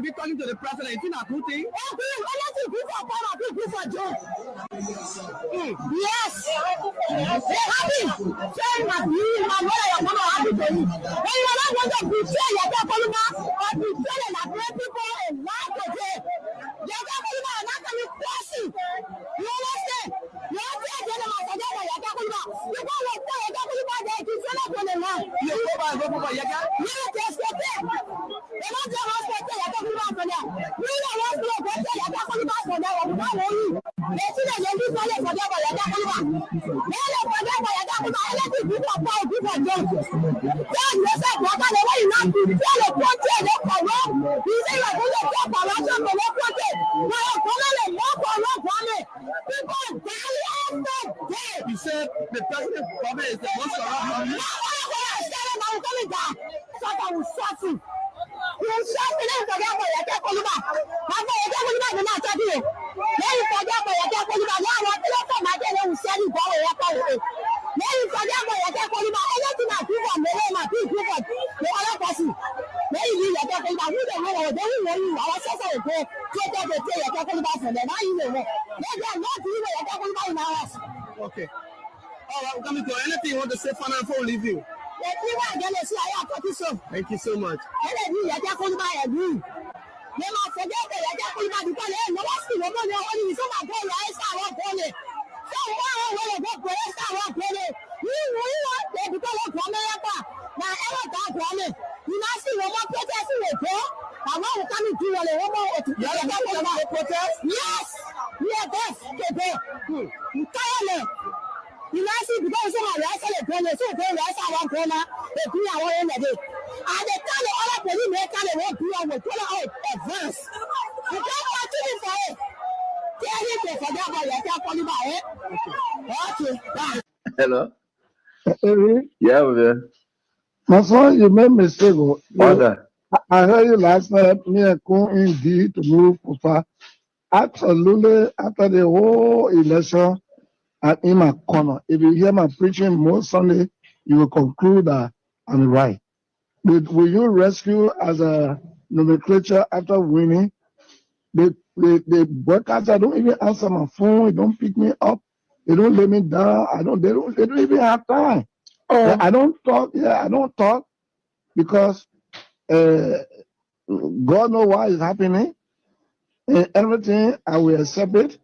Be talking to the president. It's not a good thing. Yes. They're happy. Saying that you, my mother, are not happy for you. Then you are not going to betray your Polima or betray and great people and lie to them. Your Polima are not going to cross you. You understand? You are the general for them or your Polima. You go with your Polima, they can send up on the line. You go by Yaga? Yes, yes, yes. They don't just respect your Polima for them. We don't want to respect your Polima for them or not only. They see that they do something for them or your Polima. They don't forget for your Polima. Anything people power, people don't. Then you say, what are the way you not? Tell the country, they come up. You say, you're going to talk about what you're going to country. Now you're coming and walk on your family. People die after day. You said the president probably is the most around. No, I'm coming down. So I will shot you. You shot me, then forget for your Polima. I'm going to Polima, you're not talking. Then you forget for your Polima. Now I'm going to my day, they will send you for your Polima. Then you forget for your Polima. Anything I do for me, my people, the other person. Then you leave your Polima. Who the hell are they? Who are you? Our sister will go. Take your Polima from them. Now you know. They are not doing your Polima in our house. Okay. All right, we're coming to anything you want to say for now before we leave you. Thank you so much. You know, see, because some of the rest of the corner, so the rest of one corner, they do our own day. And they tell the other police maker they won't do our corner advance. You can't continue for it. Tell him to forget about your calling by it. Okay, bye. Hello. Yeah, man. My son, you made mistake. What? I heard you last night. Me and Kun indeed to move Kufa. Absolutely, after the whole election. And in my corner, if you hear my preaching most Sunday, you will conclude that I'm right. Will you rescue as a nomenclature after winning? The broadcasters don't even answer my phone. They don't pick me up. They don't lay me down. They don't even have time. I don't talk. Yeah, I don't talk because God knows why it's happening. And everything I will accept it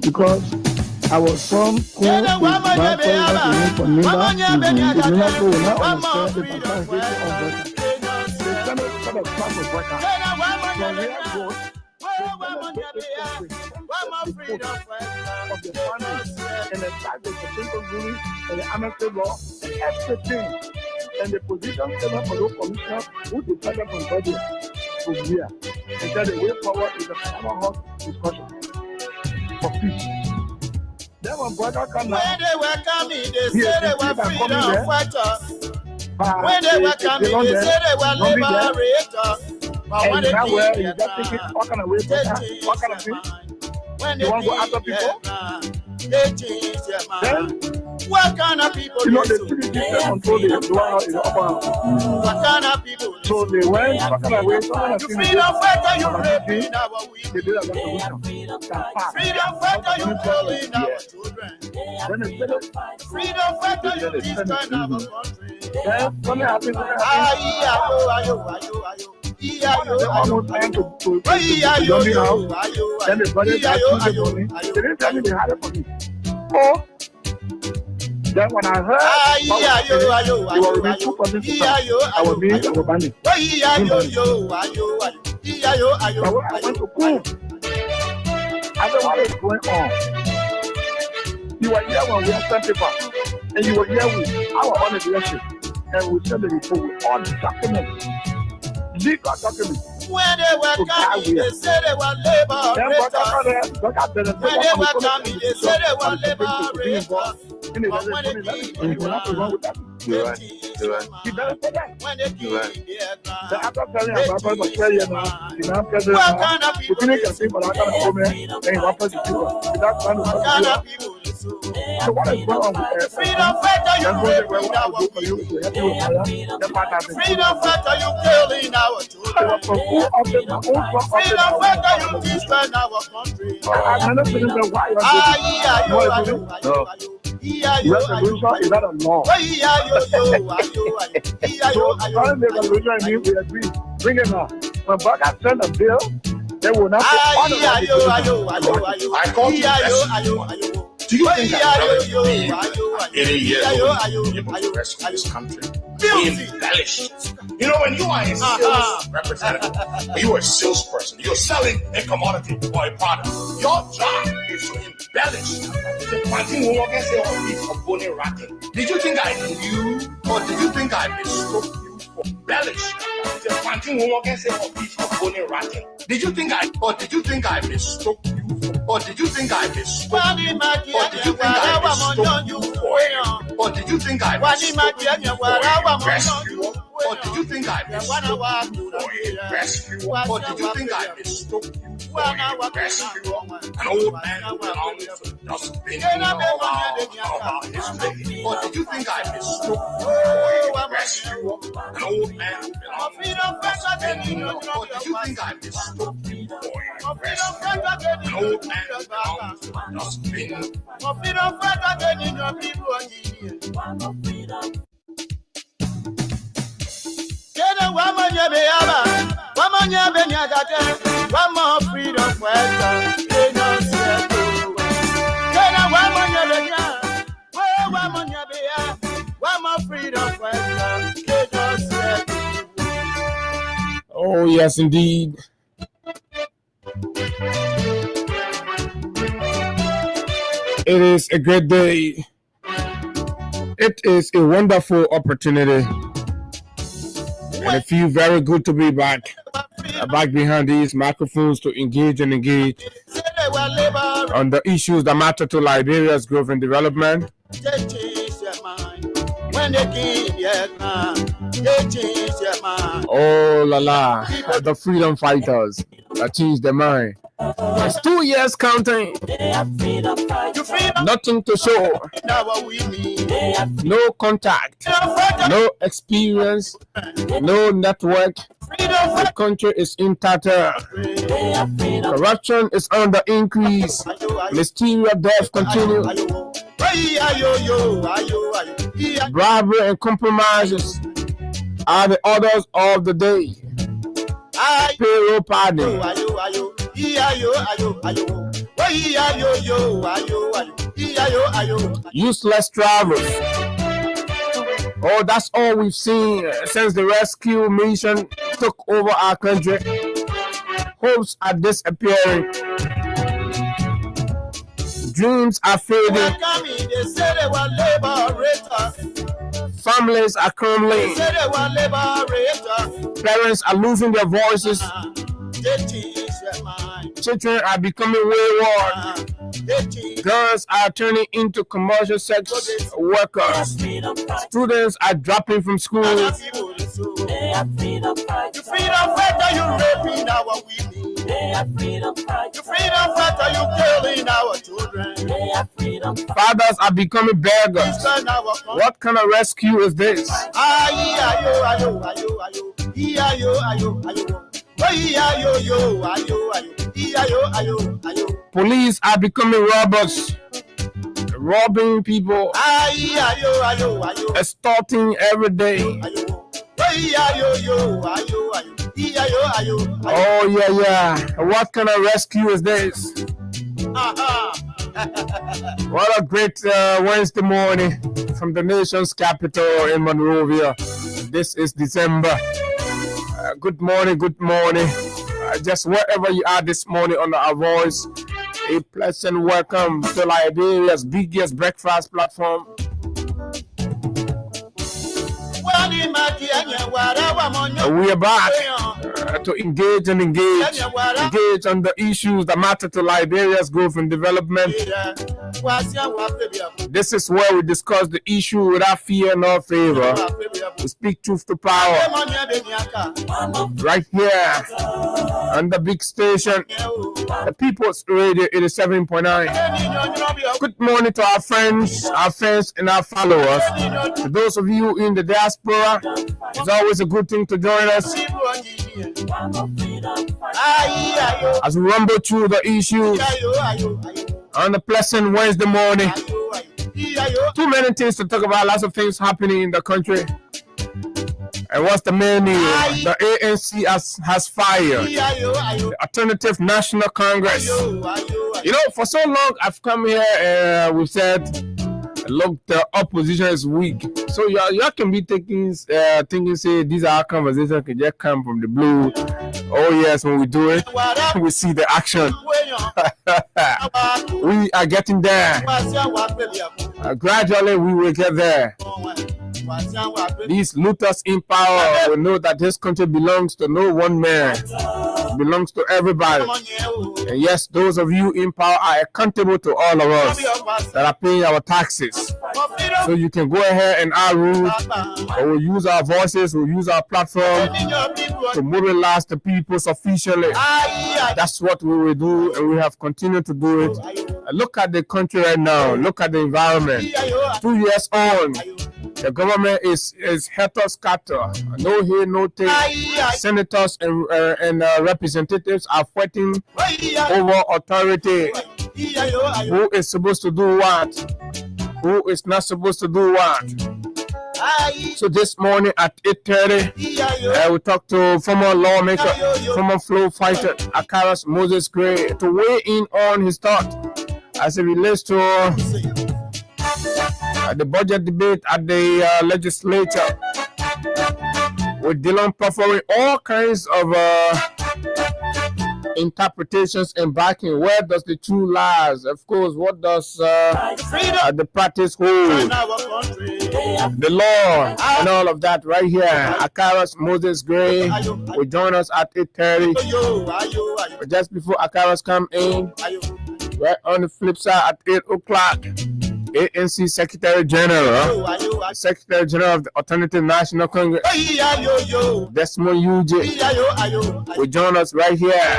because I was from Kufa, the grandfather from Nima. The Nima will not understand the participation of the Senate for the class of workers. From here goes of the family and the type of the Supreme ruling and the amnesty law and everything and the position taken for those commissioners who decided from budget from here. And that the way forward is a common discussion for peace. Then when brother come now, when they were coming, they said they were freedom fighters. When they were coming, they said they were liberators. But when they came, what kind of thing? When you want to go after people? They changed their mind. What kind of people? You know, the city control the what kind of people? So they went, what kind of way? Freedom fighter, you raping our women. They did a revolution. Freedom fighter, you killing our children. Freedom fighter, you destroying our country. Then something happened. Almost time to then the brother they didn't tell me they had it for me. Oh, then when I heard they were released 2 to I was being abandoned. But when I went to school, I don't know what is going on. You were here when we had sent paper, and you were here with our own direction, and we sent the report with all the documents. Legal documents. When they were coming, they said they were liberators. When they were coming, they said they were liberators. But when they came, when they So what is wrong with Freedom fighter, you raping our freedom fighter, you killing our children. Freedom fighter, you destroying our country. Resolution is not a law. So the resolution we agree. Bring it on. When Baga send a bill, they will not be part of it. I call you. Do you think that any year you rescue this country? Embellished. You know, when you are a sales representative, you are a salesperson, you're selling a commodity or a product. Your job is to embellish. Did you think I knew, or did you think I mistook you for embellish? Did you think I, or did you think I mistook you for, or did you think I mistook you, or did you think I mistook you for, or did you think I mistook you for a rescue, or did you think I mistook you for a rescue, or did you think I mistook you for a rescue? An old man who belongs to the dustbin of our history, or did you think I mistook you for a rescue? An old man who belongs to the dustbin, or did you think I mistook you for a rescue? An old man who belongs to the dustbin. One more freedom fighter. Oh, yes, indeed. It is a great day. It is a wonderful opportunity. And it feels very good to be back behind these microphones to engage on the issues that matter to Liberia's growth and development. Oh la la, the freedom fighters that changed their mind. It's 2 years counting. Nothing to show. No contact. No experience. No network. The country is in tatter. Corruption is on the increase. Mysterious death continues. Bribery and compromises are the orders of the day. Payroll pardon. Useless travels. Oh, that's all we've seen since the rescue mission took over our country. Hopes are disappearing. Dreams are fading. Families are crumbling. Parents are losing their voices. Children are becoming wayward. Girls are turning into commercial sex workers. Students are dropping from school. Fathers are becoming beggars. What kind of rescue is this? Police are becoming robbers, robbing people, extorting every day. Oh yeah. What kind of rescue is this? What a great Wednesday morning from the nation's capital in Monrovia. This is December. Good morning. Just wherever you are this morning under our voice, a pleasant welcome to Liberia's biggest breakfast platform. We are back to engage on the issues that matter to Liberia's growth and development. This is where we discuss the issue without fear nor favor. We speak truth to power. Right here on the big station, the People's Radio 87.9. Good morning to our friends, and our followers. To those of you in the diaspora, it's always a good thing to join us as we rumble through the issues on a pleasant Wednesday morning. Too many things to talk about, lots of things happening in the country. And what's the main news? The ANC has fired the Alternative National Congress. You know, for so long I've come here and we've said, look, the opposition is weak. So y'all can be thinking, say, these are our conversations can just come from the blue. Oh yes, when we do it, we see the action. We are getting there. Gradually, we will get there. These looters in power will know that this country belongs to no one man. It belongs to everybody. And yes, those of you in power are accountable to all of us that are paying our taxes. So you can go ahead and our rule, or we'll use our voices, we'll use our platform to mobilize the people sufficiently. That's what we will do, and we have continued to do it. Look at the country right now. Look at the environment. 2 years on, the government is helter-skelter. No here, no take. Senators and representatives are fighting over authority. Who is supposed to do what? Who is not supposed to do what? So this morning at 8:30, we talked to former lawmaker, former flow fighter, Akaras Moses Gray, to weigh in on his thought as it relates to the budget debate at the legislature, with Dillon performing all kinds of interpretations and backing. Where does the truth lies? Of course, what does the practice hold? The law and all of that right here. Akaras Moses Gray will join us at 8:30. But just before Akaras come in, right on the flip side at 8 o'clock, ANC Secretary General of the Alternative National Congress, Desmond Uje, will join us right here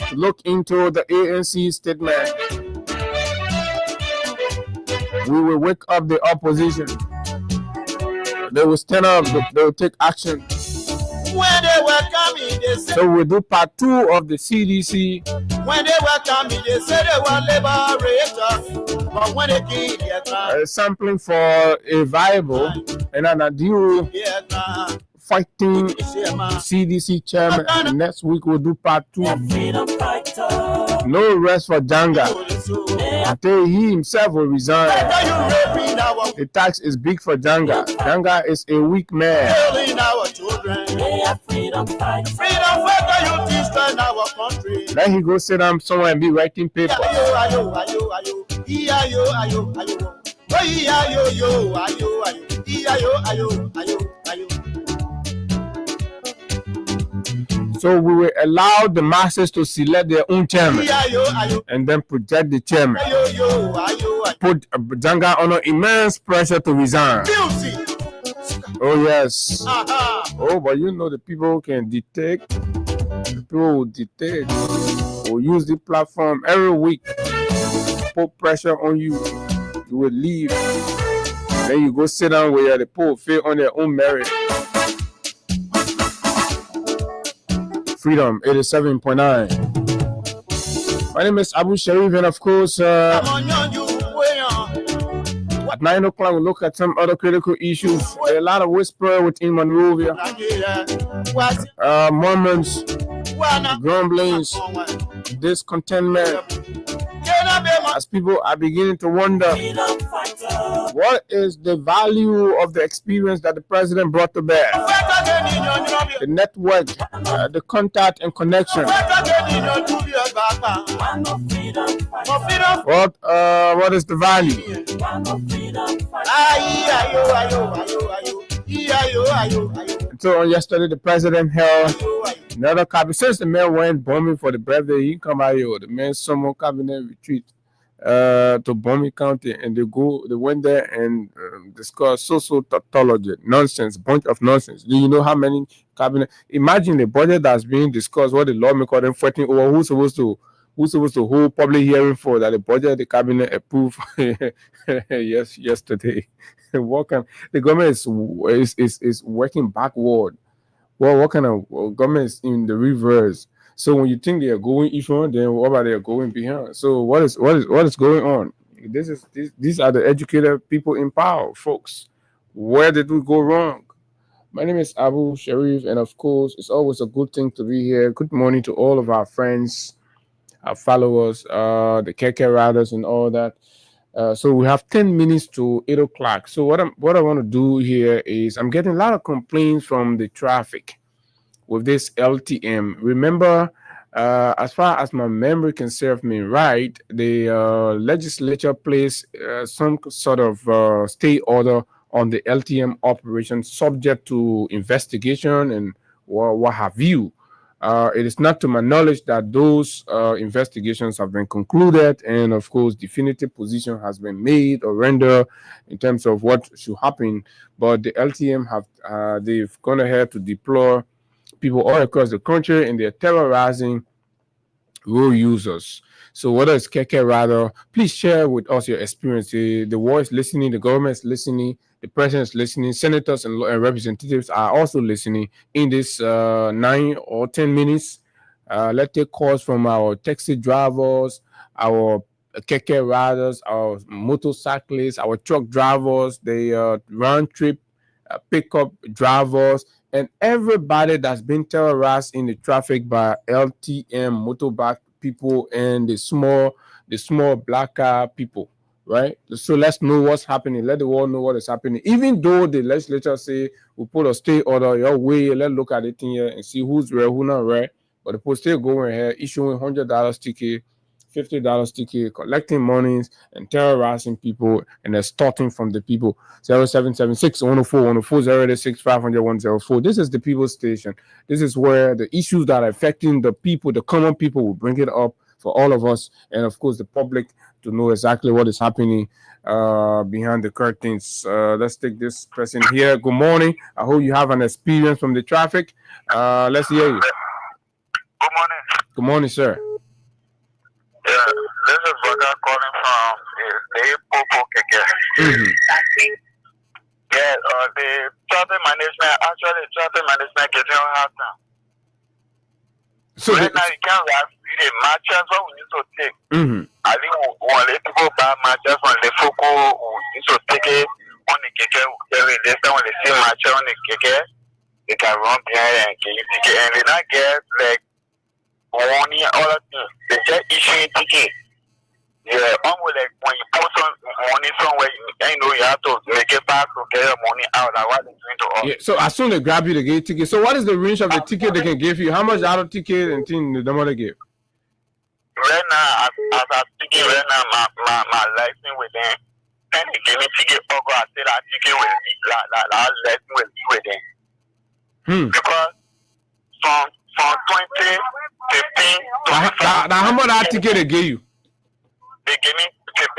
to look into the ANC statement. We will wake up the opposition. They will stand up, they will take action. When they were coming, they said, so we'll do part 2 of the CDC. When they were coming, they said they were liberators. But when they came, sampling for a viable and an adieu fighting CDC chairman. And next week we'll do part 2. No rest for Janga until he himself will resign. The tax is big for Janga. Janga is a weak man. Let him go sit down somewhere and be writing paper. So we will allow the masses to select their own chairman and then project the chairman. Put Janga under immense pressure to resign. Oh yes. Oh, but you know the people can dictate. The people will dictate. Will use the platform every week. Put pressure on you. You will leave. Then you go sit down where the people fail on their own merit. Freedom 87.9. My name is Abu Sharif, and of course, at 9 o'clock, we'll look at some other critical issues. There are a lot of whisper within Monrovia. Murmurs, grumblings, discontentment, as people are beginning to wonder what is the value of the experience that the president brought to bear. The network, the contact and connection. What is the value? So on yesterday, the president held another cabinet. Since the man went bombing for the birthday, he come out here. The man summoned cabinet retreat. to Bomi County, and they went there and discussed social tautology, nonsense, bunch of nonsense. Do you know how many cabinet? Imagine the budget that's being discussed, what the lawmaker then fighting over who's supposed to hold public hearing for that the budget the cabinet approved yesterday. The government is working backward. Well, what kind of government is in the reverse? So when you think they are going in front, then what about they are going behind? So what is going on? These are the educated people in power, folks. Where did we go wrong? My name is Abu Sharif, and of course, it's always a good thing to be here. Good morning to all of our friends, our followers, the KK riders, and all that. So we have 10 minutes to 8 o'clock. So what I want to do here is I'm getting a lot of complaints from the traffic with this LTM. Remember, as far as my memory can serve me right, the legislature placed some sort of stay order on the LTM operation subject to investigation and what have you. It is not to my knowledge that those investigations have been concluded, and of course, definitive position has been made or rendered in terms of what should happen. But the LTM they've gone ahead to deploy people all across the country, and they're terrorizing road users. So whether it's Keke Rider, please share with us your experience. The world is listening, the government is listening, the president is listening, senators and representatives are also listening in this 9 or 10 minutes. Let's take calls from our taxi drivers, our Keke riders, our motorcyclists, our truck drivers, the round trip pickup drivers, and everybody that's been terrorized in the traffic by LTM motorbike people and the small black car people, right? So let's know what's happening. Let the world know what is happening. Even though the legislature say we put a stay order your way, let's look at it here and see who's rare, who's not rare. But the post still going here, issuing $100 ticket, $50 ticket, collecting monies and terrorizing people and extorting from the people. 0776-104-104-086-500-104. This is the People's Station. This is where the issues that are affecting the people, the common people, will bring it up for all of us and of course the public to know exactly what is happening behind the curtains. Let's take this person here. Good morning. I hope you have an experience from the traffic. Let's hear you. Good morning. Good morning, sir. Yeah, this is Baga calling from the Popo Keke. Yeah, the traffic management getting hard now. So right now, you can't have the matches what we need to take. I think we'll let people buy matches when the Foco need to take it on the Keke. This time when they see matches on the Keke, they can run behind and get ticket, and they not get like money, all that things. They just issuing ticket. Yeah, like when you put some money somewhere, you know you have to make it back to get your money out. That's what they're doing to us. Yeah, so as soon as they grab you, they get ticket. So what is the range of the ticket they can give you? How much out of ticket and thing the mother give? Right now, as I'm speaking right now, my license with them, and they give me ticket. I say that ticket with license with them. Because from 2015 to now how much that ticket they give you? They give me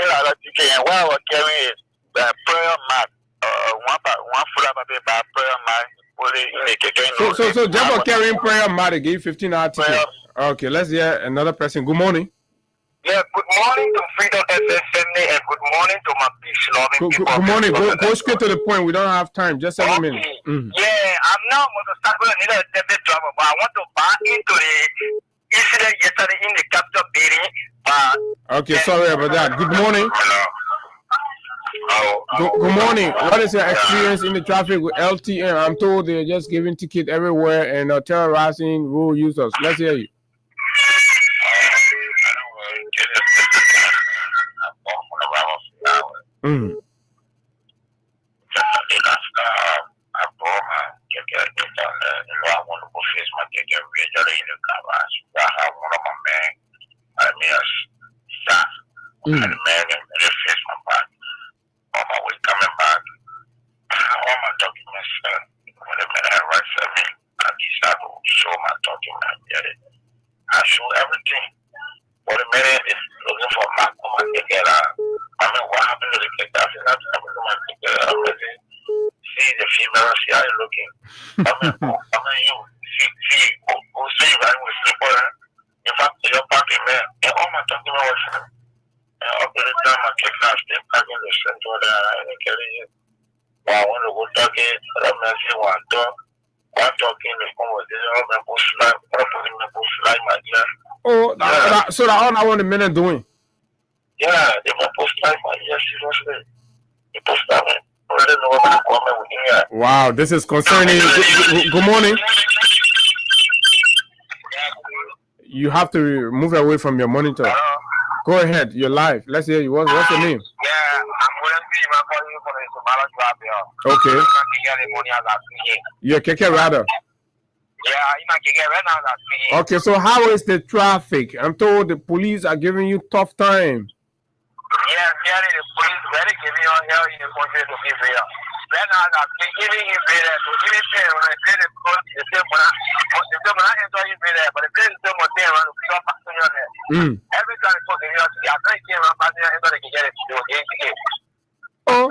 $15 ticket, and what I was carrying is prayer mat. One full of paper by prayer mat. So just for carrying prayer mat, they give you $15 ticket. Okay, let's hear another person. Good morning. Yeah, good morning to Freedom SSNA and good morning to my peace loving people. Good morning. Go straight to the point. We don't have time. Just 7 minutes. Yeah, I'm now motorcycle and a debit driver, but I want to buy into the incident yesterday in the capital building. Okay, sorry about that. Good morning. Hello. Good morning. What is your experience in the traffic with LTM? I'm told they're just giving ticket everywhere and terrorizing road users. Let's hear you. And the man face my back. On my way coming back, all my documents, when the man arrives at me, I decide to show my document. I show everything. But the man is looking for my ticket. never see how you looking. I mean, you see, who see you right with people, in fact, you're parking there. And all my talking about was, up to the time I kept not still parking the central there, and I carry you. Well, I want to go talking, I'm not saying one talking, the conversation, I'm going to push slide, my dear. Oh, so that all I want the men are doing. Yeah, they will post slide, my dear, seriously. They post slide, man. I don't know what to comment with you. Wow, this is concerning. Good morning. You have to move away from your monitor. Go ahead, you're live. Let's hear you. What's your name? Yeah, I'm going to see my calling for the Okay. You're Keke Rada. Yeah, Okay, so how is the traffic? I'm told the police are giving you tough time. yeah, the police very giving on here in the country to give here. Then I have been giving him better to give it there when I say the court, the same when I enter him better, but the place is still more there and we don't pass on your head. Every time it's talking here, I can't get my partner and they can get it to the Oh.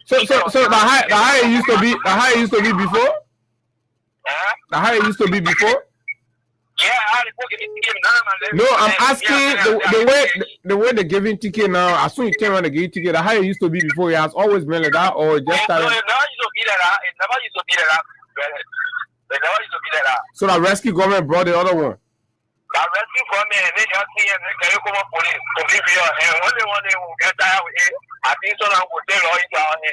So the higher used to be before? The higher used to be before? No, I'm asking the way they're giving ticket now. As soon as you turn around the gate ticket, the higher used to be before. It has always been like that, or just started. No, it never used to be like that. It never used to be like that. So the rescue government brought the other one. The rescue government and they just see and they can come up police to give you and only one day will get tired with it. I think so now will take all into our head.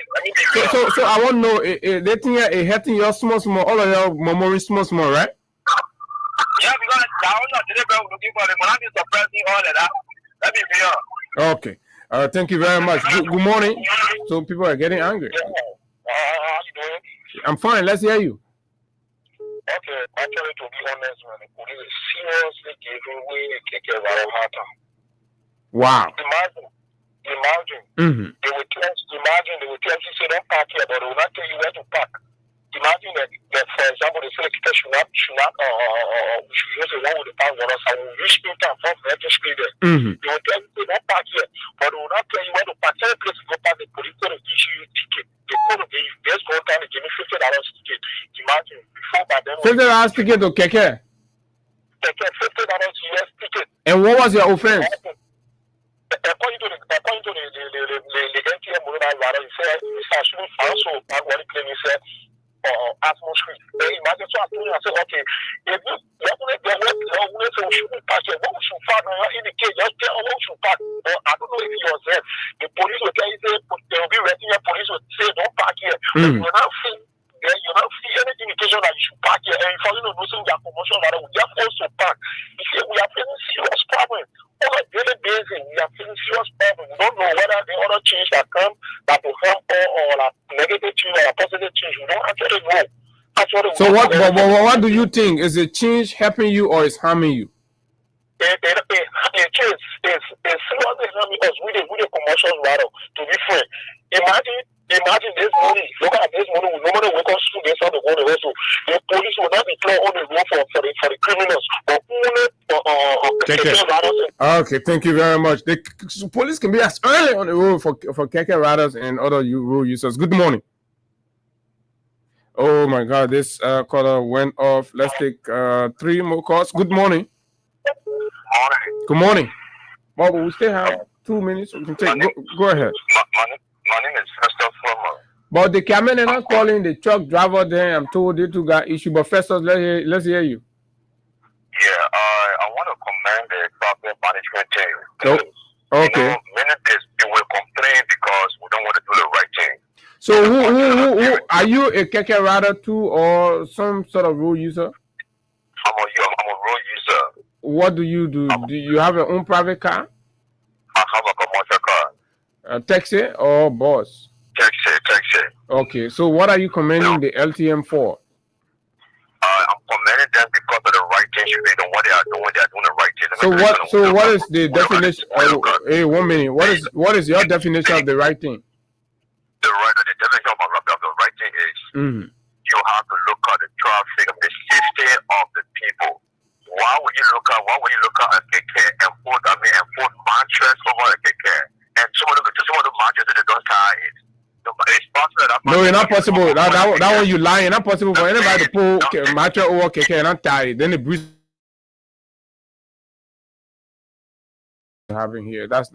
So I want to know, they think it hurting your small, all of your memory small, right? Yeah, because I was not looking for the money suppressing all of that. Let me be here. Okay. Thank you very much. Good morning. So people are getting angry. How you doing? I'm fine. Let's hear you. Okay, actually, to be honest, man, the police seriously giving away a Keke Rada. Wow. Imagine. They will tell you say don't park here, but they will not tell you where to park. Imagine that for example, the selector should not we should use the one with the park water, so we reach me time from there to speed there. They will tell you don't park here, but they will not tell you where to park. Tell the place to go park, the police will issue you ticket. They could have just go down and give me $50 ticket. Imagine before by then. $50 ticket to Keke? $50 US ticket. And what was your offense? According to the NTM Radar, he said it's actually also what he claimed, he said atmosphere. Imagine so I told you, I said, okay, if you should pass here, what we should find in the case, just tell what we should pass. I don't know if it was there. The police will tell you, they will be ready, the police will say, don't park here. You will not see any indication that you should park here. And if you know, losing their promotion, we just also park. You see, we are facing serious problem. On a daily basis, we are facing serious problem. We don't know whether the other change that come that will help or a negative change or a positive change. We don't actually know. So what do you think? Is the change helping you or is harming you? It change is seriously harming us with the commercial rather, to be fair. Imagine this morning, look at this morning, we normally wake up soon, they start to go to the hospital. The police will not be clear on the road for the criminals, but only Okay, thank you very much. The police can be as early on the road for Keke Riders and other road users. Good morning. Oh my God, this caller went off. Let's take 3 more calls. Good morning. Good morning. Well, we still have 2 minutes. We can take. Go ahead. My name is Festus Plummer. But the cameraman not calling the truck driver there. I'm told they two got issue. But Festus, let's hear you. Yeah, I want to commend the traffic management team. Okay. You know, many days we will complain because we don't want to do the right thing. So who are you a Keke Rider too or some sort of road user? I'm a road user. What do you do? Do you have your own private car? I have a commercial car. A taxi or bus? Taxi. Okay, so what are you commending the LTM for? I'm commending them because of the right thing. They know what they are doing. They are doing the right thing. So what is the definition? Hey, 1 minute. What is your definition of the right thing? The definition of the right thing is you have to look at the traffic, the safety of the people. Why would you look at a KK and put mattress over a KK and some of the mattress that they don't tie it? It's possible that No, it's not possible. That one you lying. It's not possible for anybody to pull mattress over keke and not tie it. Then the breeze having here. That's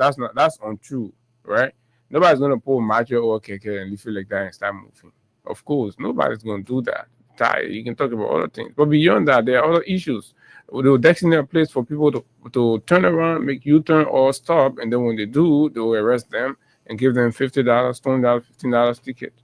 untrue, right? Nobody's gonna pull mattress over keke and leave it like that and start moving. Of course, nobody's gonna do that. Tie. You can talk about other things, but beyond that, there are other issues. They will designate a place for people to turn around, make U-turn or stop, and then when they do, they will arrest them and give them $50, $20, $15 ticket.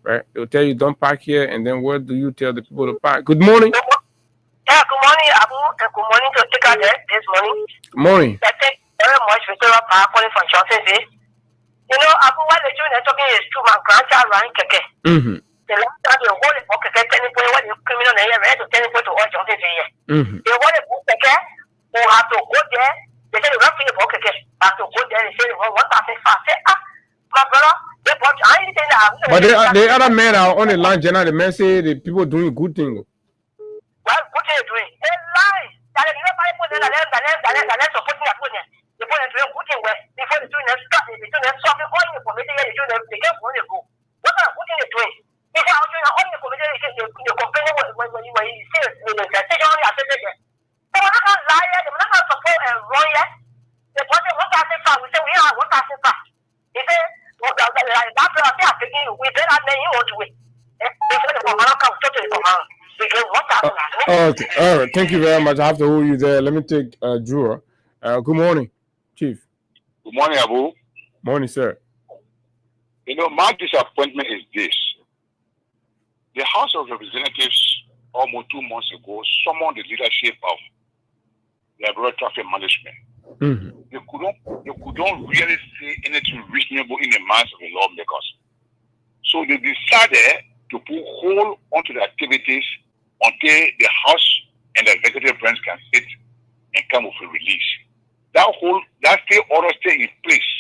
Right? They'll tell you don't park here, and then where do you tell the people to park? Good morning. Yeah, good morning, Abu, and good morning to take out this morning. Good morning. I thank you very much for calling from Johnson Day. You know, Abu, what the children are talking is true. My grandchild running keke. The last time they hold it for keke, technically, what the criminal area, we had to technically to all Johnson Day. They want to book keke, who have to go there. They say they don't feel for keke, have to go there and say, well, what I say, my brother. But the other men are on the line, Jenna. The men say the people doing good thing. Well, what are you doing? They lie. That is not my point. They're supporting that one. The point is doing good thing where before the two next start, the two next stop, all the committee, the two next, they can't go. What are you doing? If I was doing all the committee, you complain when you say the station only accepted it. They were not going to lie, they were not going to support and run yet. The point is, what I say, we say, we are what I say. He said, okay. All right. Thank you very much. I have to hold you there. Let me take Jura. Good morning, Chief. Good morning, Abu. Morning, sir. You know, my disappointment is this. The House of Representatives, almost 2 months ago, summoned the leadership of Liberal Traffic Management. They couldn't really say anything reasonable in the minds of the lawmakers. So they decided to put hold onto the activities until the House and the executive branch can sit and come with a release. That still order stay in place.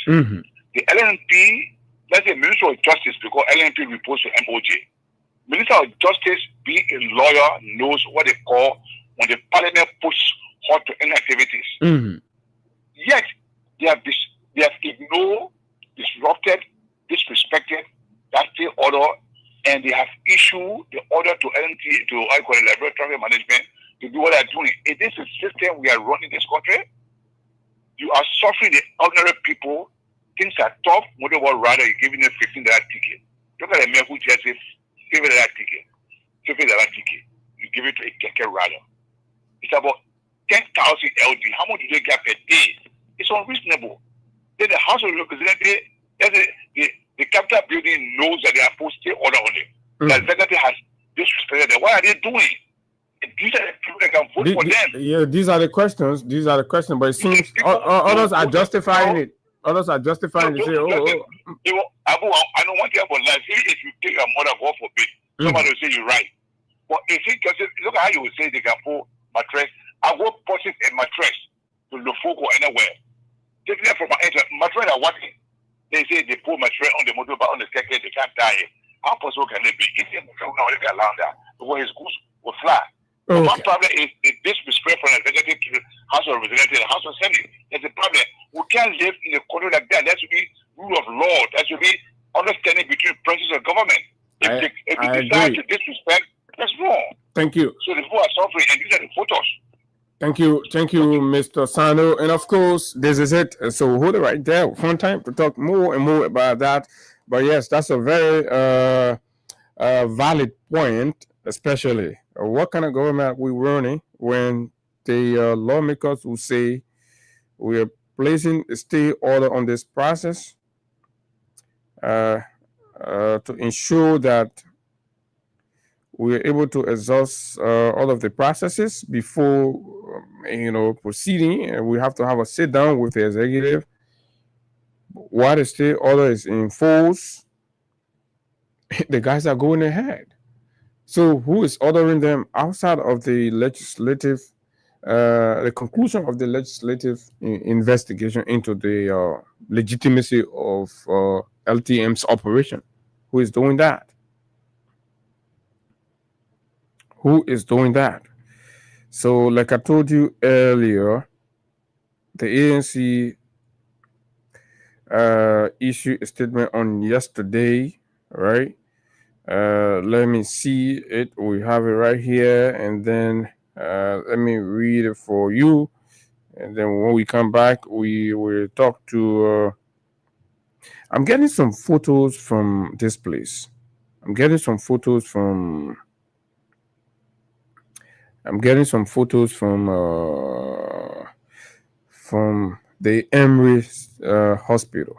The LNP, that's the Minister of Justice, because LNP reports to MOJ. Minister of Justice, being a lawyer, knows what they call when the parliament pushes hard to end activities. Yet, they have ignored, disrupted, disrespected that state order, and they have issued the order to LNT, to Liberal Traffic Management, to do what they're doing. Is this a system we are running this country? You are suffering the ordinary people. Things are tough. Motor World Rider, you're giving them $15 ticket. Look at the man who just says $50 ticket. $50 ticket. You give it to a keke rider. It's about 10,000 LD. How much do they get per day? It's unreasonable. Then the House of Representatives, the Capitol building knows that they are supposed to order on it. The executive has disrespected them. What are they doing? These are the people that can vote for them. Yeah, these are the questions. But it seems others are justifying it. Others are justifying it. Say, Abu, I know one thing about life. If you take a mother, God forbid, somebody will say you're right. But if it just look at how you will say they can put mattress. I go purchase a mattress to the folk or anywhere. Take them from my agent. Mattress are working. They say they put mattress on the motor, but on the keke, they can't die. How possible can it be? If they get around that, because his goose will fly. Okay. One problem is the disrespect from the executive to the House of Representatives, the House of Senate. There's a problem. We can't live in a country like that. There should be rule of law. There should be understanding between princes and government. If they decide to disrespect, that's wrong. Thank you. So the people are suffering, and these are the photos. Thank you, Mr. Sano. And of course, this is it. So we'll hold it right there. Fun time to talk more and more about that. But yes, that's a very valid point, especially what kind of government we're running when the lawmakers will say we are placing a stay order on this process to ensure that we are able to exhaust all of the processes before, proceeding. And we have to have a sit down with the executive while the state order is in force. The guys are going ahead. So who is ordering them outside of the legislative, the conclusion of the legislative investigation into the legitimacy of LTM's operation? Who is doing that? Who is doing that? So, like I told you earlier, the ANC issued a statement on yesterday, right? Let me see it. We have it right here, and then let me read it for you. And then when we come back, we will talk to. I'm getting some photos from this place. I'm getting some photos from the Emory Hospital.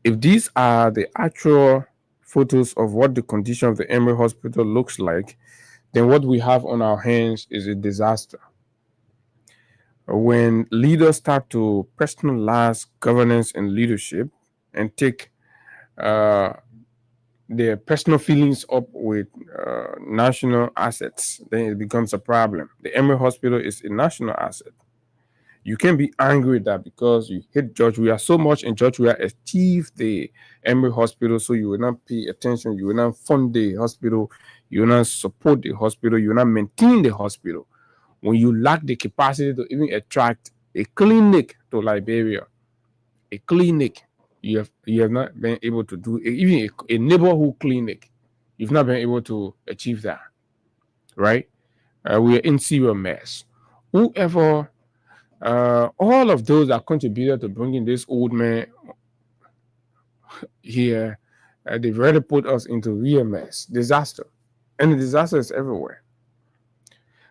If these are the actual photos of what the condition of the Emory Hospital looks like, then what we have on our hands is a disaster. When leaders start to personalize governance and leadership and take their personal feelings up with national assets, then it becomes a problem. The Emory Hospital is a national asset. You can't be angry at that because you hate George Weah so much, and George Weah achieved the Emory Hospital, so you will not pay attention, you will not fund the hospital, you will not support the hospital, you will not maintain the hospital. When you lack the capacity to even attract a clinic to Liberia, a clinic, you have not been able to do, even a neighborhood clinic, you've not been able to achieve that, right? We are in serious mess. Whoever, all of those that contributed to bringing this old man here, they've already put us into real mess, disaster, and the disaster is everywhere.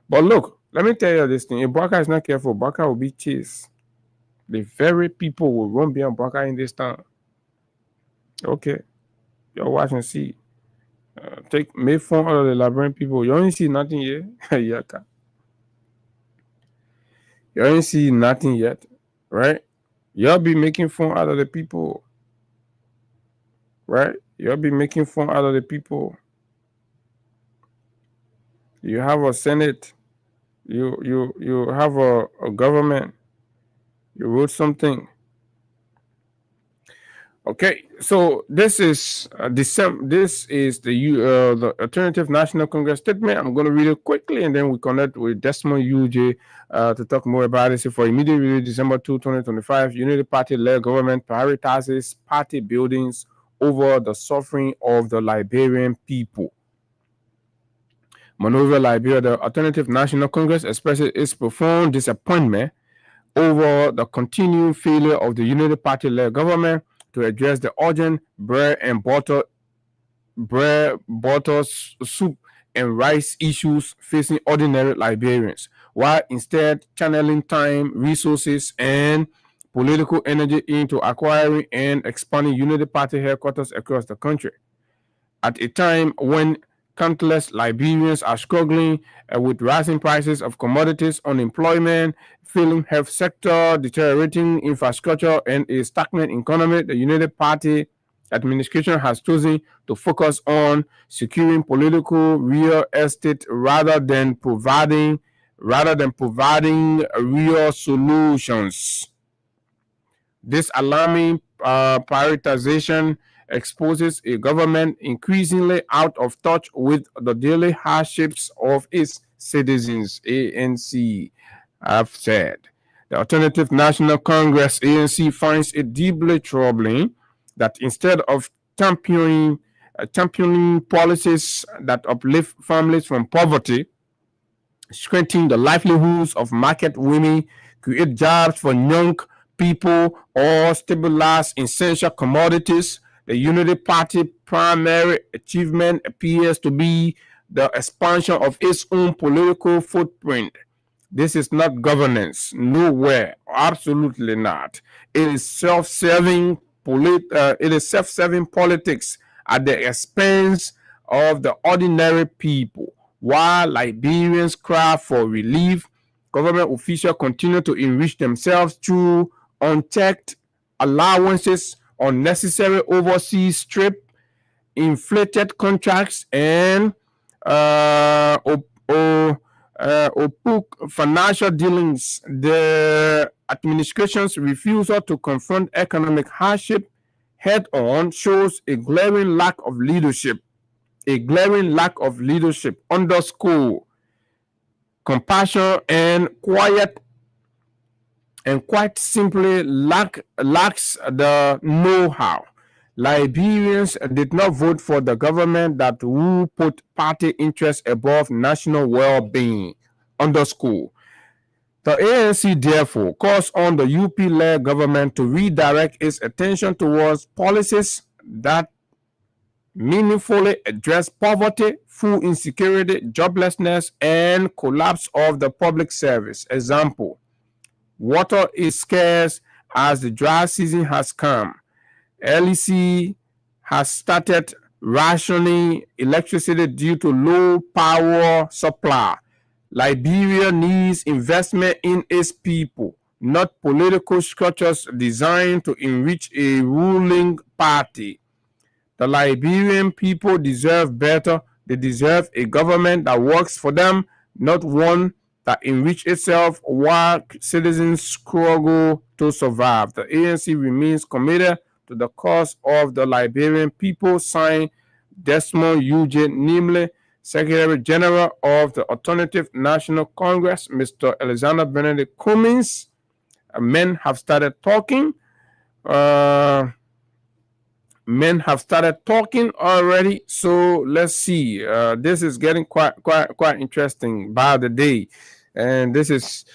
But look, let me tell you this thing: if Baka is not careful, Baka will be chased. The very people will run behind Baka in this town. Okay, you're watching. See, make fun out of the Liberian people. You only see nothing yet. You only see nothing yet, right? You'll be making fun out of the people, right? You'll be making fun out of the people. You have a Senate. You have a government. You wrote something. Okay, so this is December. This is the Alternative National Congress statement. I'm going to read it quickly, and then we connect with Desmond UJ to talk more about it. So for immediate review, December 2, 2025, Unity Party-led government prioritizes party buildings over the suffering of the Liberian people. Monrovia, Liberia, the Alternative National Congress expresses its profound disappointment over the continuing failure of the Unity Party-led government to address the urgent bread, butter, soup, and rice issues facing ordinary Liberians, while instead channeling time, resources, and political energy into acquiring and expanding Unity Party headquarters across the country. At a time when countless Liberians are struggling with rising prices of commodities, unemployment, failing health sector, deteriorating infrastructure, and a stagnant economy, the United Party administration has chosen to focus on securing political real estate rather than providing real solutions. This alarming prioritization exposes a government increasingly out of touch with the daily hardships of its citizens, ANC have said. The Alternative National Congress, ANC, finds it deeply troubling that instead of championing policies that uplift families from poverty, strengthen the livelihoods of market women, create jobs for young people, or stabilize essential commodities, the Unity Party primary achievement appears to be the expansion of its own political footprint. This is not governance, nowhere, absolutely not. It is self-serving politics at the expense of the ordinary people. While Liberians cry for relief, government officials continue to enrich themselves through unchecked allowances, unnecessary overseas trip, inflated contracts, and opaque financial dealings. The administration's refusal to confront economic hardship head-on shows a glaring lack of leadership. Underscore compassion and quite simply lacks the know-how. Liberians did not vote for the government that will put party interests above national well-being. Underscore. The ANC therefore calls on the UP-led government to redirect its attention towards policies that meaningfully address poverty, food insecurity, joblessness, and collapse of the public service. Example, water is scarce as the dry season has come. LEC has started rationing electricity due to low power supply. Liberia needs investment in its people, not political structures designed to enrich a ruling party. The Liberian people deserve better. They deserve a government that works for them, not one that enriches itself while citizens struggle to survive. The ANC remains committed to the cause of the Liberian people, signed Desmond Eugene Nimley, Secretary General of the Alternative National Congress, Mr. Alexander Benedict Cummings. Men have started talking. Men have started talking already, so let's see. This is getting quite interesting by the day, and this is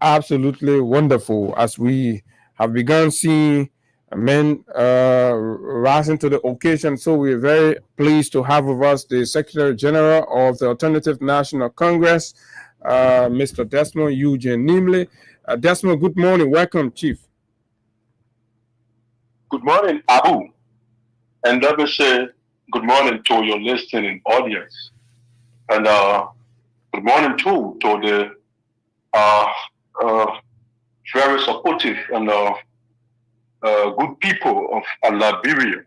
absolutely wonderful as we have begun seeing men rising to the occasion. So we're very pleased to have with us the Secretary General of the Alternative National Congress, Mr. Desmond Eugene Nimley. Desmond, good morning. Welcome, Chief. Good morning, Abu. And let me say good morning to your listening audience. And good morning, too, to the very supportive and good people of Liberia,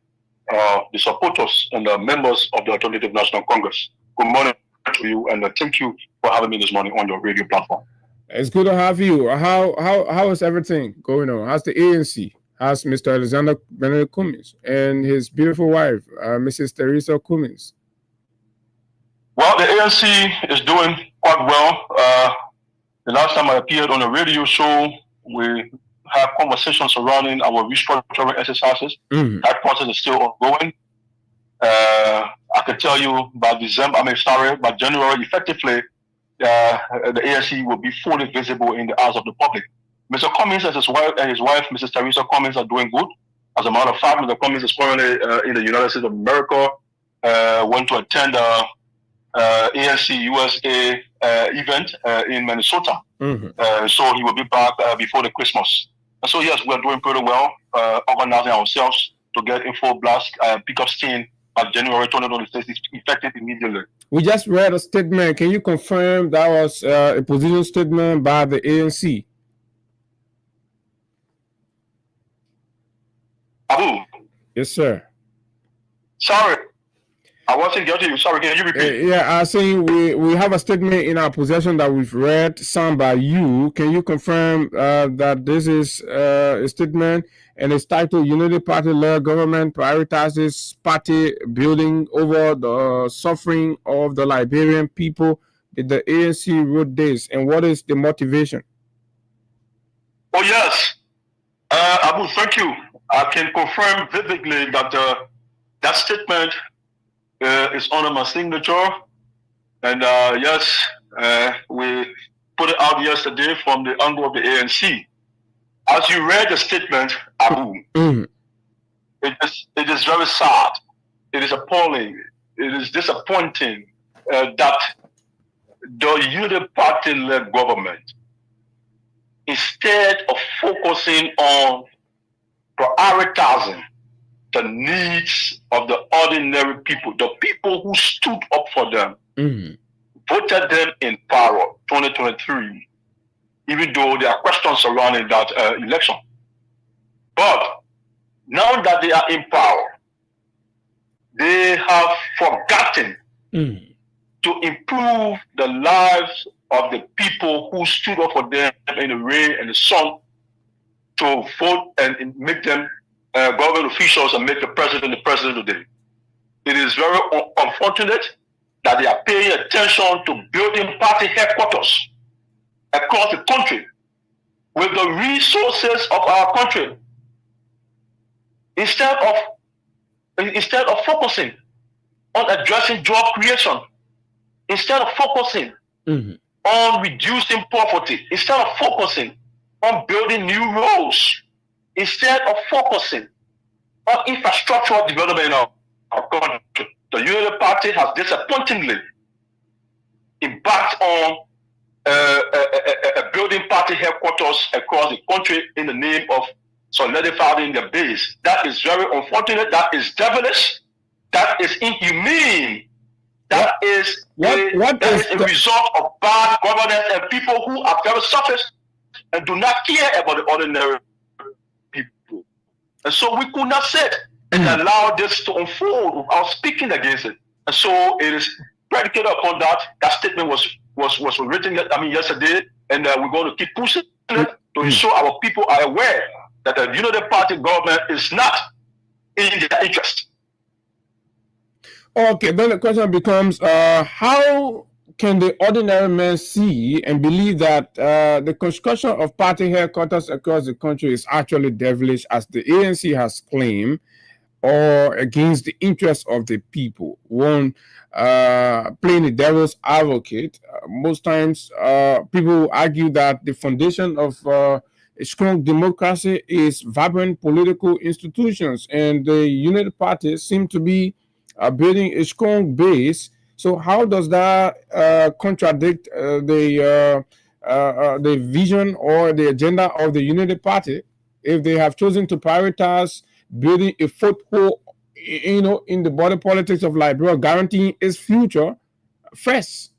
the supporters and the members of the Alternative National Congress. Good morning to you, and thank you for having me this morning on your radio platform. It's good to have you. How is everything going on? How's the ANC? How's Mr. Alexander Benedict Cummings and his beautiful wife, Mrs. Teresa Cummings? Well, the ANC is doing quite well. The last time I appeared on a radio show, we have conversations surrounding our restructuring exercises. That process is still ongoing. I can tell you by January, effectively, the ANC will be fully visible in the eyes of the public. Mr. Cummings and his wife, Mrs. Teresa Cummings, are doing good. As a matter of fact, Mr. Cummings is currently in the United States of America, went to attend the ANC USA event in Minnesota. So he will be back before the Christmas. And so, yes, we're doing pretty well, organizing ourselves to get in full blast, pick up steam by January 2026, effective immediately. We just read a statement. Can you confirm that was a position statement by the ANC? Abu. Yes, sir. Sorry, I wasn't getting you. Sorry, can you repeat? Yeah, I was saying we have a statement in our possession that we've read, signed by you. Can you confirm that this is a statement and it's titled Unity Party-led government prioritizes party building over the suffering of the Liberian people? Did the ANC wrote this, and what is the motivation? Oh, yes. Abu, thank you. I can confirm vividly that that statement is under my signature. And yes, we put it out yesterday from the angle of the ANC. As you read the statement, Abu, it is very sad. It is appalling. It is disappointing that the Unity Party-led government, instead of focusing on prioritizing the needs of the ordinary people, the people who stood up for them, voted them in power 2023, even though there are questions surrounding that election. But now that they are in power, they have forgotten to improve the lives of the people who stood up for them in the rain and the sun, to vote and make them government officials and make the president today. It is very unfortunate that they are paying attention to building party headquarters across the country with the resources of our country, instead of instead of focusing on addressing job creation, instead of focusing on reducing poverty, instead of focusing on building new roads, instead of focusing on infrastructural development in our country, the Unity Party has disappointingly embarked on building party headquarters across the country in the name of solidifying their base. That is very unfortunate. That is devilish. That is inhumane. That is a result of bad governance and people who are very selfish and do not care about the ordinary people. And so we could not sit and allow this to unfold without speaking against it. And so it is predicated upon that. That statement was written yesterday, and we're going to keep pushing it to ensure our people are aware that the Unity Party government is not in their interest. Okay, then the question becomes, how can the ordinary man see and believe that the construction of party headquarters across the country is actually devilish, as the ANC has claimed, or against the interests of the people? One, playing the devil's advocate, most times people argue that the foundation of a strong democracy is vibrant political institutions, and the Unity Party seem to be building a strong base. So how does that contradict the vision or the agenda of the Unity Party if they have chosen to prioritize building a foothold, in the border politics of Liberia, guaranteeing its future first?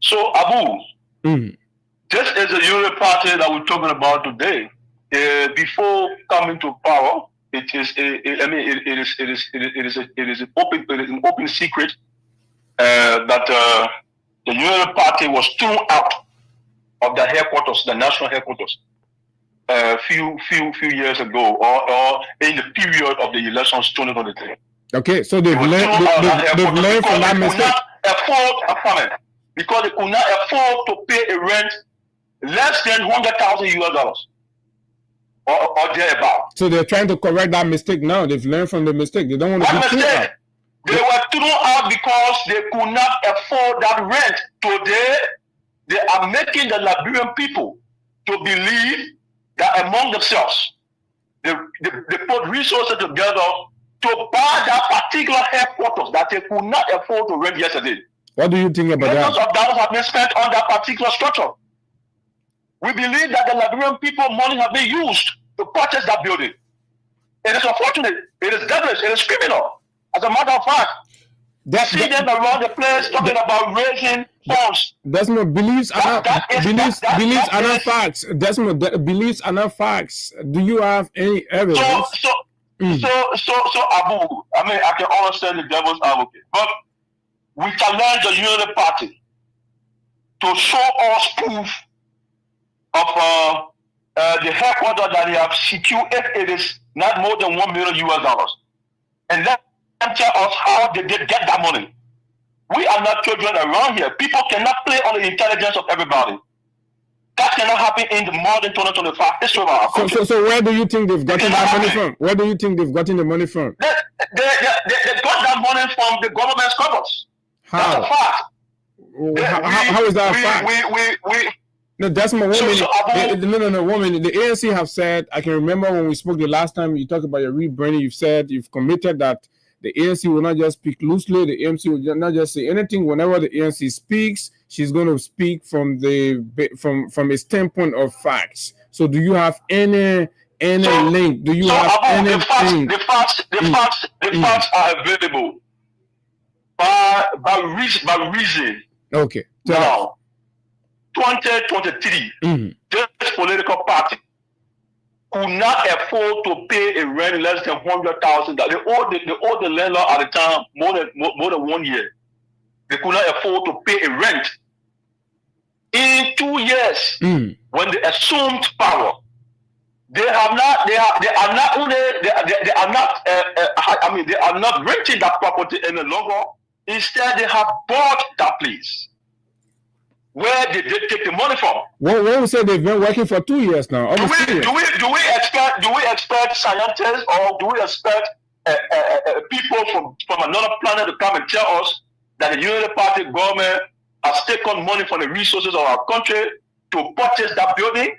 So, Abu, this is the Unity Party that we're talking about today. Before coming to power, it is an open secret that the Unity Party was thrown out of the headquarters, the national headquarters, few years ago, or in the period of the elections 2023. Okay, so they've learned from that mistake. Because they could not afford to pay a rent less than $100,000 or thereabout. So they're trying to correct that mistake now. They've learned from the mistake. They don't want to be thrown out. They were thrown out because they could not afford that rent. Today, they are making the Liberian people to believe that among themselves, they put resources together to buy that particular headquarters that they could not afford to rent yesterday. What do you think about that? Millions of dollars have been spent on that particular structure. We believe that the Liberian people money have been used to purchase that building. It is unfortunate. It is devilish. It is criminal. As a matter of fact, see them around the place talking about raising funds. Desmond, beliefs are not facts. Desmond, beliefs are not facts. Do you have any evidence? So Abu, I can understand the devil's advocate, but we challenge the Unity Party to show us proof of the headquarters that they have secured if it is not more than $1 million, and let them tell us how they did get that money. We are not children around here. People cannot play on the intelligence of everybody. That cannot happen in the modern 2025 history of our country. So where do you think they've gotten that money from? Where do you think they've gotten the money from? They got that money from the government's coffers. How? That's a fact. How is that a fact? No, that's my woman. No, woman. The ANC have said, I can remember when we spoke the last time, you talked about your rebranding, you've said you've committed that the ANC will not just speak loosely, the ANC will not just say anything. Whenever the ANC speaks, she's going to speak from a standpoint of facts. So do you have any link? Do you have anything? The facts are available by reason. Okay. Now, 2023, this political party could not afford to pay a rent less than $100,000. They owed the landlord at the time more than 1 year. They could not afford to pay a rent. In 2 years, when they assumed power, they are not renting that property any longer. Instead, they have bought that place. Where did they take the money from? Well, we say they've been working for 2 years now. Do we expect scientists, or do we expect people from another planet to come and tell us that the Unity Party government has taken money from the resources of our country to purchase that building?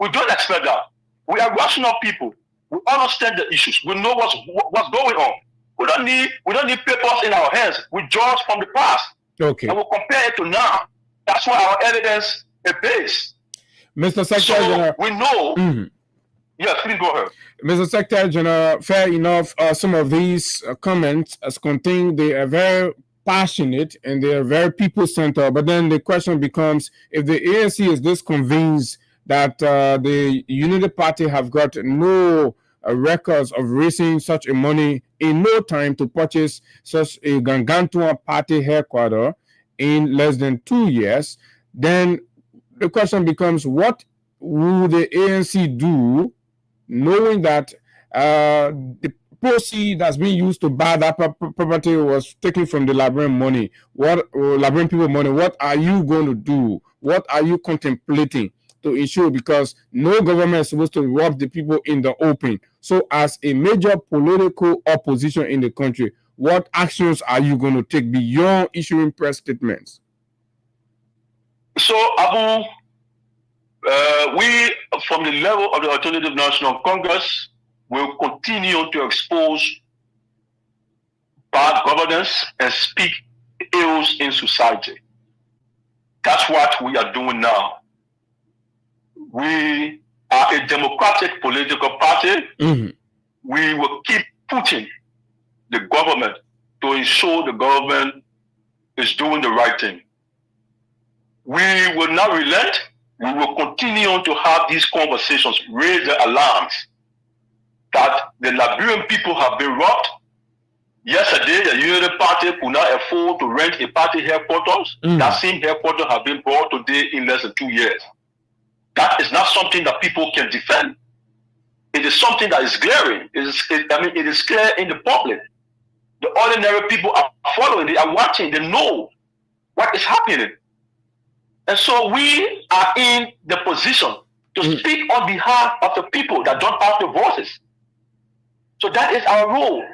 We don't expect that. We are rational people. We understand the issues. We know what's going on. We don't need papers in our hands. We judge from the past. Okay. And we compare it to now. That's why our evidence is based. Mr. Secretary General, we know. Yes, please go ahead. Mr. Secretary General, fair enough. Some of these comments as contained, they are very passionate and they are very people-centered. But then the question becomes, if the ANC is this convinced that the Unity Party have got no records of raising such a money in no time to purchase such a gargantuan party headquarters in less than 2 years, then the question becomes, what will the ANC do, knowing that the proceeds that's being used to buy that property was taken from the Liberian money, Liberian people money? What are you going to do? What are you contemplating to ensure? Because no government is supposed to rob the people in the open. So as a major political opposition in the country, what actions are you going to take beyond issuing press statements? So, Abu, we, from the level of the Alternative National Congress, will continue to expose bad governance and speak ills in society. That's what we are doing now. We are a democratic political party. We will keep pushing the government to ensure the government is doing the right thing. We will not relent. We will continue to have these conversations, raise the alarms that the Liberian people have been robbed. Yesterday, the Unity Party could not afford to rent a party headquarters. That same headquarters have been bought today in less than 2 years. That is not something that people can defend. It is something that is glaring. It is clear in the public. The ordinary people are following, they are watching, they know what is happening. And so we are in the position to speak on behalf of the people that don't have the voices. So that is our role.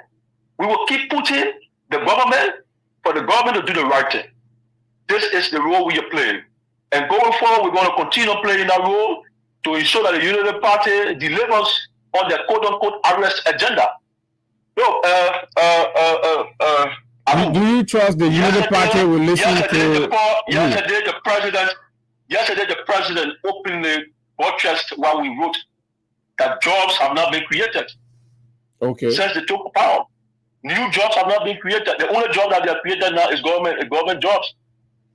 We will keep pushing the government for the government to do the right thing. This is the role we are playing. And going forward, we're going to continue playing that role to ensure that the Unity Party delivers on their quote-unquote arrest agenda. Do you trust the Unity Party will listen to... Yesterday, the president openly buttressed what we wrote, that jobs have not been created. Okay. Since they took power. New jobs have not been created. The only job that they are created now is government jobs.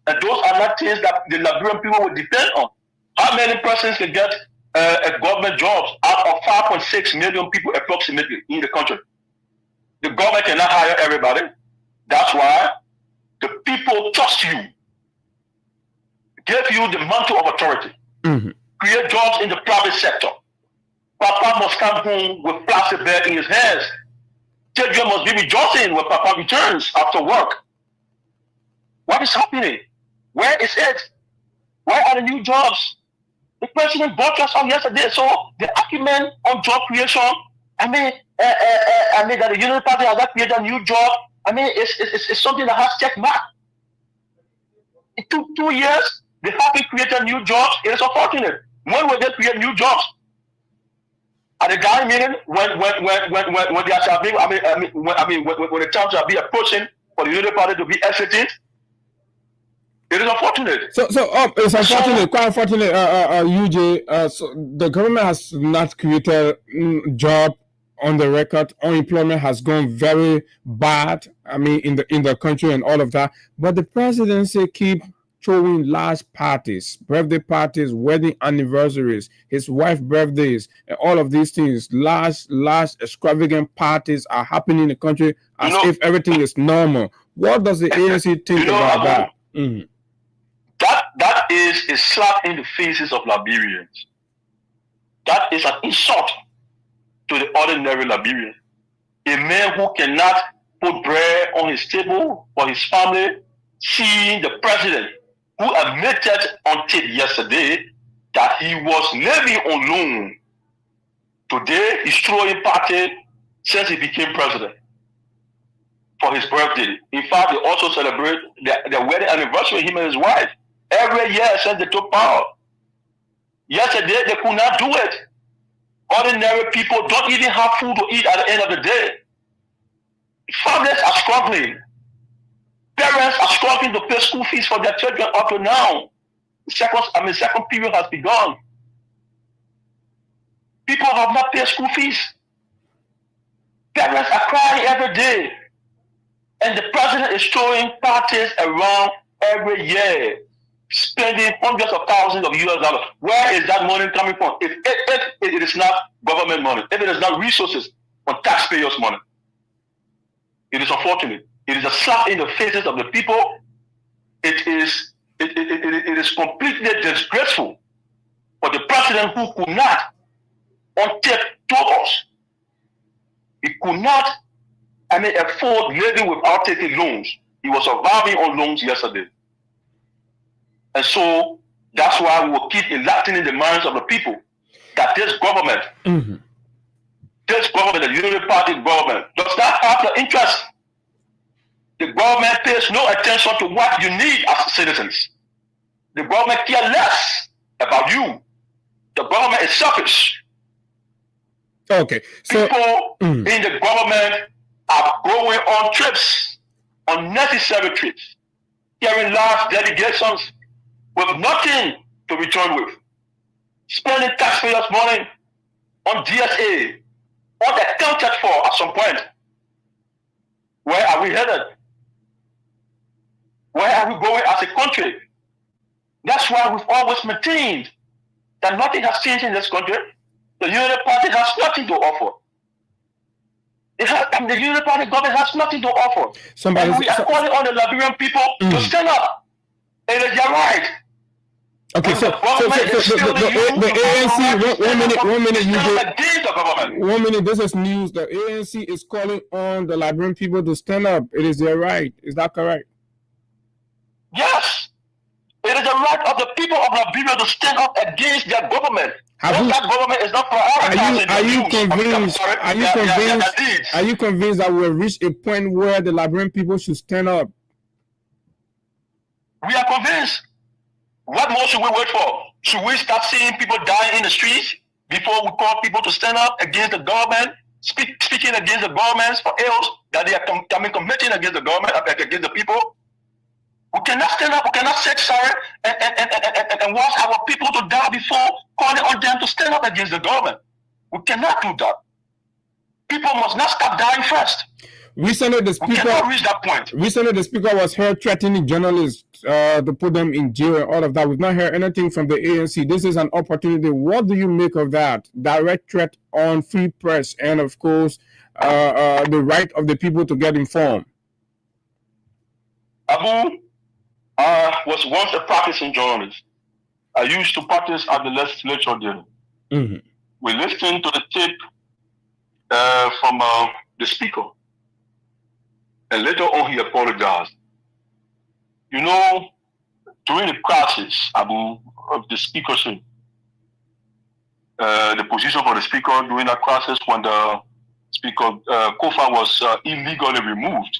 And those are not things that the Liberian people will depend on. How many persons can get a government jobs out of 5.6 million people approximately in the country? The government cannot hire everybody. That's why the people trust you, give you the mantle of authority, create jobs in the private sector. Papa must come home with plastic bag in his hands. Children must be rejoicing when Papa returns after work. What is happening? Where is it? Where are the new jobs? The president brought us on yesterday. So the argument on job creation, that the Unity Party has not created a new job, it's something that has check mark. It took 2 years. They haven't created new jobs. It is unfortunate. When will they create new jobs? At the time meaning when there shall be, when the time shall be approaching for the Unity Party to be exited, it is unfortunate. So it's unfortunate, quite unfortunate, UJ. So the government has not created job on the record. Unemployment has gone very bad. In the country and all of that. But the presidency keep throwing large parties, birthday parties, wedding anniversaries, his wife's birthdays, and all of these things. Large, extravagant parties are happening in the country as if everything is normal. What does the ANC think about that? That is a slap in the faces of Liberians. That is an insult to the ordinary Liberian. A man who cannot put bread on his table for his family, seeing the president who admitted on tape yesterday that he was living on loan. Today, he's throwing party since he became president for his birthday. In fact, they also celebrate their wedding anniversary, him and his wife, every year since they took power. Yesterday, they could not do it. Ordinary people don't even have food to eat at the end of the day. Families are struggling. Parents are struggling to pay school fees for their children up to now. Second period has begun. People have not paid school fees. Parents are crying every day. And the president is throwing parties around every year, spending hundreds of thousands of US dollars. Where is that money coming from? If it is not government money, if it is not resources on taxpayers' money, it is unfortunate. It is a slap in the faces of the people. It is completely disgraceful for the president who could not, on tape, told us he could not afford living without taking loans. He was surviving on loans yesterday. And so that's why we will keep enlightening in the minds of the people that this government, the Unity Party government, does not have the interest. The government pays no attention to what you need as citizens. The government cares less about you. The government is selfish. Okay. So people in the government are going on trips, unnecessary trips, carrying large delegations with nothing to return with, spending taxpayers' money on DSA, unaccounted for at some point. Where are we headed? Where are we going as a country? That's why we've always maintained that nothing has changed in this country. The Unity Party has nothing to offer. The Unity Party government has nothing to offer. And we are calling on the Liberian people to stand up. It is their right. Okay, so the ANC, one minute, this is news. The ANC is calling on the Liberian people to stand up. It is their right. Is that correct? Yes. It is the right of the people of Liberia to stand up against their government. That government is not prioritizing. Are you convinced that we'll reach a point where the Liberian people should stand up? We are convinced. What more should we wait for? Should we start seeing people dying in the streets before we call people to stand up against the government, speaking against the governments for ills that they are committing against the government, against the people? We cannot stand up, we cannot say sorry and watch our people to die before calling on them to stand up against the government. We cannot do that. People must not stop dying first. Recently, the speaker was heard threatening journalists to put them in jail and all of that. We've not heard anything from the ANC. This is an opportunity. What do you make of that? Direct threat on free press and, of course, the right of the people to get informed. Abu was once a practicing journalist. I used to practice at the legislature there. We listened to the tape from the speaker. And later on, he apologized. You know, during the crisis, Abu, of the speakership, the position for the speaker during that crisis when the speaker, Kofa, was illegally removed,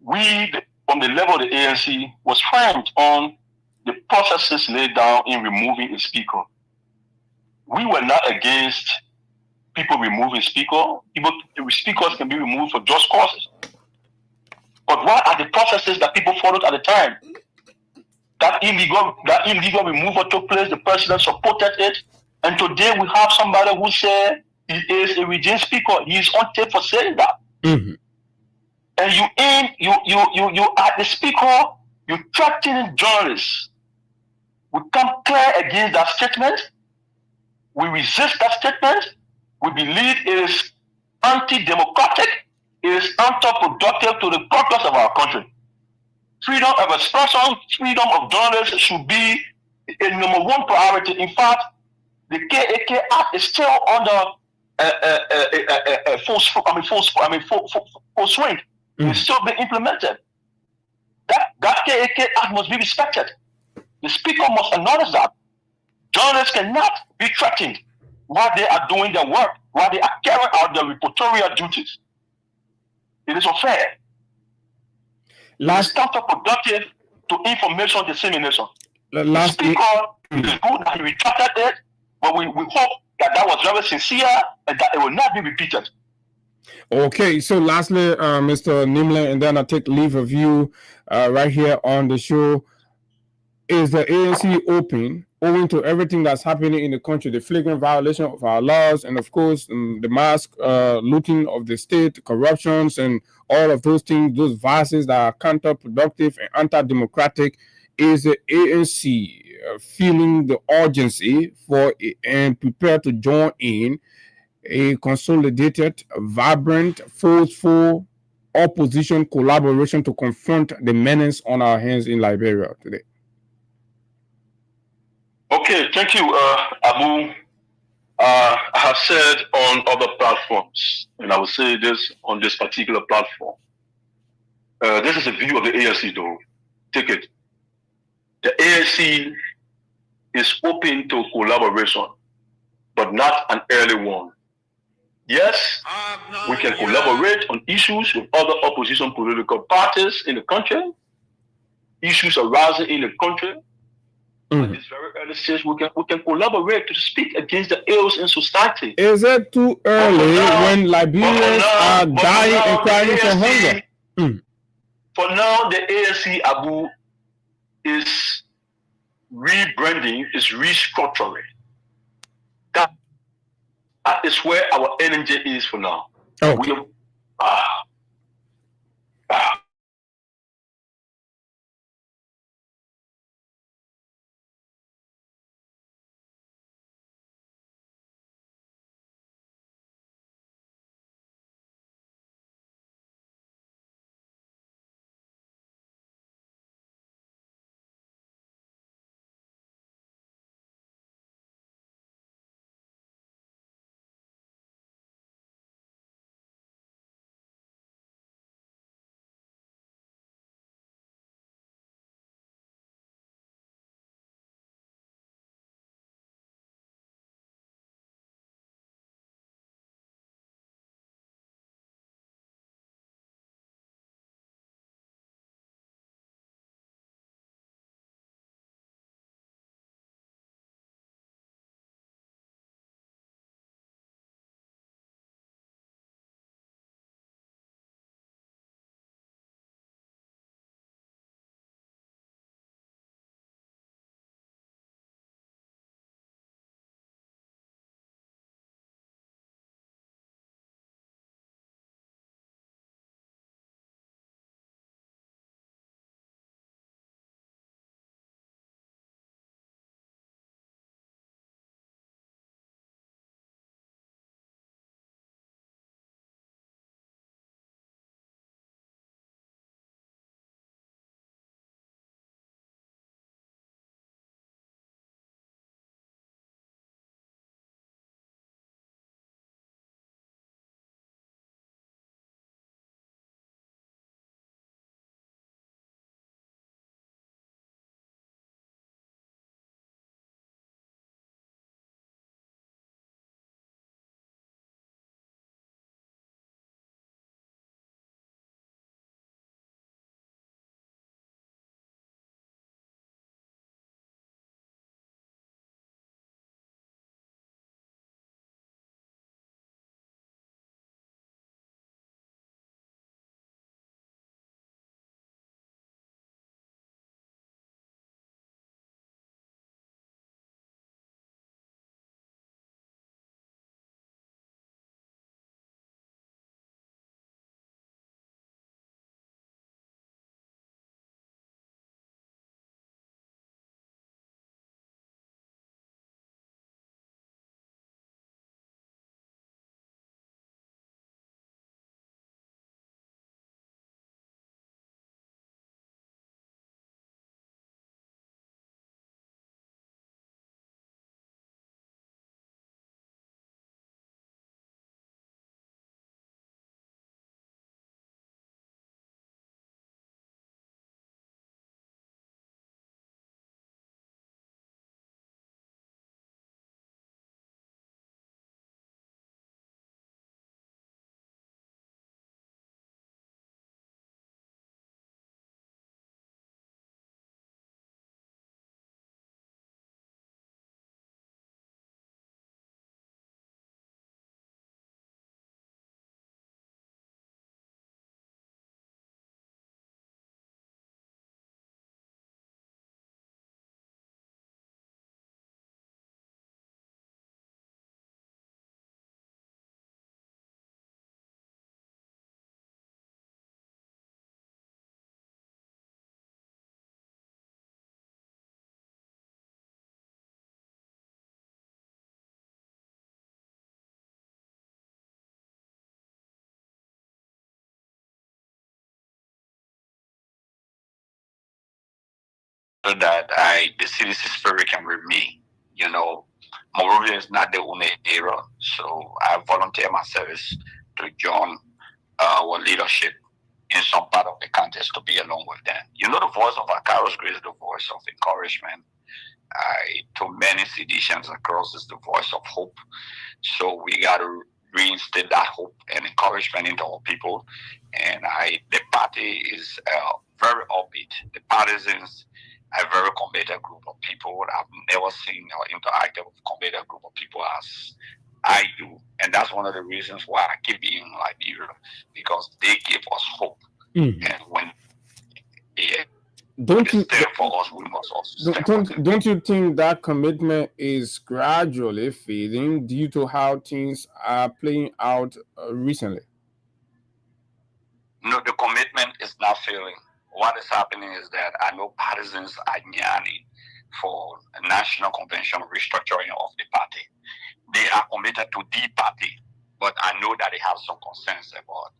we, from the level of the ANC, was framed on the processes laid down in removing a speaker. We were not against people removing speakers. Speakers can be removed for just causes. But what are the processes that people followed at the time? That illegal removal took place, the president supported it, and today we have somebody who said he is a regime speaker. He is on tape for saying that. And you are the speaker, you threatening journalists. We come clear against that statement. We resist that statement. We believe it is anti-democratic. It is counterproductive to the progress of our country. Freedom of expression, freedom of journalists should be a number one priority. In fact, the KAK Act is still under full swing. It's still being implemented. That KAK Act must be respected. The speaker must acknowledge that. Journalists cannot be threatened while they are doing their work, while they are carrying out their reportorial duties. It is unfair. It is counterproductive to information dissemination. The speaker is good that he retracted it, but we hope that was very sincere and that it will not be repeated. Okay, so lastly, Mr. Nimle, and then I'll take leave of you right here on the show. Is the ANC open, owing to everything that's happening in the country, the flagrant violation of our laws, and of course, the mass looting of the state, corruptions, and all of those things, those vices that are counterproductive and anti-democratic? Is the ANC feeling the urgency for and prepared to join in a consolidated, vibrant, forceful opposition collaboration to confront the menace on our hands in Liberia today? Okay, thank you, Abu. I have said on other platforms, and I will say this on this particular platform. This is a view of the ANC, though. Take it. The ANC is open to collaboration, but not an early one. Yes, we can collaborate on issues with other opposition political parties in the country, issues arising in the country. At this very early stage, we can collaborate to speak against the ills in society. Is it too early when Liberians are dying and crying for hunger? For now, the ANC, Abu, is rebranding, is restructuring. That is where our energy is for now. Okay. so that the CDC spirit can remain. You know, Monrovia is not the only area, so I volunteer my service to join our leadership in some part of the contest to be along with them. You know, the voice of Akaros Grace is the voice of encouragement. To many Sidicians across is the voice of hope. So we got to reinstate that hope and encouragement into our people. And the party is very upbeat. The partisans are a very committed group of people. I've never seen or interacted with a committed group of people as I do. And that's one of the reasons why I keep being in Liberia, because they give us hope. And when don't you for us, we must also don't you think that commitment is gradually fading due to how things are playing out recently? No, the commitment is not failing. What is happening is that I know partisans are yearning for a national convention restructuring of the party. They are committed to the party, but I know that they have some concerns about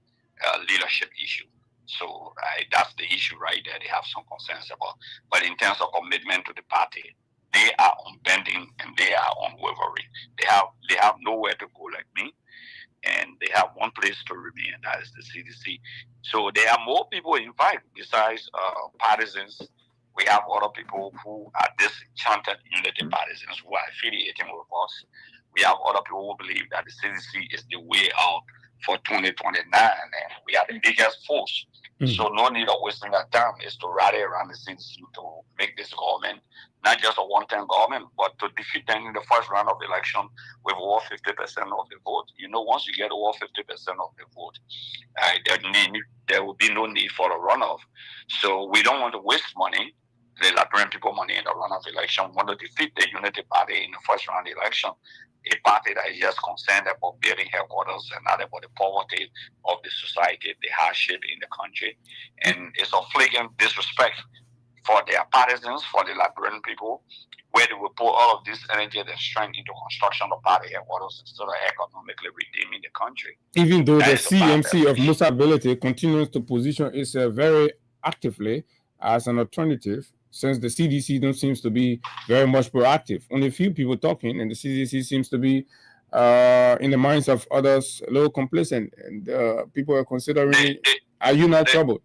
leadership issue. So that's the issue right there. They have some concerns about. But in terms of commitment to the party, they are unbending and they are unwavering. They have nowhere to go like me, and they have one place to remain, and that is the CDC. So there are more people invited besides partisans. We have other people who are disenchanted unity partisans who are affiliating with us. We have other people who believe that the CDC is the way out for 2029, and we are the biggest force. So no need of wasting our time is to rally around the CDC to make this government not just a one-time government, but to defeat them in the first round of election with over 50% of the vote. You know, once you get over 50% of the vote, there will be no need for a runoff. So we don't want to waste money, the Liberian people money in the runoff election. We want to defeat the Unity Party in the first round election, a party that is just concerned about building headquarters and not about the poverty of the society, the hardship in the country. And it's a flagrant disrespect for their partisans, for the Liberian people, where they will put all of this energy and strength into construction of party headquarters instead of economically redeeming the country. Even though the CMC of Musa Ability continues to position itself very actively as an alternative, since the CDC don't seems to be very much proactive. Only a few people talking, and the CDC seems to be in the minds of others a little complacent, and people are considering. Are you not troubled?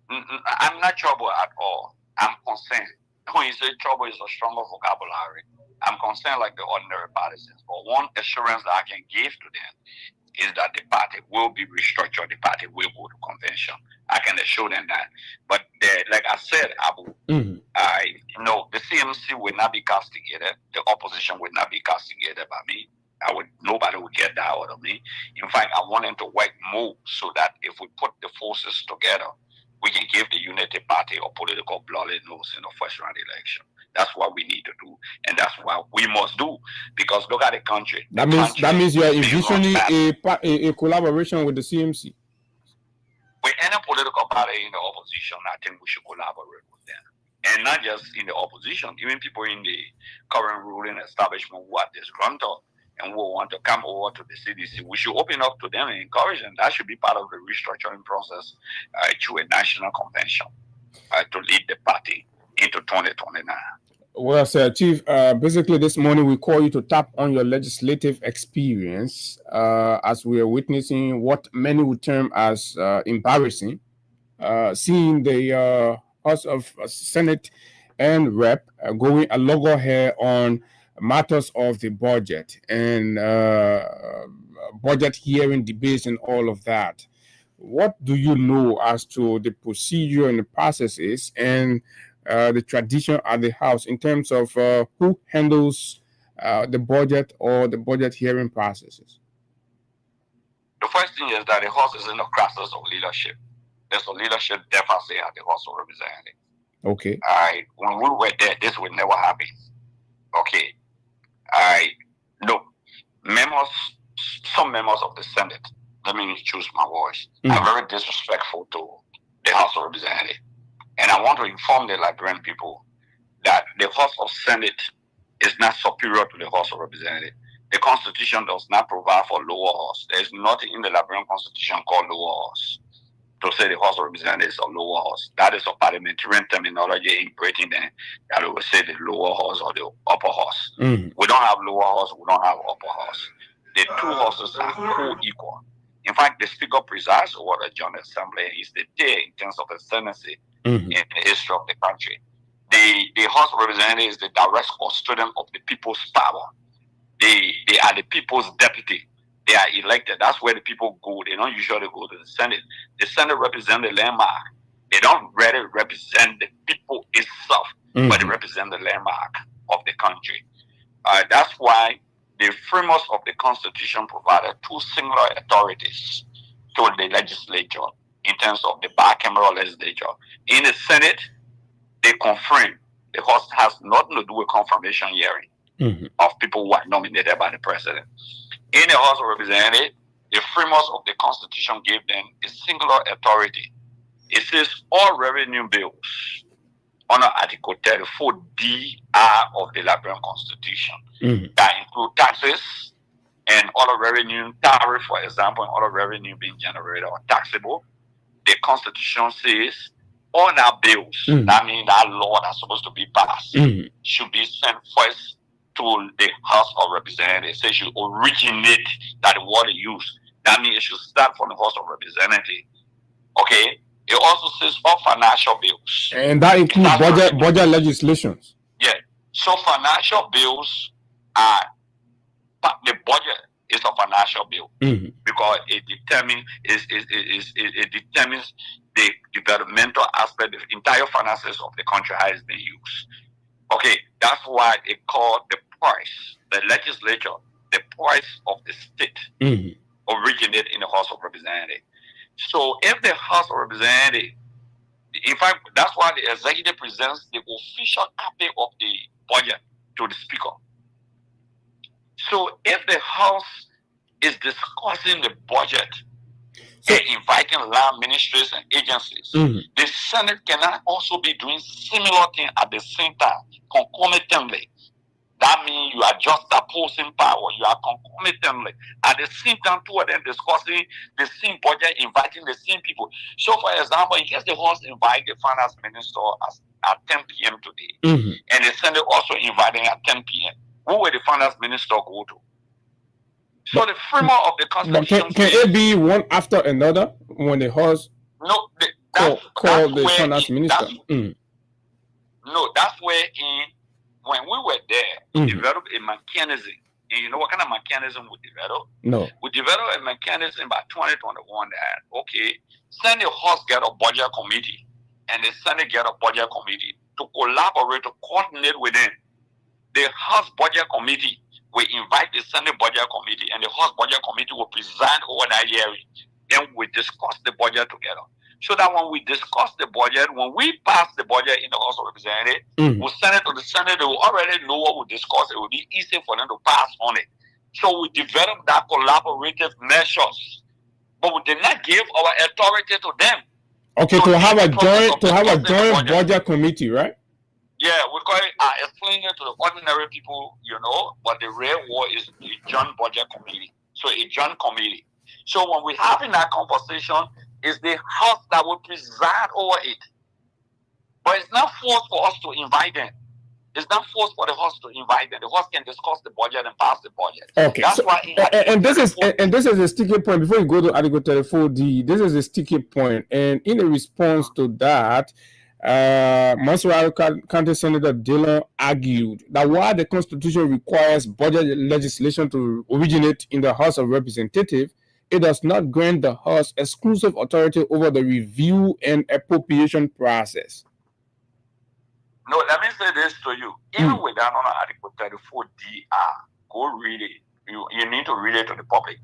I'm not troubled at all. I'm concerned. When you say trouble is a stronger vocabulary, I'm concerned like the ordinary partisans. But one assurance that I can give to them is that the party will be restructured, the party will go to convention. I can assure them that. But like I said, Abu, the CMC will not be castigated. The opposition will not be castigated by me. Nobody will get that out of me. In fact, I want them to work more so that if we put the forces together, we can give the Unity Party a political bloody nose in the first round election. That's what we need to do, and that's what we must do. Because look at the country. That means you are envisioning a collaboration with the CMC. With any political party in the opposition, I think we should collaborate with them, and not just in the opposition. Even people in the current ruling establishment who are disgruntled and who want to come over to the CDC, we should open up to them and encourage them. That should be part of the restructuring process through a national convention to lead the party into 2029. Well, sir, Chief, basically this morning we call you to tap on your legislative experience as we are witnessing what many would term as embarrassing, seeing the House of Senate and Rep going a loggerhead on matters of the budget and budget hearing debates and all of that. What do you know as to the procedure and the processes and the tradition at the House in terms of who handles the budget or the budget hearing processes? The first thing is that the House is in the crisis of leadership. There's a leadership deficit at the House of Representatives. Okay. When we were there, this would never happen. Okay. Some members of the Senate, let me choose my words, are very disrespectful to the House of Representatives. And I want to inform the Liberian people that the House of Senate is not superior to the House of Representatives. The Constitution does not provide for lower house. There is nothing in the Liberian Constitution called lower house. to say the House of Representatives is a lower house. That is a parliamentarian terminology in Britain then that will say the lower house or the upper house. We don't have lower house, we don't have upper house. The two houses are co-equal. In fact, the Speaker presides over the General Assembly and is the day in terms of the Senate in the history of the country. The House of Representatives is the direct custodian of the people's power. They are the people's deputy. They are elected. That's where the people go. They don't usually go to the Senate. The Senate represents the landmark. They don't really represent the people itself, but they represent the landmark of the country. That's why the framers of the Constitution provided two singular authorities to the legislature in terms of the bicameral legislature. In the Senate, they confirm. The House has nothing to do with confirmation hearing of people who are nominated by the president. In the House of Representatives, the framers of the Constitution gave them a singular authority. It says all revenue bills under Article 34D(R) of the Liberian Constitution that include taxes and other revenue, tariff, for example, and other revenue being generated or taxable. The Constitution says all our bills, that means that law that's supposed to be passed, should be sent first to the House of Representatives. It says should originate, that the word used. That means it should start from the House of Representatives. Okay? It also says all financial bills. And that includes budget legislations. Yeah. So financial bills are, the budget is a financial bill because it determines the developmental aspect, the entire finances of the country, how it's being used. Okay, that's why they call the price, the legislature, the price of the state originate in the House of Representatives. So if the House of Representatives, in fact, that's why the executive presents the official copy of the budget to the Speaker. So if the House is discussing the budget and inviting land ministries and agencies, the Senate cannot also be doing similar things at the same time, concomitantly. That means you are just opposing power. You are concomitantly. At the same time, two of them discussing the same budget, inviting the same people. So, for example, in case the House invite the finance minister at 10 p.m. today, and the Senate also inviting at 10 p.m., who will the finance minister go to? So the framework of the Constitution... Can it be one after another when the House call the finance minister? No, that's where when we were there, we developed a mechanism. And you know what kind of mechanism we developed? No. We developed a mechanism by 2021 that, okay, Senate House get a budget committee and the Senate get a budget committee to collaborate, to coordinate with them. The House Budget Committee will invite the Senate Budget Committee and the House Budget Committee will preside over that hearing. Then we discuss the budget together. So that when we discuss the budget, when we pass the budget in the House of Representatives, we'll send it to the Senate. They will already know what we discuss. It will be easy for them to pass on it. So we developed that collaborative measures, but we did not give our authority to them. Okay, so to have a joint budget committee, right? Yeah, we call it, explain it to the ordinary people, you know, but the real word is a joint budget committee. So a joint committee. So when we're having that conversation, it's the House that will preside over it. But it's not forced for us to invite them. It's not forced for the House to invite them. The House can discuss the budget and pass the budget. Okay. That's why this is a sticky point. Before you go to Article 34D, this is a sticky point. And in a response to that, Montserrat County Senator Dillon argued that while the Constitution requires budget legislation to originate in the House of Representatives, it does not grant the House exclusive authority over the review and appropriation process. No, let me say this to you. Even with that on Article 34D(R), go read it. You need to read it to the public.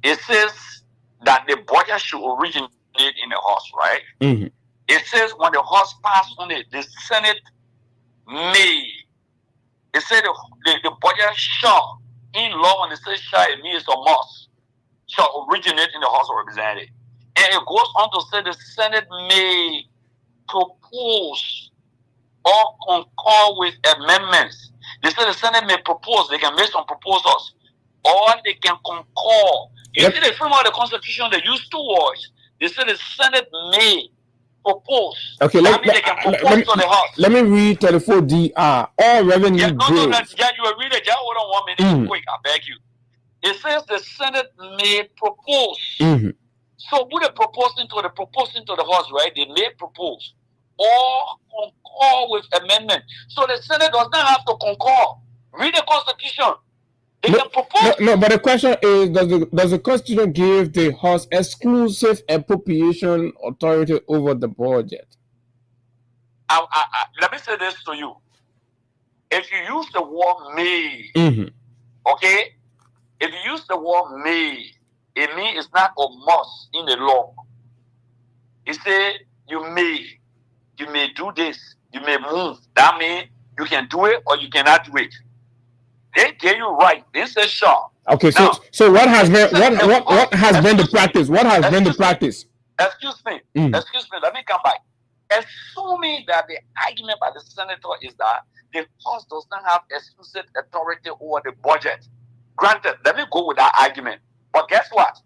It says that the budget should originate in the House, right? It says when the House passes on it, the Senate may. It says the budget shall, in law, when it says shall, it means a must, shall originate in the House of Representatives. And it goes on to say the Senate may propose or concur with amendments. They say the Senate may propose, they can make some proposals, or they can concur. You see the framework of the Constitution, they use two words. They say the Senate may propose. Okay, let me read 34DR. All revenue bills. You will read it. Hold on 1 minute, quick. I beg you. It says the Senate may propose. So who they proposing to the House, right? They may propose or concur with amendment. So the Senate does not have to concur. Read the Constitution. They can propose. No, but the question is, does the Constitution give the House exclusive appropriation authority over the budget? Let me say this to you. If you use the word may, okay? If you use the word may, it means it's not a must in the law. It says you may do this, you may move. That means you can do it or you cannot do it. They get you right. They say sure. Okay, now, so what has been the practice? What has been the practice? Excuse me. Let me come back. Assuming that the argument by the senator is that the House does not have exclusive authority over the budget. Granted, let me go with that argument. But guess what?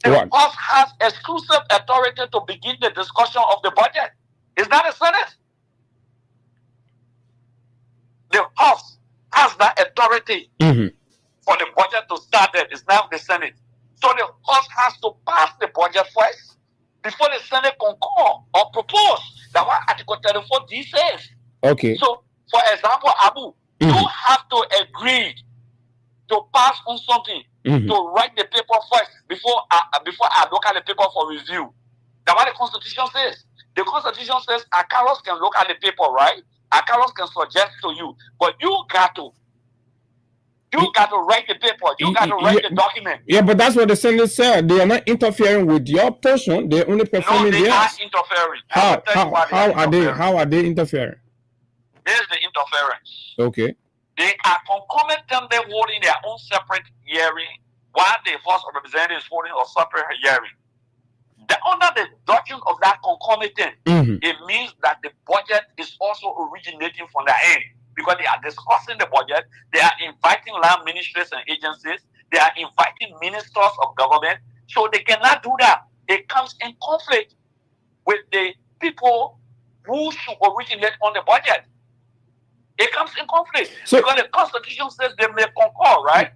The House has exclusive authority to begin the discussion of the budget. Is that the Senate? The House has that authority for the budget to start it. It's now the Senate. So the House has to pass the budget first before the Senate concur or propose. That's what Article 34D says. Okay. So, for example, Abu, you have to agree to pass on something, to write the paper first before I look at the paper for review. That's what the Constitution says. The Constitution says Akaros can look at the paper, right? Akaros can suggest to you, but you got to write the paper. You got to write the document. Yeah, but that's what the Senate said. They are not interfering with your portion. They're only performing theirs. No, they are interfering. How are they interfering? There's the interference. Okay. They are concomitantly holding their own separate hearing while the House of Representatives is holding a separate hearing. Under the doctrine of that concomitant, it means that the budget is also originating from the end. Because they are discussing the budget, they are inviting land ministries and agencies, they are inviting ministers of government, so they cannot do that. It comes in conflict with the people who should originate on the budget. It comes in conflict. Because the Constitution says they may concur, right?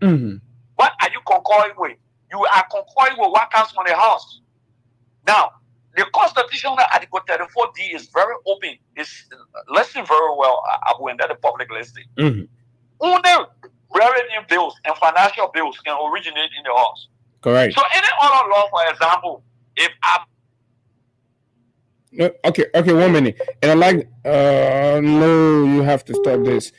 What are you concurring with? You are concurring with what comes from the House. Now, the Constitutional Article 34D is very open. It's listening very well, Abu, and that the public listening. Only revenue bills and financial bills can originate in the House. Correct. So any other law, for example, if Okay, 1 minute. And I like, no, you have to stop this.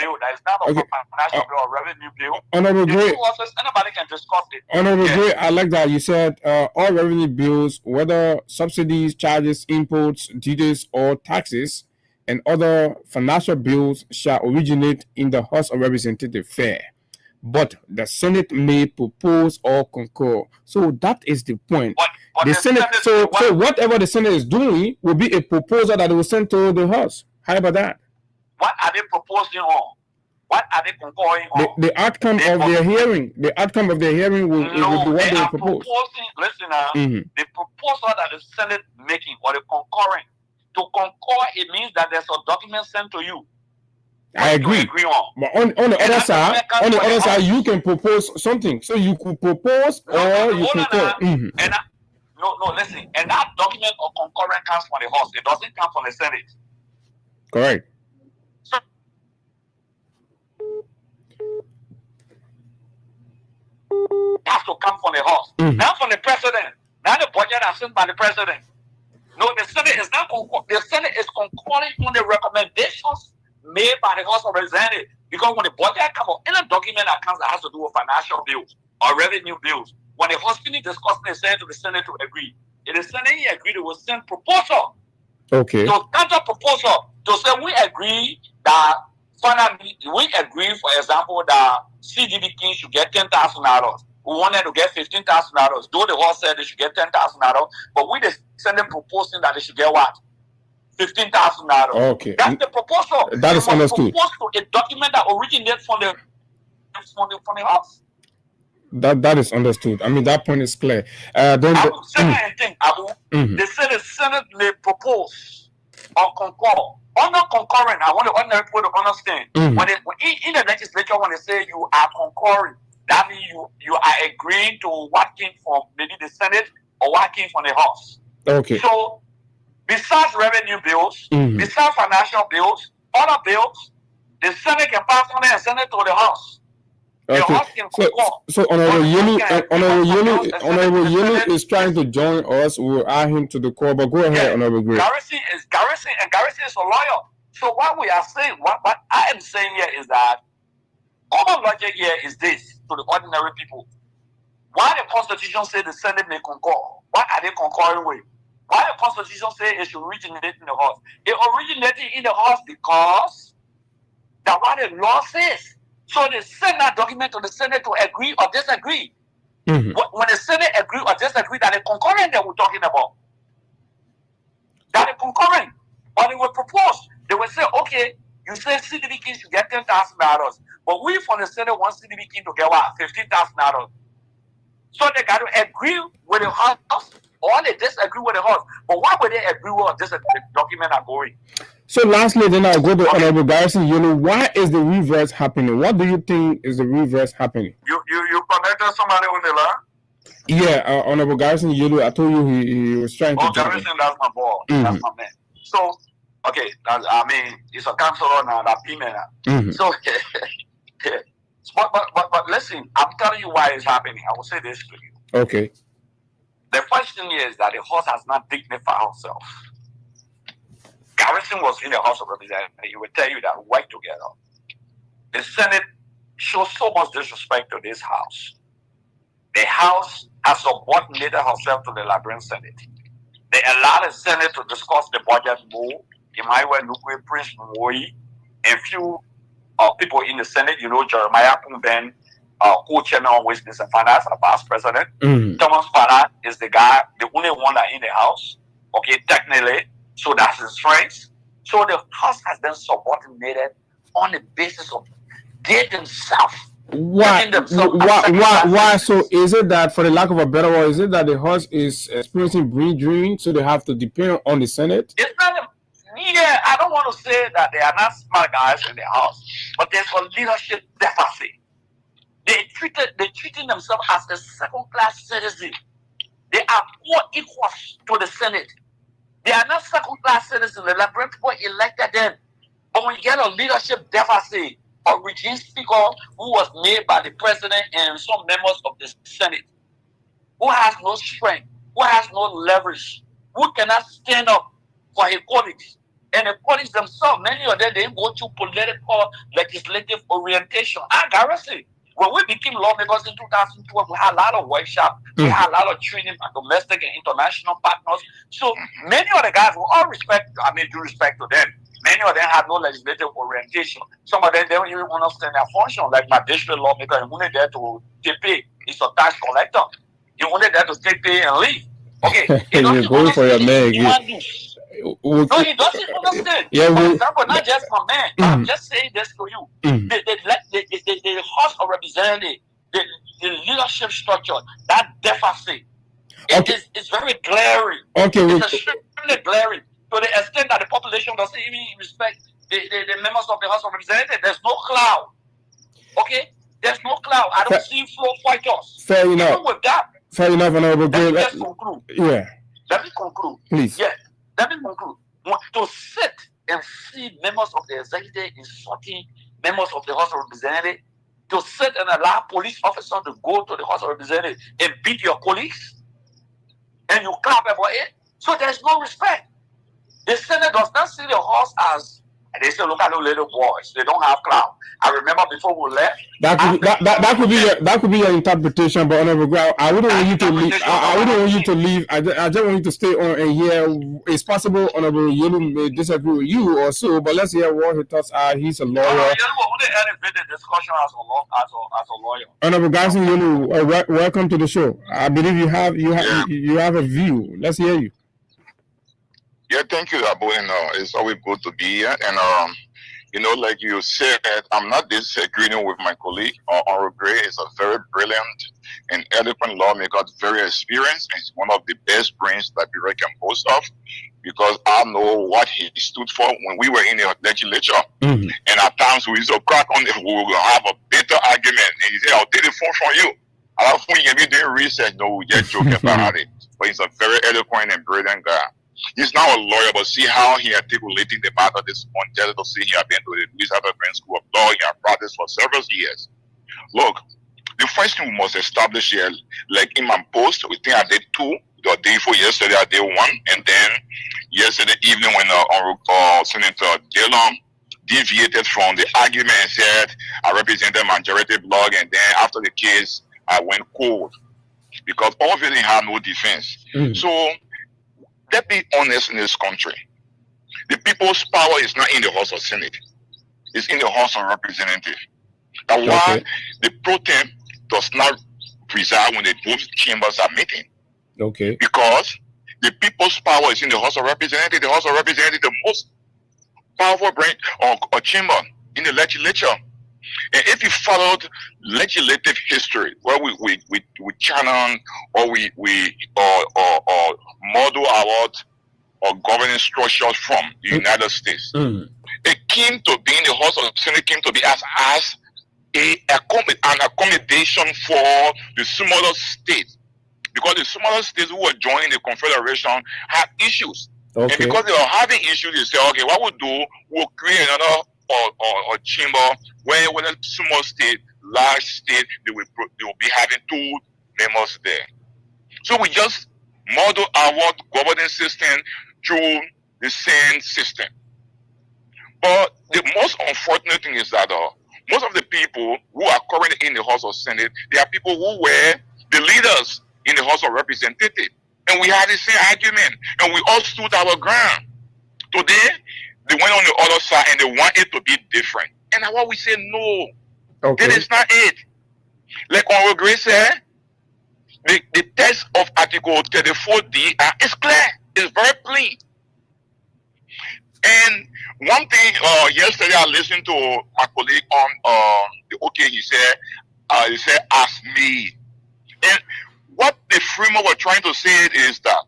bill that is not a financial bill or revenue bill. Honorable Gray, anybody can discuss it. Honorable Gray, I like that. You said all revenue bills, whether subsidies, charges, imports, duties, or taxes, and other financial bills shall originate in the House of Representatives fair. But the Senate may propose or concur. So that is the point. But the Senate, so whatever the Senate is doing will be a proposal that will send to the House. How about that? What are they proposing on? What are they concurring on? The outcome of their hearing. The outcome of their hearing will be what they propose. Listen now, the proposal that the Senate making or the concurring. To concur, it means that there's a document sent to you. I agree. But on the other side, you can propose something. So you could propose or you concur. No, listen. And that document or concurrent comes from the House. It doesn't come from the Senate. Correct. So, it has to come from the House. Not from the President. Not the budget as sent by the President. No, the Senate is not the Senate is concurring on the recommendations made by the House of Representatives. Because when the budget comes up, any document that comes that has to do with financial bills or revenue bills, when the House finishes discussing, they send to the Senate to agree. If the Senate agreed, it will send proposal. Okay. So counter proposal to say we agree that finally we agree, for example, that CDB King should get $10,000. We wanted to get $15,000. Though the House said they should get $10,000, but we the Senate proposing that they should get what? $15,000. Okay. That's the proposal. That is understood. Propose to a document that originates from the House. That is understood. I mean, that point is clear. Then I will say anything, Abu. They say the Senate may propose or concur. Or not concurring, I want the ordinary people to understand. When in the legislature, when they say you are concurring, that means you are agreeing to what came from maybe the Senate or what came from the House. Okay. So, besides revenue bills, besides financial bills, other bills, the Senate can pass on it and send it to the House. Okay. So Honorable Yelu is trying to join us. We'll add him to the call, but go ahead, Honorable Gray. Garrison is a lawyer. So what we are saying, what I am saying here is that common logic here is this to the ordinary people. Why the Constitution say the Senate may concur? What are they concurring with? Why the Constitution say it should originate in the House? It originated in the House because that's what the law says. So they send that document to the Senate to agree or disagree. When the Senate agree or disagree, that the concurrent that we're talking about. That the concurrent. Or they will propose. They will say, okay, you say CDB King should get $10,000. But we from the Senate want CDB King to get what? $15,000. So they got to agree with the House or they disagree with the House. But why would they agree with this document are going? So lastly, then I'll go to Honorable Garrison Yelu. Why is the reverse happening? What do you think is the reverse happening? You connected somebody on the line? Yeah, Honorable Garrison Yelu, I told you he was trying to... Oh, Garrison, that's my boy. That's my man. So, okay, I mean, it's a counselor now, that female. So, but listen, I'm telling you why it's happening. I will say this to you. Okay. The first thing is that the House has not dignified herself. Garrison was in the House of Representatives, and he will tell you that we work together. The Senate shows so much disrespect to this House. The House has subordinated herself to the Liberian Senate. They allowed the Senate to discuss the budget more. Emmanuel Nukwe, Prince Moyi, and few people in the Senate, Jeremiah Kumben, co-chairman on Business and Finance, a past president. Thomas Farah is the guy, the only one that in the House. Okay, technically. So that's his strength. So the House has been subordinated on the basis of they themselves. Why? So is it that, for the lack of a better word, is it that the House is experiencing brain drain, so they have to depend on the Senate? It's not. I don't want to say that they are not smart guys in the House, but there's a leadership deficit. They're treating themselves as a second-class citizen. They are co-equals to the Senate. They are not second-class citizens. The Liberian people elected them. But when you get a leadership deficit, a regime speaker who was made by the president and some members of the Senate, who has no strength, who has no leverage, who cannot stand up for his colleagues. And the colleagues themselves, many of them, they go through political, legislative orientation. Garrison, when we became lawmakers in 2012, we had a lot of workshops, we had a lot of training by domestic and international partners. So many of the guys, with all respect, due respect to them, many of them had no legislative orientation. Some of them don't even understand their function, like my district lawmaker, and only there to take pay. He's a tax collector. He's only there to take pay and leave. Okay. You're going for your leg. No, he doesn't understand. For example, not just my man. I'm just saying this to you. The House of Representatives, the leadership structure, that deficit, it's very glaring. Okay, it's extremely glaring to the extent that the population doesn't even respect the members of the House of Representatives. There's no cloud. Okay? There's no cloud. I don't see floor fighters. Fair enough. Even with that. Fair enough, Honorable Gray. Let me conclude. Yeah. Let me conclude. Please. Yes. Let me conclude. To sit and see members of the executive insulting members of the House of Representatives, to sit and allow police officers to go to the House of Representatives and beat your colleagues, and you clap about it. So there's no respect. The Senate does not see the House as, they say, look at the little boys. They don't have clout. I remember before we left. That could be your interpretation, but Honorable Gray, I wouldn't want you to leave. I wouldn't want you to leave. I just want you to stay on and hear. It's possible Honorable Yelu may disagree with you or so, but let's hear what his thoughts are. He's a lawyer. Honorable Garrison Yelu, welcome to the show. I believe you have a view. Let's hear you. Yeah, thank you, Abu. It's always good to be here. And Like you said, I'm not disagreeing with my colleague. Honorable Gray is a very brilliant and eloquent lawmaker, very experienced, and he's one of the best brains that Liberia can boast of, because I know what he stood for when we were in the legislature. Mm-hmm. And at times we used to crack on it, we will have a bitter argument. And he said, I'll take the phone from you. I don't think you can be doing research. No, we just joking about it. But he's a very eloquent and brilliant guy. He's now a lawyer, but see how he articulated the matter this morning. Just to see he had been to the Louis Aberdeen School of Law. He had practiced for several years. Look, the first thing we must establish here, like in my post, we think I did 2. The day before yesterday, I did 1. And then yesterday evening when Senator Dillon deviated from the argument and said I represented majority bloc, and then after the case, I went cold. Because all of it had no defense. So, let's be honest in this country. The people's power is not in the House of Senate. It's in the House of Representatives. That's why the pro tem does not reside when the both chambers are meeting. Okay. Because the people's power is in the House of Representatives. The House of Representatives is the most powerful branch or chamber in the legislature. And if you followed legislative history, where we channel or we model our governing structures from the United States, it came to be in the House of Senate came to be as an accommodation for the smaller states, because the smaller states who were joining the Confederation had issues. Okay. And because they were having issues, they said, okay, what we'll do, we'll create another or chamber where a small state, large state, they will be having 2 members there. So we just model our governing system through the same system. But the most unfortunate thing is that most of the people who are currently in the House of Senate, they are people who were the leaders in the House of Representatives. And we had the same argument, and we all stood our ground. Today, they went on the other side and they want it to be different. And that's why we say no. Okay. That is not it. Like Honorable Gray said, the text of Article 34D is clear. It's very plain. And one thing, yesterday I listened to my colleague on the OK, he said, ask me. And what the framework were trying to say is that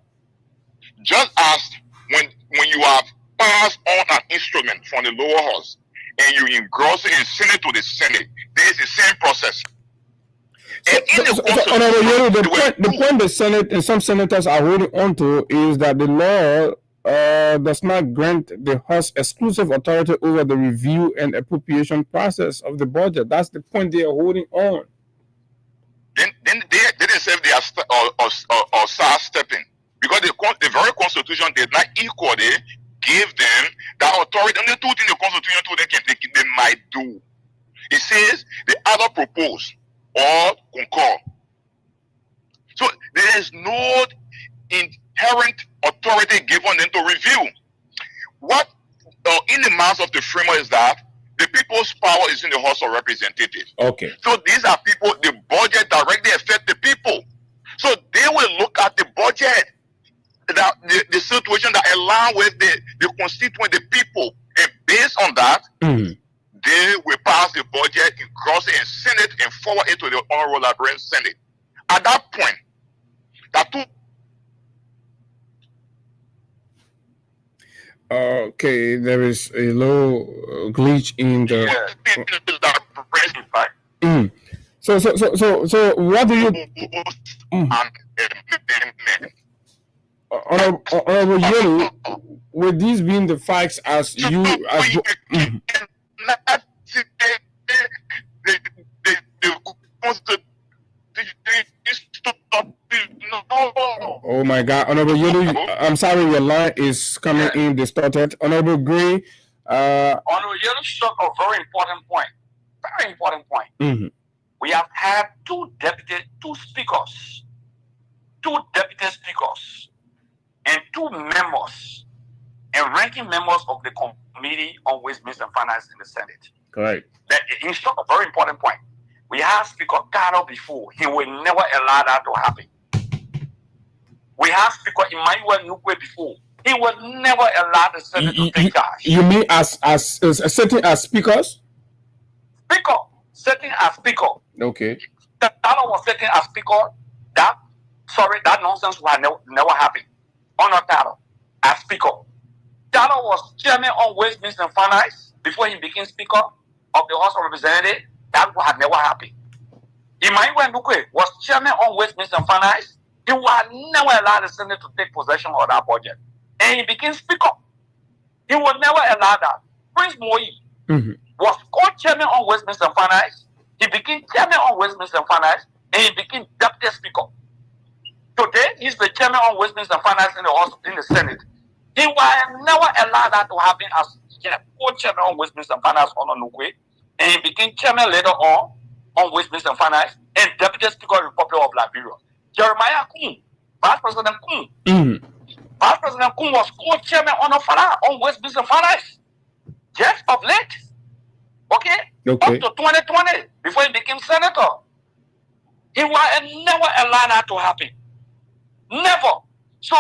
just as when you have passed on an instrument from the lower house and you engross it and send it to the Senate, there is the same process. And the point the Senate and some senators are holding on to is that the law does not grant the House exclusive authority over the review and appropriation process of the budget. That's the point they are holding on. Then they say they are sidestepping, because the very Constitution did not equally give them that authority. And the 2 things the Constitution they might do. It says they either propose or concur. So there is no inherent authority given them to review. What in the minds of the framework is that the people's power is in the House of Representatives. Okay. So these are people, the budget directly affects the people. So they will look at the budget, the situation that align with the constituent, the people, and based on that, they will pass the budget, cross it, and send it, and forward it to the Honorable Liberian Senate. At that point, okay, there is a low glitch in the. So what do you? Honorable Yellow, with these being the facts as you as. Oh my God, Honorable Yelu, I'm sorry, your line is coming in distorted. Honorable Gray. Honorable Yelu struck a very important point. Very important point. Mm-hmm. We have had 2 speakers, 2 deputy speakers, and 2 members and ranking members of the Committee on Ways, Means, and Finance in the Senate. Correct. He struck a very important point. We have Speaker Carter before. He will never allow that to happen. We have Speaker Emmanuel Nukwe before. he would never allow the Senate to take charge. You mean as sitting as speakers? Speaker, sitting as speaker. Okay. Talo was sitting as speaker. That nonsense would never happen. Honor Talo as speaker. Talo was chairman on Ways, Means and Finance before he became speaker of the House of Representatives. That would have never happened. Emmanuel Ndukwe was chairman on Ways, Means and Finance. He would have never allowed the Senate to take possession of that budget. And he became speaker. He would never allow that. Prince Moi was co-chairman on Westminster Finance. He became chairman on Westminster Finance, and he became deputy speaker. Today, he's the chairman on Westminster Finance in the Senate. He will never allow that to happen as co-chairman on Westminster Finance on Onukwe, and he became chairman later on Westminster Finance and deputy speaker of the Republic of Liberia. Jeremiah Kun, Vice President Kun. Vice President Kun was co-chairman on Westminster Finance. Just of late. Okay? Up to 2020, before he became senator. He will never allow that to happen. Never. So,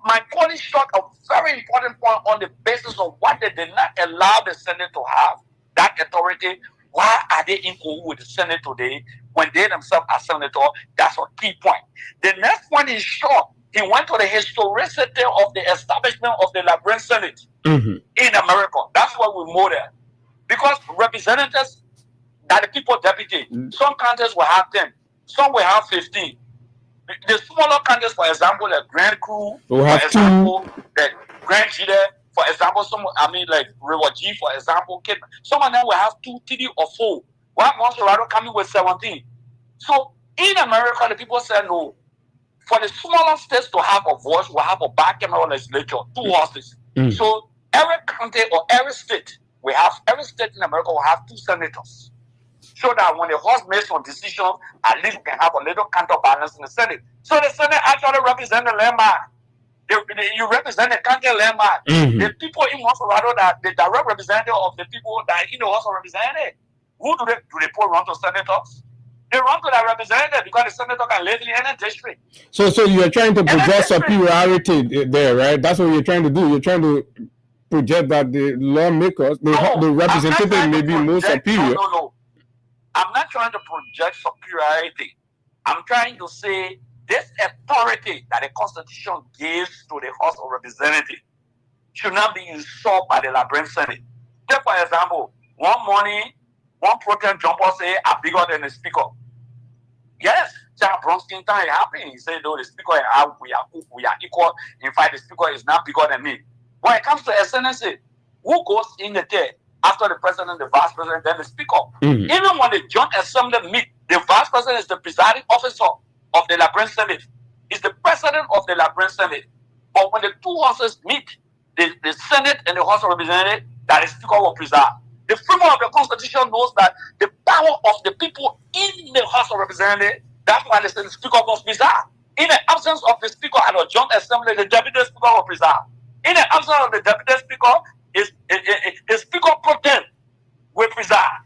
my point is short a very important point on the basis of what they did not allow the Senate to have, that authority. Why are they in cahoots with the Senate today when they themselves are senator? That's a key point. The next point is short. He went to the historicity of the establishment of the Liberian Senate in America. That's what we know there. Because representatives that the people deputy, some countries will have 10, some will have 15. The smaller countries, for example, like Grand Cru, for example, the Grand Chile, for example, like River G, for example, some of them will have 2, 3, or 4. One Montserrat coming with 17. So in America, the people say no. For the smaller states to have a voice, will have a bicameral legislature, 2 houses. So every county or every state in America will have 2 senators. So that when the House makes some decision, at least we can have a little counterbalance in the Senate. So the Senate actually represents the landmark. You represent the county landmark. The people in Montserrat, that the direct representative of the people that in the House of Representatives, who do they put run to senators? They run to the representative because the senator can live in any district. So you're trying to project superiority there, right? That's what you're trying to do. You're trying to project that the lawmakers, the representative may be more superior. No. I'm not trying to project superiority. I'm trying to say this authority that the Constitution gives to the House of Representatives should not be usurped by the Liberian Senate. Take, for example, one morning, one protest jumper say, I'm bigger than the speaker. Yes, Jack Bronstein time it happened. He said, no, the speaker and I, we are equal. In fact, the speaker is not bigger than me. When it comes to SNSA, who goes in the day after the president, the vice president, then the speaker? Even when the Joint Assembly meet, the vice president is the presiding officer of the Liberian Senate. He's the president of the Liberian Senate. But when the 2 houses meet, the Senate and the House of Representatives, that the speaker will preside. The framework of the Constitution knows that the power of the people in the House of Representatives, that's why the speaker must preside. In the absence of the speaker at a Joint Assembly, the deputy speaker will preside. In the absence of the deputy speaker, the speaker pro tem will preside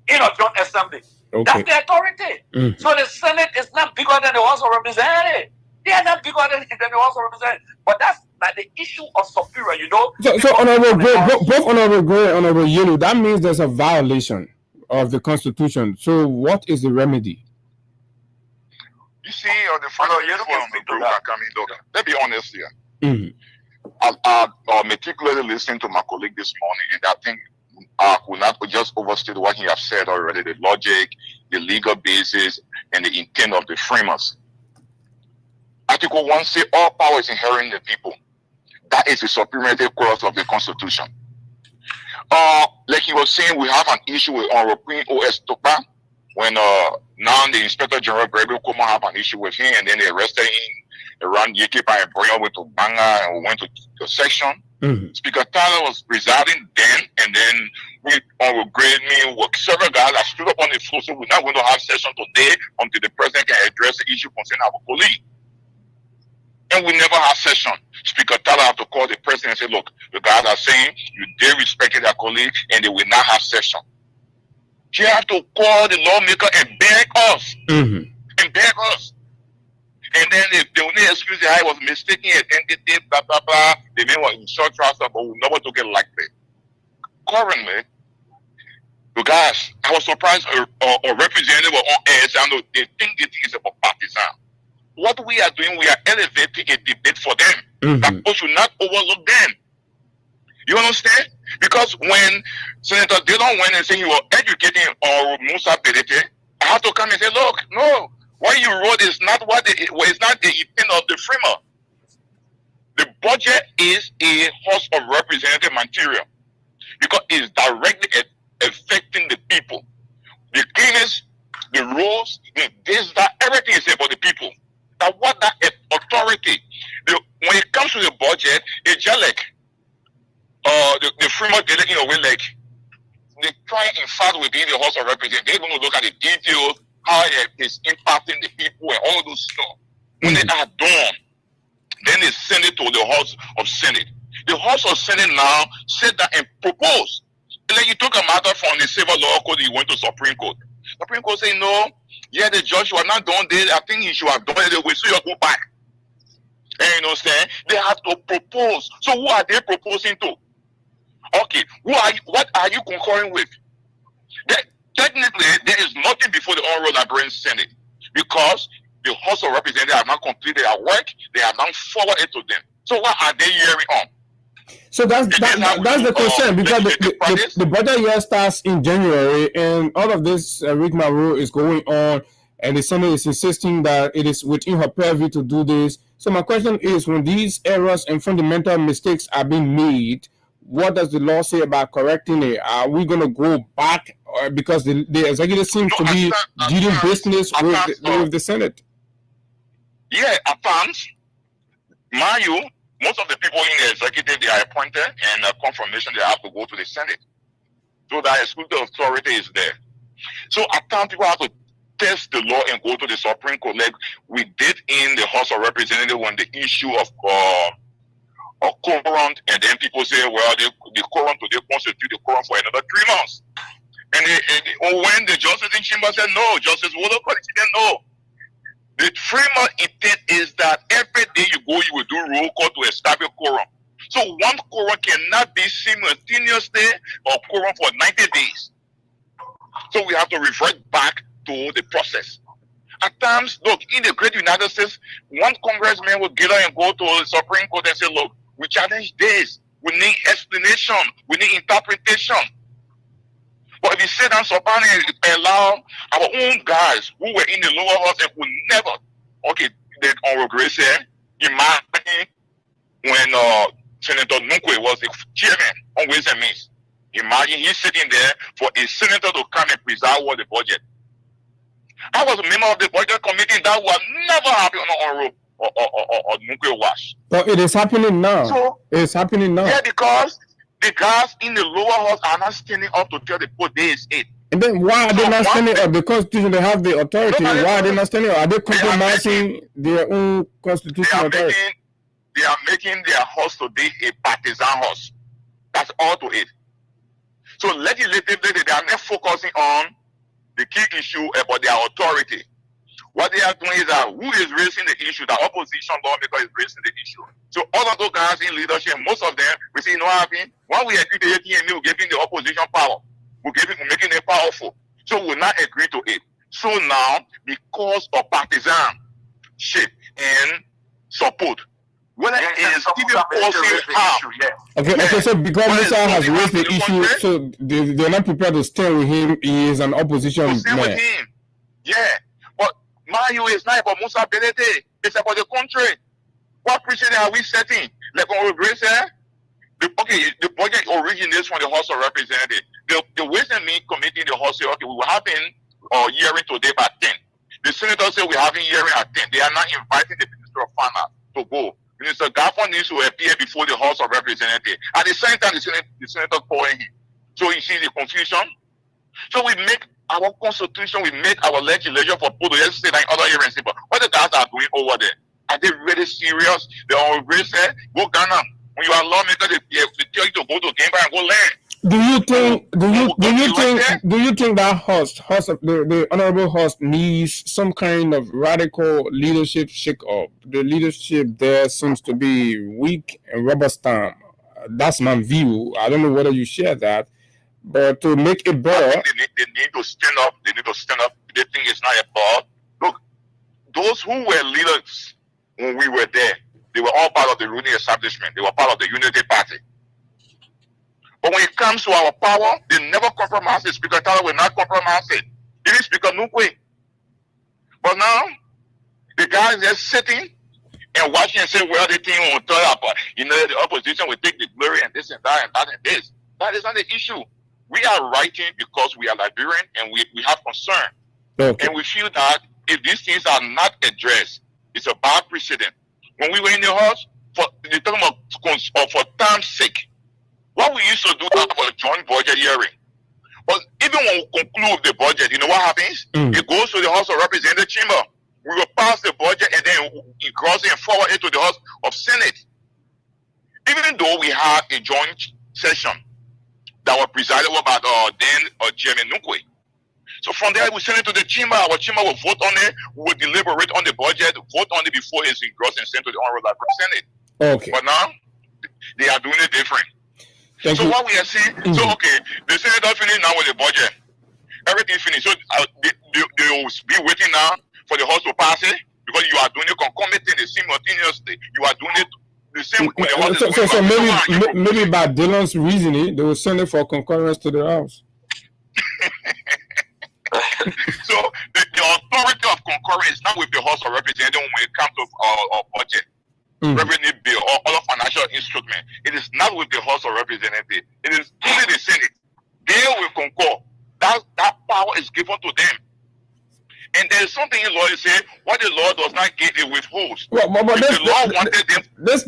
in a Joint Assembly. Okay. That's the authority. So the Senate is not bigger than the House of Representatives. They are not bigger than the House of Representatives. But that's like the issue of superior, you know. So Honorable both Honorable Gray and Honorable Yelu, that means there's a violation of the Constitution. So what is the remedy? You see, on the final let's be honest here. I meticulously listened to my colleague this morning, and I think I could not just overstate what he has said already, the logic, the legal basis, and the intent of the framers. Article 1 says all power is inherent in the people. That is the supremacy clause of the Constitution. Like he was saying, we have an issue with Honorable Queen O.S. Topa, when now the Inspector General Gregory Kuma have an issue with him, and then they arrested him around Yekipa and Boya went to Banga and went to the section. Speaker Tyler was presiding then, and then we grade me with several guys that stood up on the floor, so we're not going to have session today until the president can address the issue concerning our colleague. And we never have session. Speaker Tyler have to call the president and say, look, the guys are saying you dare respect their colleague and they will not have session. She have to call the lawmaker and beg us. And beg us. And then the only excuse they had was mistaking identity, blah, blah, blah. The man was in short trousers, but we never took it like that. Currently, you guys, I was surprised a representative on air saying they think it is about partisan. What we are doing, we are elevating a debate for them. That we should not overlook them. You understand? Because when Senator Dillon went and said he was educating Musa Belete, I have to come and say, look, no, what you wrote is not it's not the intent of the framer. The budget is a House of Representative material because it's directly affecting the people. The cleanest, the rules, everything is about the people. That what that authority, when it comes to the budget, it's just like the framework, in a way, like they try in fact within the House of Representatives, they're going to look at the details, how it is impacting the people and all of those stuff. When they are done, then they send it to the House of Senate. The House of Senate now said that and proposed. And then you took a matter from the civil law code, you went to Supreme Court. Supreme Court say no, yeah, the judge was not done this. I think he should have done it anyway, so you go back. And you understand? They have to propose. So who are they proposing to? Okay, what are you concurring with? Technically, there is nothing before the Honorable Liberian Senate because the House of Representatives have not completed their work. They have not forwarded it to them. So what are they hearing on? So that's the concern because the budget year starts in January and all of this rigmarole is going on and the Senate is insisting that it is within her purview to do this. So my question is, when these errors and fundamental mistakes are being made, what does the law say about correcting it? Are we going to go back because the executive seems to be dealing business with the Senate? Yeah, at times, mind you, most of the people in the executive, they are appointed and confirmation, they have to go to the Senate. So that exclusive authority is there. So at times, people have to test the law and go to the Supreme Court, like we did in the House of Representatives when the issue of quorum, and then people say, well, the quorum today constitute the quorum for another 3 months. And when the justice in chamber said no, Justice Wolocott said no. The framework intent is that every day you go, you will do roll call to establish quorum. So one quorum cannot be simultaneously or quorum for 90 days. So we have to revert back to the process. At times, look, in the great United States, one congressman will get up and go to the Supreme Court and say, look, we challenge this. We need explanation. We need interpretation. But if you sit down and allow our own guys who were in the lower house and would never, okay, the Honorable Grace said, imagine when Senator Nunkwe was the chairman on Ways and Means. Imagine he's sitting there for a senator to come and preside over the budget. I was a member of the budget committee that was never happy on the Honorable or Nunkwe Wash. But it is happening now. So, it's happening now. Yeah, because the guys in the lower house are not standing up to tell the poor day is 8. And then why are they not standing up? The Constitution, they have the authority. Why are they not standing up? Are they compromising their own constitutional authority? They are making their house to be a partisan house. That's all to it. So legislatively, they are not focusing on the key issue about their authority. What they are doing is that who is raising the issue? The opposition lawmaker is raising the issue. So all of those guys in leadership, most of them, we see, you know what happened? When we agree to ATM, we're giving the opposition power. We're making it powerful. So we'll not agree to it. So now, because of partisanship and support, whether it is even forcing harm. Okay, so because Mr. has raised the issue, so they're not prepared to stay with him. He is an opposition man. With him. Yeah. But Mayu is not about Musa Belete. It's about the country. What precedent are we setting? Like on Grace said, the budget originates from the House of Representatives. The Ways and Means Committee in the House say, okay, we will have hearing today by 10. The senators say we're having hearing at 10. They are not inviting the Minister of Finance to go. Minister Gafford needs to appear before the House of Representatives. At the same time, the senator calling him. So you see the confusion? So we make our constitution, we make our legislation for people to just say that in other areas. But what the guys are doing over there? Are they really serious? They always say, go Ghana. When you are a lawmaker, they tell you to go to Gambier and go learn. Do you think that host of the honorable host needs some kind of radical leadership shake up? The leadership there seems to be weak and rubber stamp. That's my view. I don't know whether you share that, but to make it better, I think they need to stand up. They need to stand up. They think it's not about. Look, those who were leaders when we were there, they were all part of the ruling establishment. They were part of the Unity Party. But when it comes to our power, they never compromise it. Speaker Tyler will not compromise it. It is Speaker Nukwe. But now, the guys just sitting and watching and say, well, the thing will turn up. The opposition will take the glory and this and that and that and this. That is not the issue. We are writing because we are Liberian and we have concern. Okay. And we feel that if these things are not addressed, it's a bad precedent. When we were in the house, for time's sake, what we used to do about a joint budget hearing. But even when we conclude the budget, you know what happens? It goes to the House of Representatives chamber. We will pass the budget and then it goes and forward it to the House of Senate. Even though we had a joint session that was presided over by then Chairman Nukwe. So from there, we send it to the chamber. Our chamber will vote on it. We will deliberate on the budget, vote on it before it's engrossed and sent to the Honorable Senate. Okay. But now, they are doing it different. So what we are saying, so okay, the Senate are finished now with the budget. Everything finished. So they will be waiting now for the House to pass it because you are doing it concomitantly, simultaneously. You are doing it the same way. So maybe by Dylan's reasoning, they will send it for concurrence to the House. So the authority of concurrence is not with the House of Representatives when it comes to our budget. Revenue bill or other financial instrument. It is not with the House of Representatives. It is only the Senate. They will concur. That power is given to them. And there is something in law that says what the law does not give, it withholds. But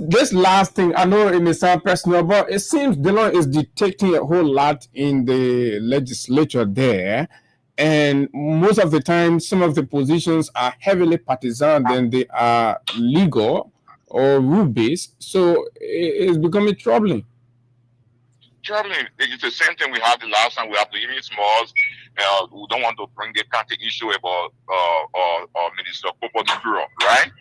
this last thing, I know it may sound personal, but it seems Dylan is dictating a whole lot in the legislature there. And most of the time, some of the positions are heavily partisan than they are legal or rule-based, so it's becoming troubling. Troubling. It's the same thing we had the last time. We have the Union Smalls. We don't want to bring the county issue about Minister Popo Bureau, right?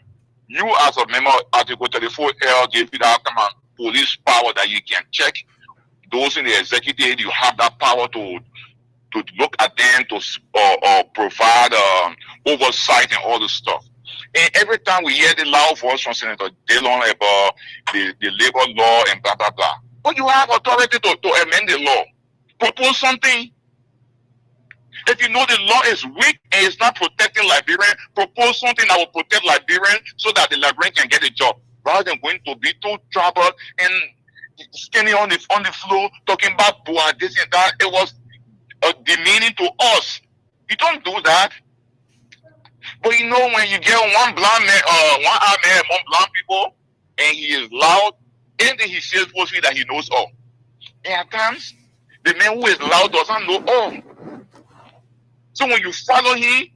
You as a member of Article 34L give you that kind of police power that you can check those in the executive. You have that power to look at them, to provide oversight and all this stuff. And every time we hear the loud voice from Senator Dylan about the labor law and blah, blah, blah. But you have authority to amend the law. Propose something. If you know the law is weak and it's not protecting Liberians, propose something that will protect Liberians so that the Liberian can get a job. Rather than going to be too troubled and standing on the floor talking about this and that. It was demeaning to us. You don't do that. But you know, when you get one blind man, one eye man among blind people, and he is loud, anything he says mostly that he knows all. And at times, the man who is loud doesn't know all. So when you follow him,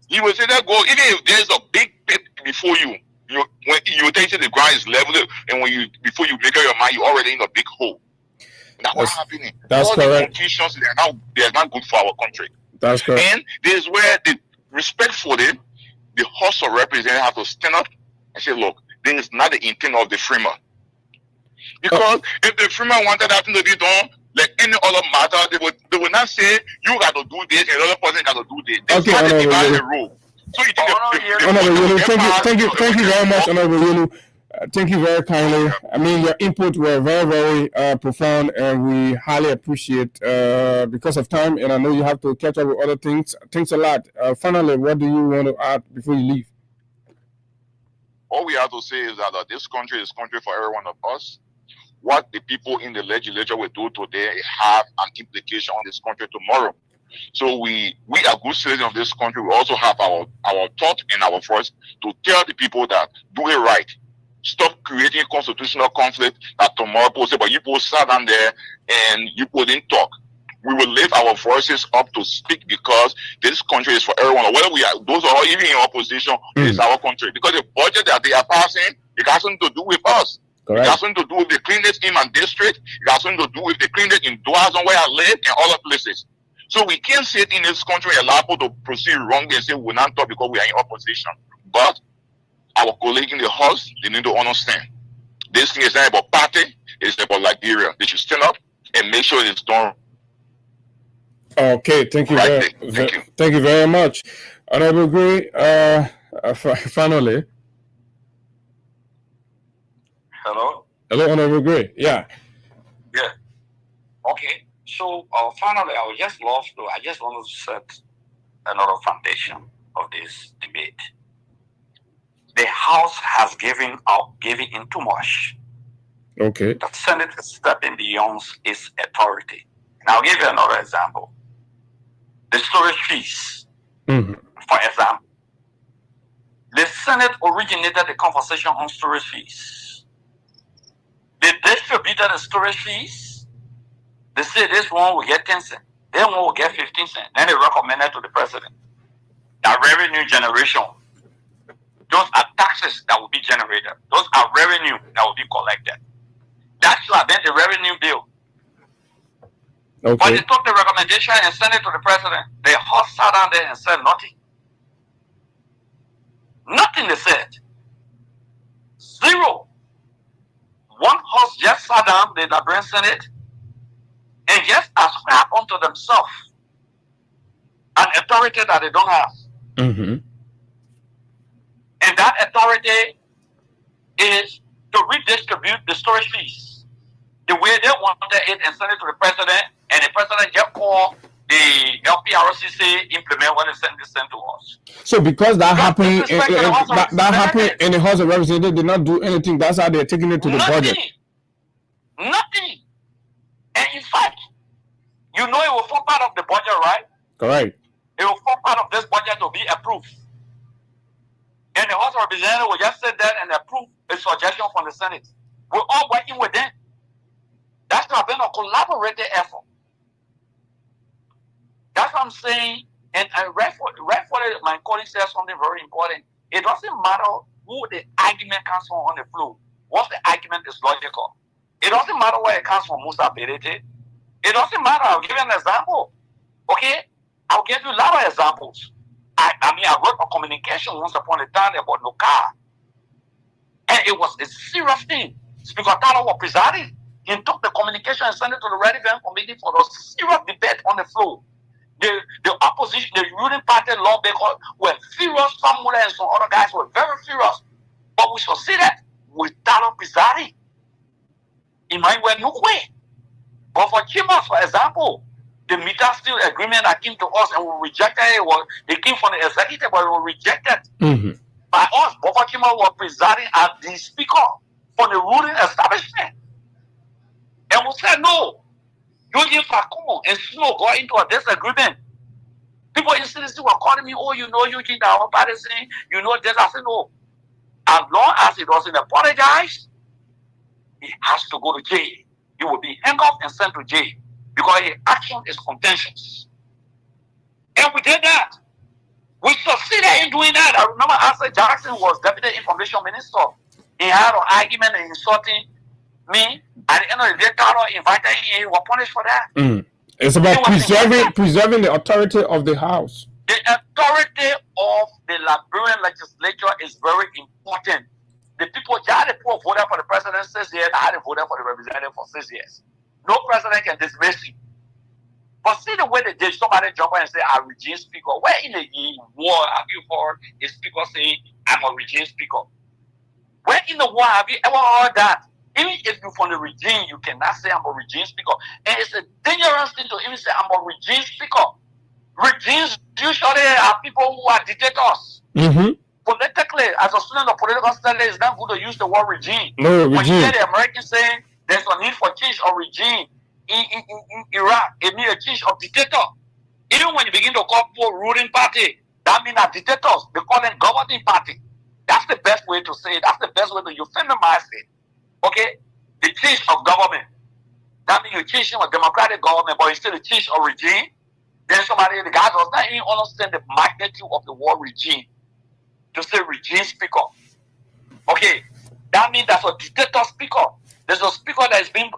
he will say that go. Even if there's a big pit before you, when you think the ground is level, and before you make up your mind, you're already in a big hole. That's what's happening. That's all correct. The confusions they are not good for our country. That's correct. And there's where respectfully, the House of Representatives have to stand up and say, look, this is not the intent of the framer. Because if the framer wanted that thing to be done, like any other matter, they would not say, you got to do this and the other person got to do this. They try to divide the role. So you think thank you very much, Honorable Yelu. Thank you very kindly. I mean, your input were very, very profound, and we highly appreciate because of time, and I know you have to catch up with other things. Thanks a lot. Finally, what do you want to add before you leave? All we have to say is that this country is country for every one of us. What the people in the legislature will do today have an implication on this country tomorrow. So we are good citizens of this country. We also have our thought and our voice to tell the people that do it right. Stop creating constitutional conflict that tomorrow people say, but you both sat down there and you didn't talk. We will lift our voices up to speak because this country is for everyone. Whether we are those are even in opposition, it's our country. Because the budget that they are passing, it has nothing to do with us. Correct. It has something to do with the cleanliness in my district. It has something to do with the cleanliness in Dwazon where I live and other places. So we can't sit in this country and allow people to proceed wrongly and say we're not talk because we are in opposition. But our colleagues in the House, they need to understand. This thing is not about party, it's about Liberia. They should stand up and make sure it's done. Okay, thank you. Thank you very much. Honorable Gray, finally. Hello? Hello, Honorable Gray. Yeah. Yeah. Okay. So finally, I just want to set another foundation of this debate. The House has given in too much. Okay. The Senate is stepping beyond its authority. And I'll give you another example. The storage fees, for example. The Senate originated the conversation on storage fees. They distributed the storage fees. They said this one will get 10 cents, that one will get 15 cents. Then they recommended to the president that revenue generation, those are taxes that will be generated. Those are revenue that will be collected. That should have been the revenue bill. Okay. When they took the recommendation and sent it to the president, the House sat down there and said nothing. Nothing they said. Zero. One House just sat down, the Liberian Senate, and just ascribe unto themselves an authority that they don't have. Mm-hmm. And that authority is to redistribute the storage fees the way they wanted it and send it to the president, and the president just called the LPRCC implement when they send this to us. So because that happened, that happened in the House of Representatives, did not do anything. That's how they're taking it to the budget. Nothing. And in fact, you know it will form part of the budget, right? Correct. It will form part of this budget to be approved. And the House of Representatives will just sit there and approve a suggestion from the Senate. We're all working with them. That's not been a collaborative effort. That's what I'm saying. And I rightfully, my colleague said something very important. It doesn't matter who the argument comes from on the floor. Once the argument is logical. It doesn't matter where it comes from, Musa Berete. It doesn't matter. I'll give you an example. Okay? I'll give you a lot of examples. I wrote a communication once upon a time about Noka. And it was a serious thing. Speaker Talo was presiding. He took the communication and sent it to the relevant committee for a serious debate on the floor. The opposition, the ruling party lawmakers were furious. Some and some other guys were very furious. But we succeeded with Talo presiding. In my way, no way. But for Chimos, for example, the meter still agreement that came to us and we rejected it. They came from the executive, but we rejected by us. But for Chimos was presiding as the speaker for the ruling establishment. And we said, no, Eugene Facon and Snow got into a disagreement. People in cities were calling me, oh, you know, Eugene, our party saying, you know this. I said, no. As long as he doesn't apologize, he has to go to jail. He will be handcuffed and sent to jail because his action is contentious. And we did that. We succeeded in doing that. I remember Arthur Jackson was Deputy Information Minister. He had an argument and insulting me. At the end of the day, Carlo invited him. He was punished for that. It's about preserving the authority of the House. The authority of the Liberian legislature is very important. The people voted for the president 6 years, I had voted for the representative for 6 years. No president can dismiss you. But see the way they did, somebody jump in and say, I'm a regime speaker. Where in the war have you heard a speaker saying, I'm a regime speaker? Where in the war have you ever heard that? Even if you're from the regime, you cannot say I'm a regime speaker. And it's a dangerous thing to even say I'm a regime speaker. Regimes usually are people who are dictators. Politically, as a student of political studies, it's not good to use the word regime. No, when regime. you hear the Americans saying there's a need for change of regime in Iraq, it means a change of dictator. Even when you begin to call people ruling party, that means that dictators, they call them governing party. That's the best way to say it. That's the best way to euphemize it. Okay? The change of government. That means you're changing a democratic government, but instead of change of regime, then the guy does not even understand the magnitude of the word regime. To say regime speaker. Okay, That means that's a dictator speaker. There's a speaker that is being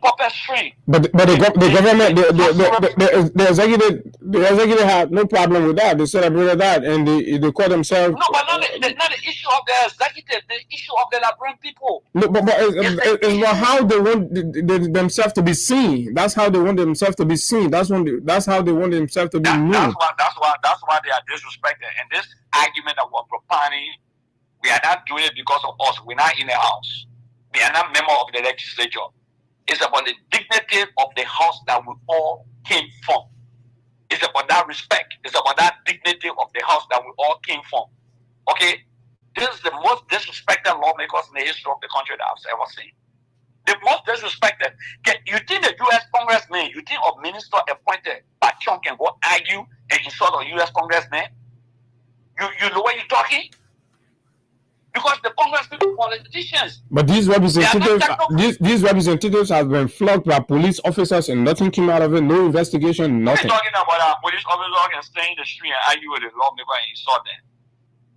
puppet string. But the government, the executive had no problem with that. They celebrated that, and they call themselves. No, but not the issue of the executive. The issue of the Liberian people. No, but it's about how they want themselves to be seen. That's how they want themselves to be seen. That's how they want themselves to be moved. That's why they are disrespected. And this argument that we're propounding, we are not doing it because of us. We're not in the house. We are not members of the legislature. It's about the dignity of the house that we all came from. It's about that respect. It's about that dignity of the house that we all came from. Okay? This is the most disrespected lawmakers in the history of the country that I've ever seen. The most disrespected. You think the U.S. congressman, you think a minister appointed by Trump can go argue and insult a U.S. congressman? You know what you're talking? Because the Congress people politicians. But these representatives have been flogged by police officers and nothing came out of it. No investigation, nothing. We're talking about our police officers can stay in the street and argue with the lawmaker and insult them.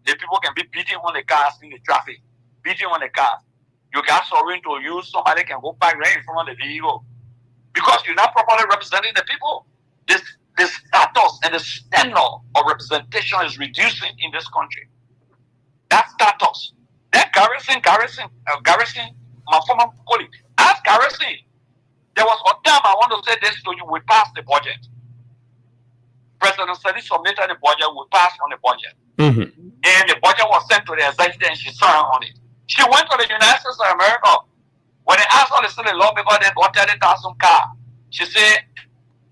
The people can be beating on the cars in the traffic, beating on the cars. You got sorry to you, somebody can go back right in front of the vehicle. Because you're not properly representing the people. The status and the standard of representation is reducing in this country. That status. That Garrison, my former colleague, ask Garrison. There was a time I want to say this to you, we passed the budget. President Sadi submitted the budget, we passed on the budget. Mm-hmm. And the budget was sent to the executive and she signed on it. She went to the United States of America. When they asked her to send the law because they got 30,000 cars, she said,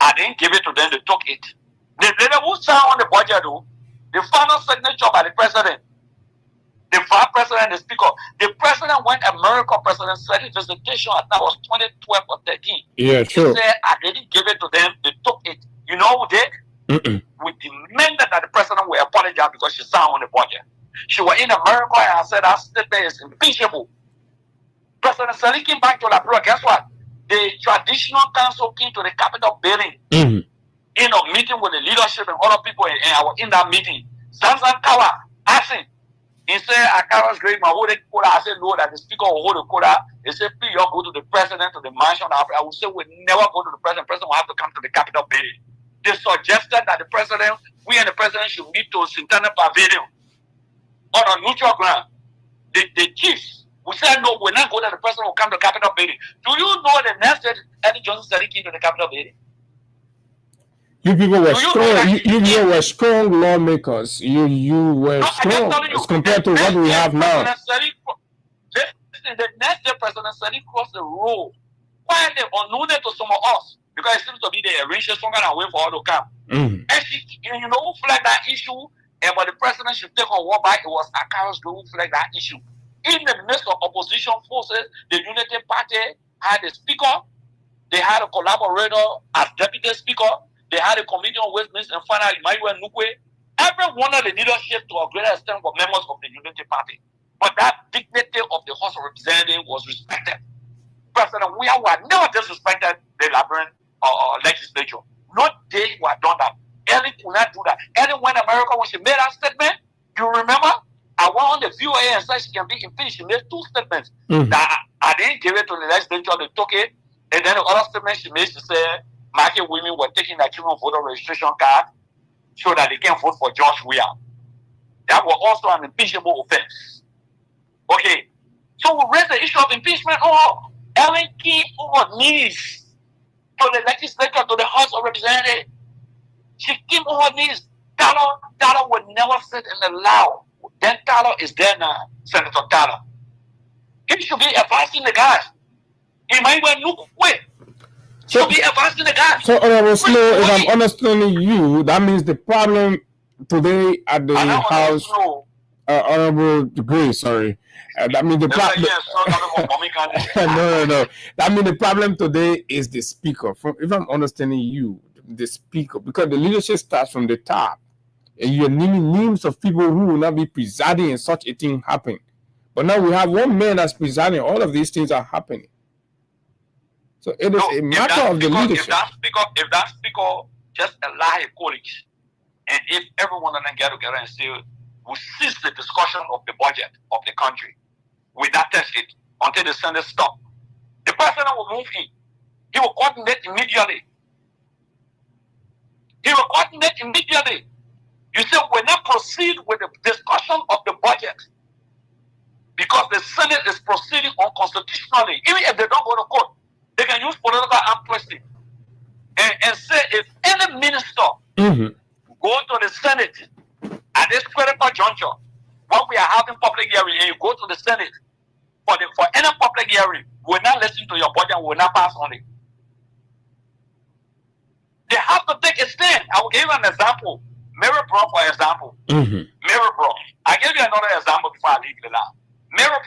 I didn't give it to them, they took it. The lady who signed on the budget, though, the final signature by the president, the vice president, the speaker, the president went America, President said his visitation, I think it was 2012 or 13. Yeah, sure. He said, I didn't give it to them, they took it. You know who did? We demanded that the president will apologize because she signed on the budget. She was in America and I said that statement is impeachable. President Sali came back to Liberia. Guess what? The traditional council came to the Capitol building in a meeting with the leadership and other people, and I was in that meeting. Zanzan Kawa asked him, he said, I cannot grade my hold the quota. I said, no, that the speaker will hold the quota. He said, please, you go to the president, to the mansion. I will say, we never go to the president. The president will have to come to the Capitol building. They suggested that the president, we and the president should meet to Centennial Pavilion on a neutral ground. The chiefs, we said, no, we're not going to the president will come to the Capitol building. Do you know the next day, Eddie Johnson said he came to the Capitol building? You people were strong. You people were strong lawmakers. You were strong as compared to what we have now. The next day, President Sadi crossed the road quietly, unknown to some of us, because it seems to be the arrangement stronger than wait for her to come. And you know who flagged that issue? And but the president should take on war back. It was Akaros who flagged that issue. In the midst of opposition forces, the Unity Party had a speaker. They had a collaborator as deputy speaker. They had a committee on Westminster and finally Emmanuel Nukwe. Every one of the leadership to a greater extent were members of the Unity Party. But that dignity of the House of Representatives was respected. President Weah never disrespected the Liberian legislature. Not they who had done that. Ellen could not do that. Ellen went to America when she made that statement. You remember? I went on the VOA and said she can be impeached. She made two statements. That I didn't give it to the legislature, they took it. And then the other statement she made, she said, market women were taking their children voter registration card so that they can vote for George Weah. That was also an impeachable offense. Okay. So we raised the issue of impeachment. Oh, Ellen came on her knees to the legislature, to the House of Representatives. She came on her knees. Tyler would never sit and allow. Then Tyler is there now, Senator Tyler. He should be advising the guys. He might well look away. So be advancing the guy. So, Honorable Slow, if I'm understanding you, that means the problem today at the House, Honorable Grace, sorry. That means the problem. No. That means the problem today is the speaker. If I'm understanding you, the speaker, because the leadership starts from the top, and you're naming names of people who will not be presiding and such a thing happen. But now we have one man that's presiding. All of these things are happening. So it is a matter of the leadership. If that speaker just allow his colleagues, and if everyone of them get together and say, we cease the discussion of the budget of the country, will not touch it until the Senate stop. The president will move in. He will coordinate immediately. He will coordinate immediately. You say we will not proceed with the discussion of the budget because the Senate is proceeding unconstitutionally. Even if they don't go to court, they can use political amnesty and say if any minister go to the Senate at this critical juncture, when we are having public hearing, and you go to the Senate for any public hearing, we will not listen to your budget, we will not pass on it. They have to take a stand. I will give you an example. Mary Brown, for example. Mary Brown. I give you another example before I leave it now. Mary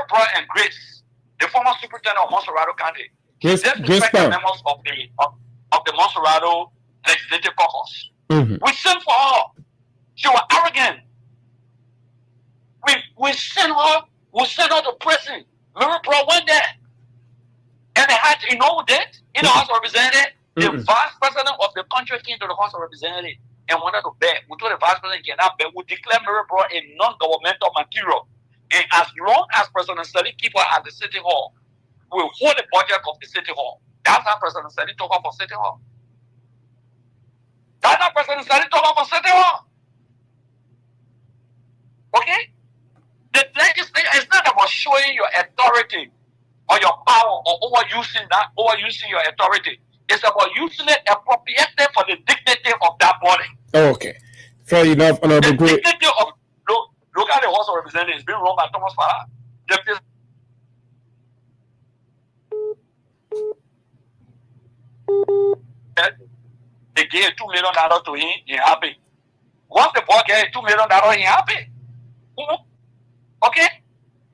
Brown and Grace, the former superintendent of Montserrado County, Grace members of the Montserrado Legislative Caucus. We sent for her. She was arrogant. We sent her to prison. Mary Brown went there. And they had, you know that in the House of Representatives, the vice president of the country came to the House of Representatives and wanted to beg. We told the vice president cannot beg. We declare Mary Brown a non-governmental material. And as long as President Sali keep her at the City Hall, we hold the budget of the City Hall. That's how President Sali took her for City Hall. That's how President Sali took her for City Hall. Okay? The legislature is not about showing your authority or your power or overusing your authority. It's about using it appropriately for the dignity of that body. Okay. Fair enough, Honorable Gray. The dignity of look at the House of Representatives being run by Thomas Farrar. They gave $2 million to him, he happy. Once the boy gave $2 million, he happy. Okay?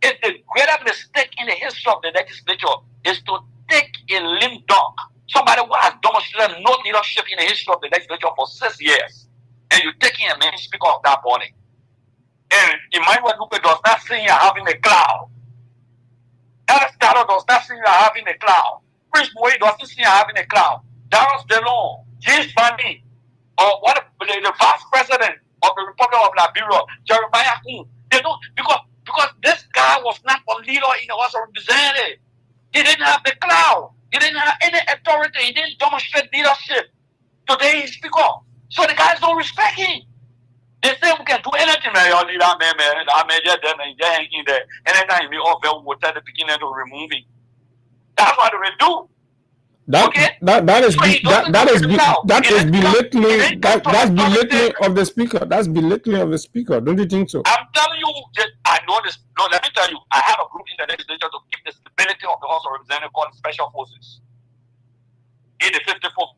It's the greatest mistake in the history of the legislature is to take a lame dog, somebody who has demonstrated no leadership in the history of the legislature for 6 years, and you're taking a main speaker of that body. And Emmanuel Lupe does not see you having a cloud. Alex Dado does not see you having a cloud. Prince Moe doesn't see you having a cloud. Darius DeLong, James Bandi, or what the vice president of the Republic of Liberia, Jeremiah Kuhn, they don't, because this guy was not a leader in the House of Representatives. He didn't have the cloud. He didn't have any authority. He didn't demonstrate leadership. Today he's speaker. So the guys don't respect him. They say we can do anything, man. Your leader, man. I may just hanging there. Anytime we all will tell the beginning to remove him. That's what they do. That is belittling. That's belittling of the speaker. That's belittling of the speaker. Don't you think so? I'm telling you, I know this. No, let me tell you. I have a group in the legislature to keep the stability of the House of Representatives called Special Forces. In the 54th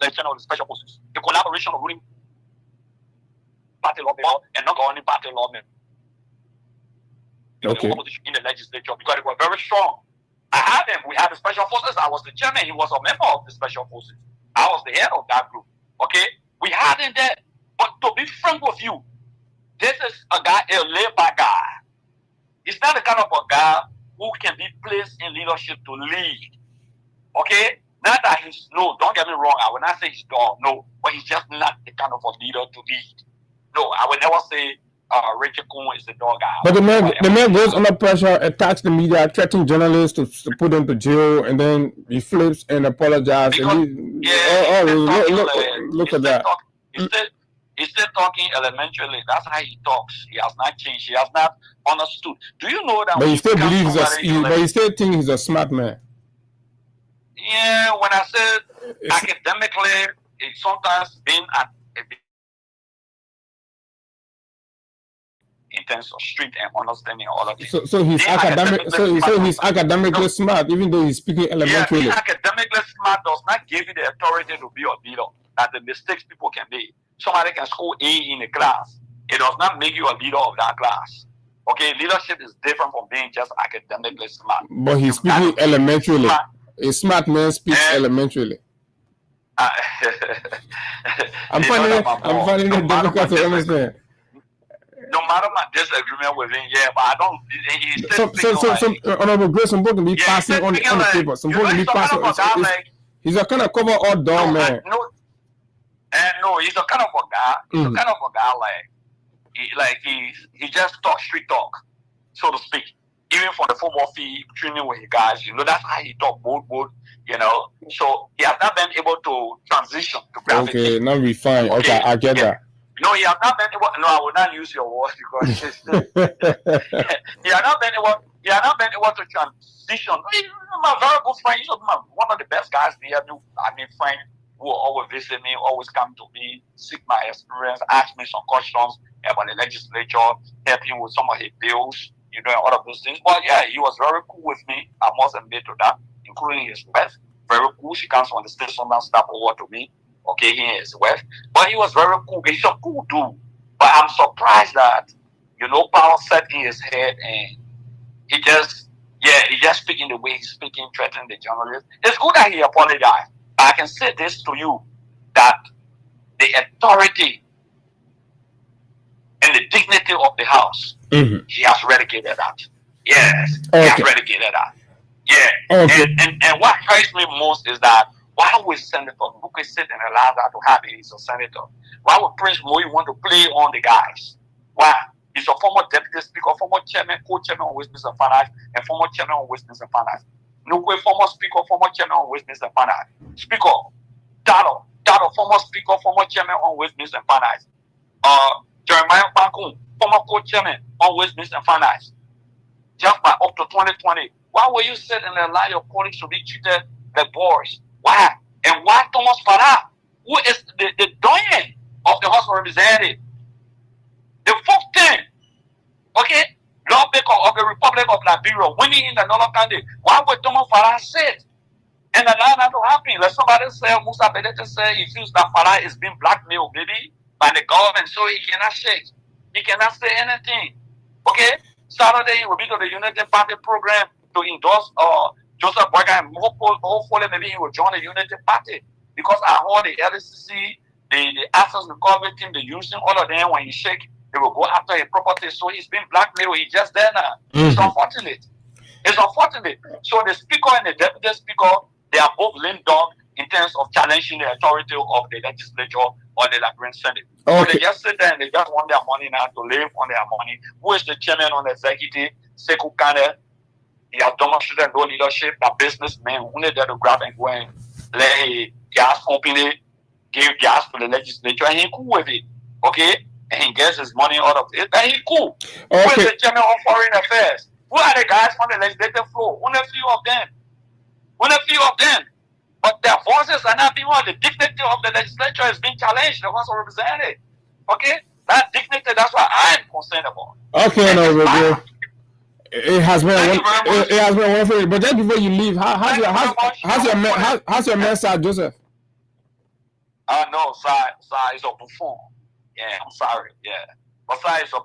section of the Special Forces, the collaboration of ruling party lawmen and non-governing party lawmen. Okay. In the legislature because they were very strong. I had them. We had the Special Forces. I was the chairman. He was a member of the Special Forces. I was the head of that group. Okay? We had him there. But to be frank with you, this is a guy, a laid-back guy. He's not the kind of a guy who can be placed in leadership to lead. Okay? Not that he's, no, don't get me wrong. I will not say he's dog, no. But he's just not the kind of a leader to lead. No, I will never say Richard Kuhn is the dog guy. But the man goes under pressure, attacks the media, threatening journalists to put them to jail, and then he flips and apologizes. Look at that. He's still talking elementally. That's how he talks. He has not changed. He has not understood. Do you know that? But he still believes but he still thinks he's a smart man. Yeah, when I said academically, it's sometimes been in terms of street and understanding all of it. So he's academic. So he's academically smart, even though he's speaking elementally. Yeah, academically smart does not give you the authority to be a leader. That the mistakes people can make. Somebody can score A in a class. It does not make you a leader of that class. Okay, leadership is different from being just academically smart. But he's speaking elementarily. A smart man speaks elementarily. I'm finding it difficult to understand. No matter my disagreement with him, yeah, but I don't. Honorable Grace, some can be passing on the paper. Some can be passing. He's a kind of cover all door man. No, he's a kind of a guy. He's a kind of a guy like he just talk street talk, so to speak. Even from the football field, training with you guys, that's how he talk bold, So he has not been able to transition to graphic. Okay, not refined. Okay, I get that. No, he has not been able. No, I will not use your words because he has not been able. He has not been able to transition. He's my very good friend. He's one of the best guys here. Friend who will always visit me, always come to me, seek my experience, ask me some questions about the legislature, help him with some of his bills, and all of those things. But yeah, he was very cool with me. I must admit to that, including his wife. Very cool. She comes from the state, sometimes stop over to me. Okay, he is his wife. But he was very cool. He's a cool dude. But I'm surprised that, power set in his head and he just speaking the way he's speaking, threatening the journalists. It's good that he apologized. But I can say this to you, that the authority and the dignity of the house, he has relegated that. Yes, he has relegated that. Yeah. Okay. And what hurts me most is that why would Senator Bukwe sit and allow that to happen? He's a senator. Why would Prince Moi want to play on the guys? Why? He's a former deputy speaker, former chairman, co-chairman of Westminster Finance, and former chairman of Westminster Finance. Nukwe, former speaker, former chairman of Westminster Finance. Speaker, Dado, former speaker, former chairman on Westminster Finance. Jeremiah Bankun, former co-chairman on Westminster Finance. Just by up to 2020. Why will you sit and allow your colleagues to be treated like boys? Why? And why Thomas Farah, who is the doyen of the House of Representatives, the 14th, lawmaker of the Republic of Liberia, winning in the Northern County, why would Thomas Farah sit and allow that to happen? Like somebody said, Musa Bedete said he feels that Farah is being blackmailed, maybe, by the government, so he cannot shake. He cannot say anything. Okay? Saturday, he will be to the United Party program to endorse Joseph Boyka, and hopefully maybe he will join the United Party. Because I heard the LCC, the Access Recovery team, the Houston, all of them, when he shake, they will go after his property. So he's been blackmailed. He's just there now. It's unfortunate. It's unfortunate. So the speaker and the deputy speaker, they are both lame dog in terms of challenging the authority of the legislature or the Liberian Senate. Okay. So they just sit there and they just want their money now to live on their money. Who is the chairman on the executive? Sekou Kane. He has demonstrated no leadership. The businessman who need there to grab and go and let a gas company give gas to the legislature, and he cool with it. Okay? And he gets his money out of it, and he cool. Okay. Who is the chairman of foreign affairs? Who are the guys on the legislative floor? Only a few of them. Only a few of them. But their voices are not being heard. The dignity of the legislature is being challenged. The House of Representatives. Okay? That dignity, that's what I'm concerned about. Okay, no, review. It has been one thing. But just before you leave, how's your message, Joseph? No, Sai is a buffoon. Yeah, I'm sorry. Yeah. But Sai is an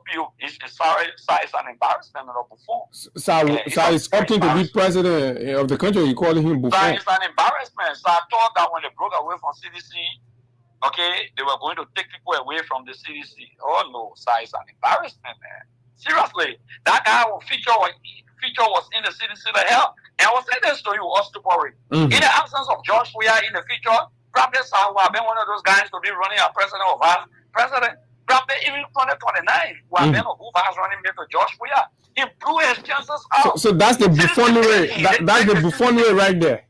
embarrassment and a buffoon. Sai is opting to be president of the country. You calling him buffoon? Sai is an embarrassment. So I thought that when they broke away from CDC, they were going to take people away from the CDC. Oh no, Sai is an embarrassment, man. Seriously, that guy feature was in the CDC to help. And I will say this to you, Ostupori. In the absence of George Weah in the future, probably Sai would have been one of those guys to be running as president or vice president. Probably even 2029, who have been who was running to George Weah. He blew his chances out. So that's the buffoonery. That's the buffoonery right there.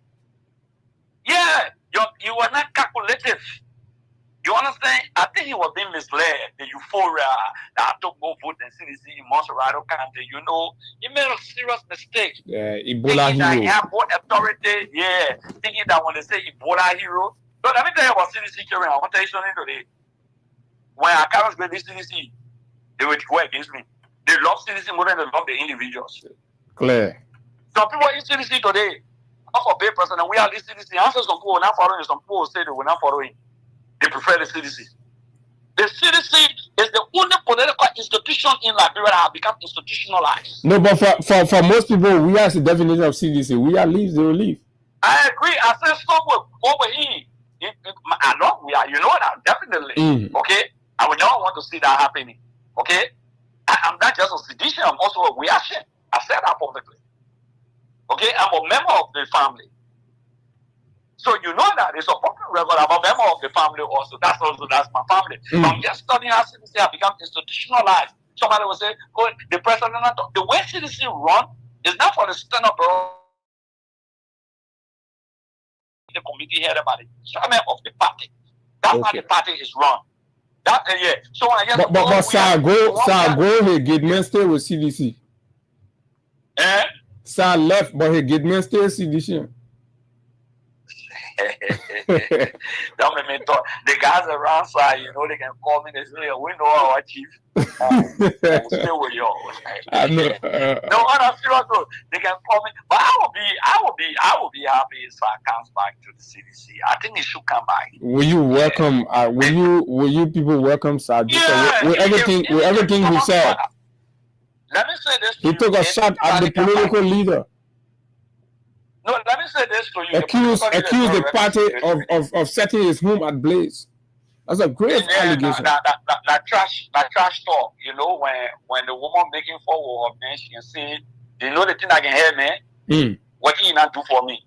Yeah, you were not calculative. You understand? I think he was being misled. The euphoria that I took more vote than CDC in Monserrato County. He made a serious mistake. Yeah, Ebola hero. That he had more authority. Yeah, thinking that when they say Ebola hero. But let me tell you about CDC, Karen. I want to tell you something today. When I can't go to CDC, they will go against me. They love CDC more than they love the individuals. Clear. Some people in CDC today, not for pay president, we are the CDC. Answer some people will not follow him. Some people will say they will not follow him. They prefer the CDC. The CDC is the only political institution in Liberia that has become institutionalized. No, but for most people, we are the definition of CDC. We are leave, they will leave. I agree. I said stop over here. I know we are. You know that definitely. Okay, I would not want to see that happening. Okay, I'm not just a sedition. I'm also a reaction. I said that publicly. Okay, I'm a member of the family. So you know that it's a popular record. I'm a member of the family also. That's my family. So I'm just studying how CDC have become institutionalized. Somebody will say, oh, the president, the way CDC run is not for the stand-up the committee head about the chairman of the party. That's how the party is run. That yeah. So I just but sir, go ahead, get me stay with CDC. Sir left, but he get me stay with CDC. Don't make me talk. The guys around side, you know, they can call me. They say, "We know our chief. We'll stay with you." I know. No, on a serious note, they can call me. But I will be happy if I comes back to the CDC. I think it should come back. Will you welcome? Will you people welcome Sir? Yeah, with everything he said. Let me say this. He took a shot at the political leader. No, let me say this to you. Accuse the party of setting his home at blaze. That's a great allegation. That trash talk. You know, when the woman making forward of me, she can say, "You know the thing I can hear, man. What can you not do for me?"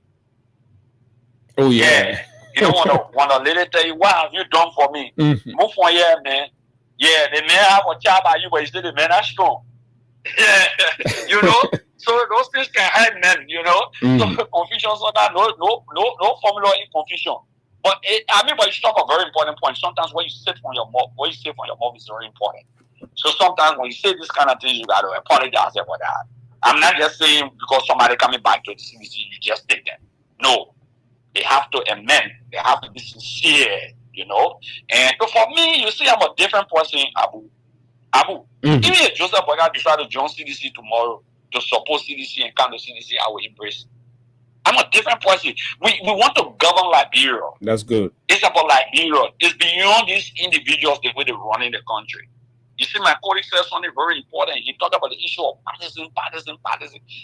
Oh yeah. You don't want a lady tell you, "What have you done for me?" Move on here, man. Yeah, the man have a job by you, but you say the man are strong. Yeah, you know. So those things can hide men, you know. So confusion, so that no formula in confusion. But but you talk a very important point. Sometimes what you say from your mouth, is very important. So sometimes when you say this kind of things, you got to apologize for that. I'm not just saying because somebody coming back to the CBC, you just take them. No, they have to amend. They have to be sincere, you know. And so for me, you see, I'm a different person, Abu. Even if Joseph Boyka decide to join CDC tomorrow to support CDC and come to CDC, I will embrace it. I'm a different person. We want to govern Liberia. That's good. It's about Liberia. It's beyond these individuals the way they're running the country. You see, my colleague said something very important. He talked about the issue of partisan.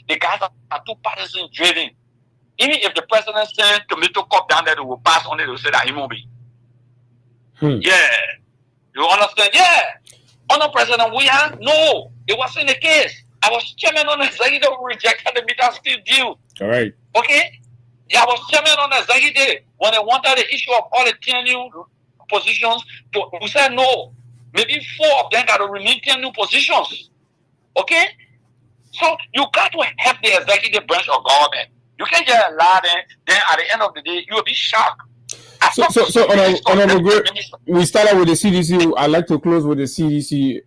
The guys are too partisan driven. Even if the president sends tomato cup down there, they will pass on it. They will say that he will be. Yeah. You understand? Yeah. Under President Weah, no, it wasn't the case. I was chairman on the executive who rejected the Meter Steel deal. All right. Okay? Yeah, I was chairman on the executive when they wanted the issue of all the 10 new positions. We said no. Maybe 4 of them got to remain 10 new positions. Okay? So you got to help the executive branch of government. You can't just allow them, then at the end of the day, you will be shocked. So we started with the CDC. I'd like to close with the CDC.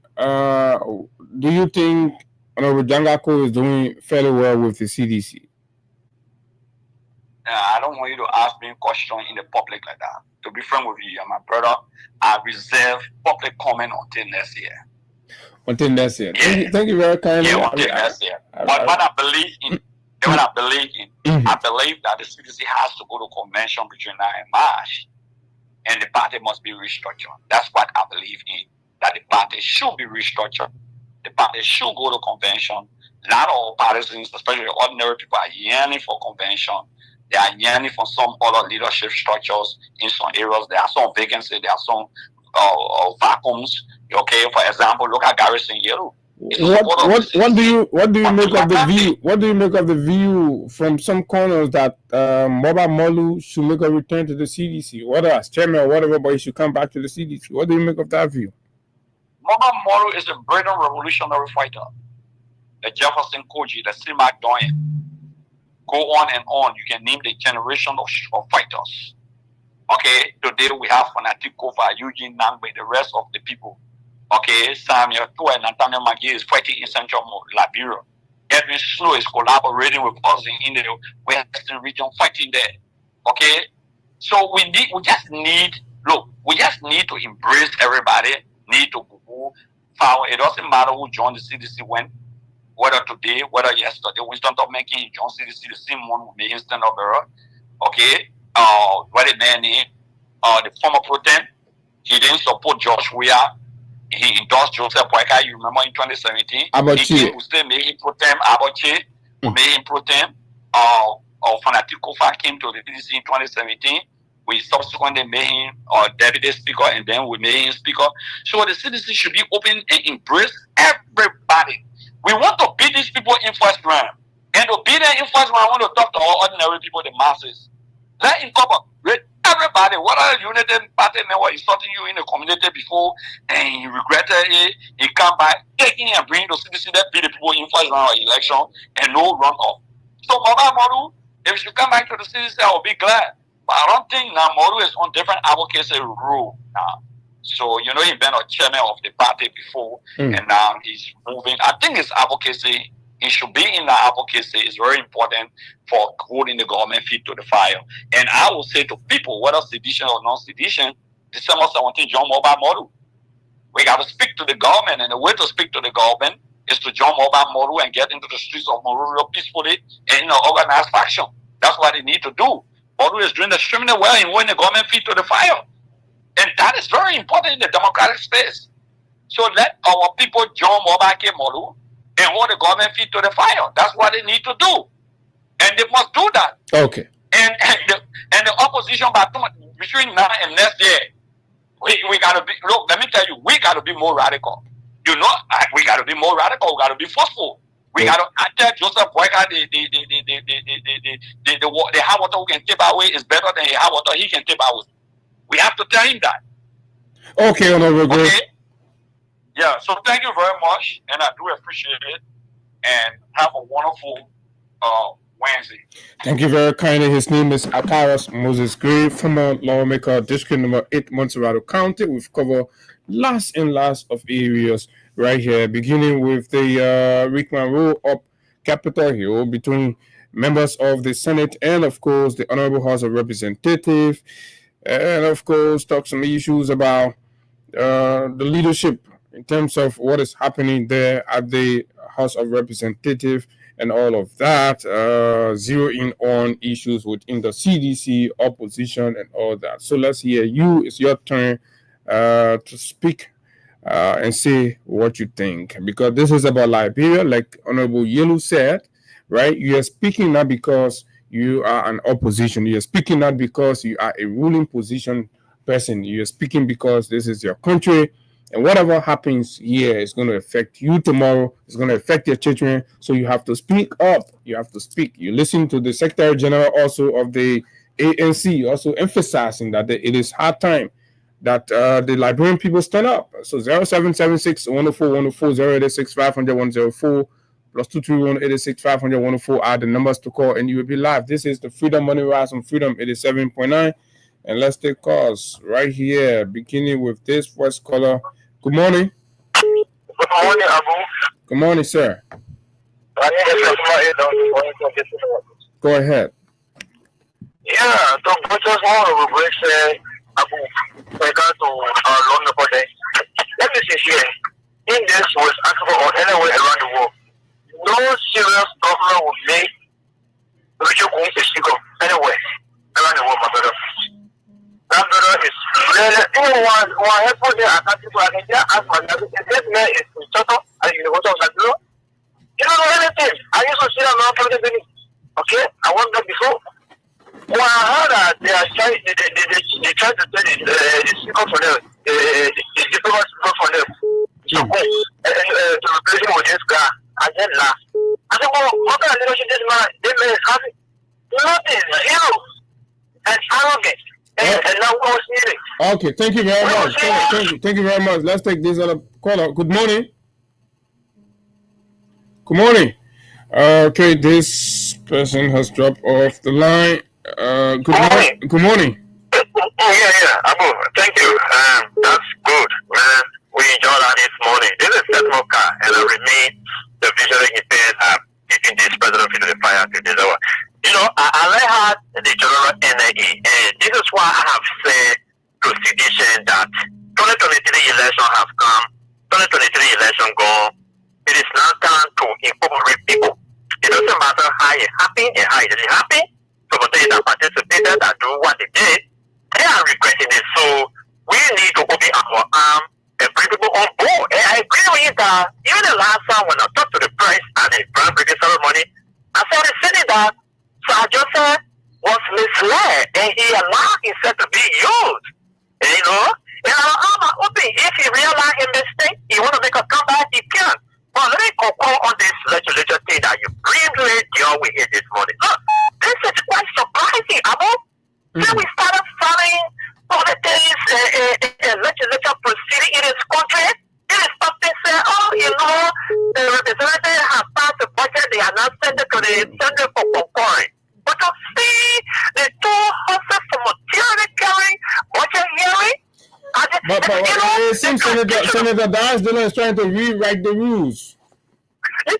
Do you think Honorable Jangako is doing fairly well with the CDC? I don't want you to ask me questions in the public like that. To be frank with you, you're my brother. I reserve public comment until next year. Until next year. Yeah. Thank you very kindly. Yeah, until next year. But what I believe in, I believe that the CDC has to go to convention between now and March, and the party must be restructured. That's what I believe in. That the party should be restructured. The party should go to convention. Not all partisans, especially ordinary people, are yearning for convention. They are yearning for some other leadership structures in some areas. There are some vacancies. There are some vacuums. Okay, for example, look at Garrison Yellow. What do you make of the view? What do you make of the view from some corners that Moba Molu should make a return to the CDC, whether as chairman or whatever, but he should come back to the CDC? What do you make of that view? Moba Molu is a brilliant revolutionary fighter. The Jefferson Koji, the CMAC Doyen. Go on and on. You can name the generation of fighters. Okay, today we have Fanatic Kofa, Eugene Nangbe, the rest of the people. Okay, Samuel Tua and Nathaniel Maggie is fighting in Central Liberia. Edwin Slow is collaborating with us in the Western region, fighting there. Okay, so we just need to embrace everybody. Need to move forward. It doesn't matter who joined the CDC when, whether today, whether yesterday. Winston Top making join CDC, the same one who made instant of error. Okay, what the man name? The former pro-tem, he didn't support Josh Weah. He endorsed Joseph Boyka, you remember in 2017. He still made him pro-tem. Abache made him pro-tem. Fanatic Kofa came to the CDC in 2017. We subsequently made him deputy speaker, and then we made him speaker. So the CDC should be open and embrace everybody. We want to beat these people in first round. And to beat them in first round, I want to talk to all ordinary people, the masses. Let incorporate everybody, whether Unity Party member insulting you in the community before and he regretted it, he come back, taking and bringing the CDC that be the people influence our election and no runoff. So Baba Modu, if you come back to the CDC, I will be glad. But I don't think now Modu is on different advocacy rule now. So, you know, he's been a chairman of the party before, and now he's moving. I think his advocacy, he should be in the advocacy. It's very important for holding the government feet to the fire. And I will say to people, whether sedition or non-sedition, December 17, John Mobile Model. We got to speak to the government, and the way to speak to the government is to join Mobile Model and get into the streets of Monrovia peacefully and in an organized faction. That's what they need to do. Model is doing extremely well in holding the government feet to the fire. And that is very important in the democratic space. So let our people join Mobile Model and hold the government feet to the fire. That's what they need to do. And they must do that. Okay. And the opposition, between now and next year, we got to be, look, let me tell you, we got to be more radical. You know, we got to be more radical. We got to be forceful. We got to tell Joseph Boyka the hot water we can take away is better than the hot water he can take away. We have to tell him that. Okay, Honorable. Okay. Yeah, so thank you very much, and I do appreciate it. And have a wonderful Wednesday. Thank you very kindly. His name is Akaras Moses Gray, former lawmaker, District Number 8, Montserrat County. We've covered last and last of areas right here, beginning with the Rickman Road up Capitol Hill between members of the Senate and, of course, the Honorable House of Representatives. And, of course, talk some issues about the leadership in terms of what is happening there at the House of Representatives and all of that, zero in on issues within the CDC, opposition, and all that. So let's hear you. It's your turn to speak and say what you think. Because this is about Liberia, like Honorable Yelu said, right? You are speaking not because you are an opposition. You are speaking not because you are a ruling position person. You are speaking because this is your country. And whatever happens here is going to affect you tomorrow. It's going to affect your children. So you have to speak up. You have to speak. You listen to the Secretary General also of the ANC, also emphasizing that it is hard time that the Liberian people stand up. So 0776 104 104 086 500 104 plus 231 86 500 104 are the numbers to call, and you will be live. This is the Freedom Money Rise on Freedom 87.9. And let's take calls right here, beginning with this first caller. Good morning. Good morning, Abu. Good morning, sir. Go ahead. Yeah, so just want to request Abu, regard to our London project. Let me say here, in this West Africa or anywhere around the world, no serious government will make regional community anywhere around the world, my brother. That brother is really, anyone who has put their account to an India as my name, this man is in Toto at the University of Zagro. You don't know anything. I used to see that now from the beginning. Okay, I worked there before. Well, I heard that they are trying, they try to tell the secret for them, the diplomat secret for them. So, to replace him with this guy, and then laugh. I said, well, what kind of leadership this man is having? Nothing, zero, and arrogant. And now we're seeing it. Okay, thank you very much. Thank you very much. Let's take this other caller. Good morning. Good morning. Okay, this person has dropped off the line. Good morning. Good morning. Yeah, Abu, thank you. That's good, man. We enjoyed that this morning. This is Seth car, and I remain the visually impaired keeping this president into the fire to this hour. You know, I had the general energy, and this is why I have said to sedition that 2023 election have come, 2023 election gone. It is now time to incorporate people. It doesn't matter how it happened and how it didn't happen. So for those that participated, that do what they did, they are regretting it. So we need to open our arm and bring people on board. And I agree with you that even the last time when I talked to the press at the groundbreaking ceremony, I saw the city that Sir Joseph was misled and he allowed himself to be used. And, you know, and our arm are open. If he realized his mistake, he want to make a comeback, he can. But let me conclude on this legislature thing that you briefly deal with here this morning. Look, this is quite surprising, Abu. are now sent it to the Center for Concord. But to see the two horses for material carrying, budget hearing. But it seems Senator Dansdale is trying to rewrite the rules. You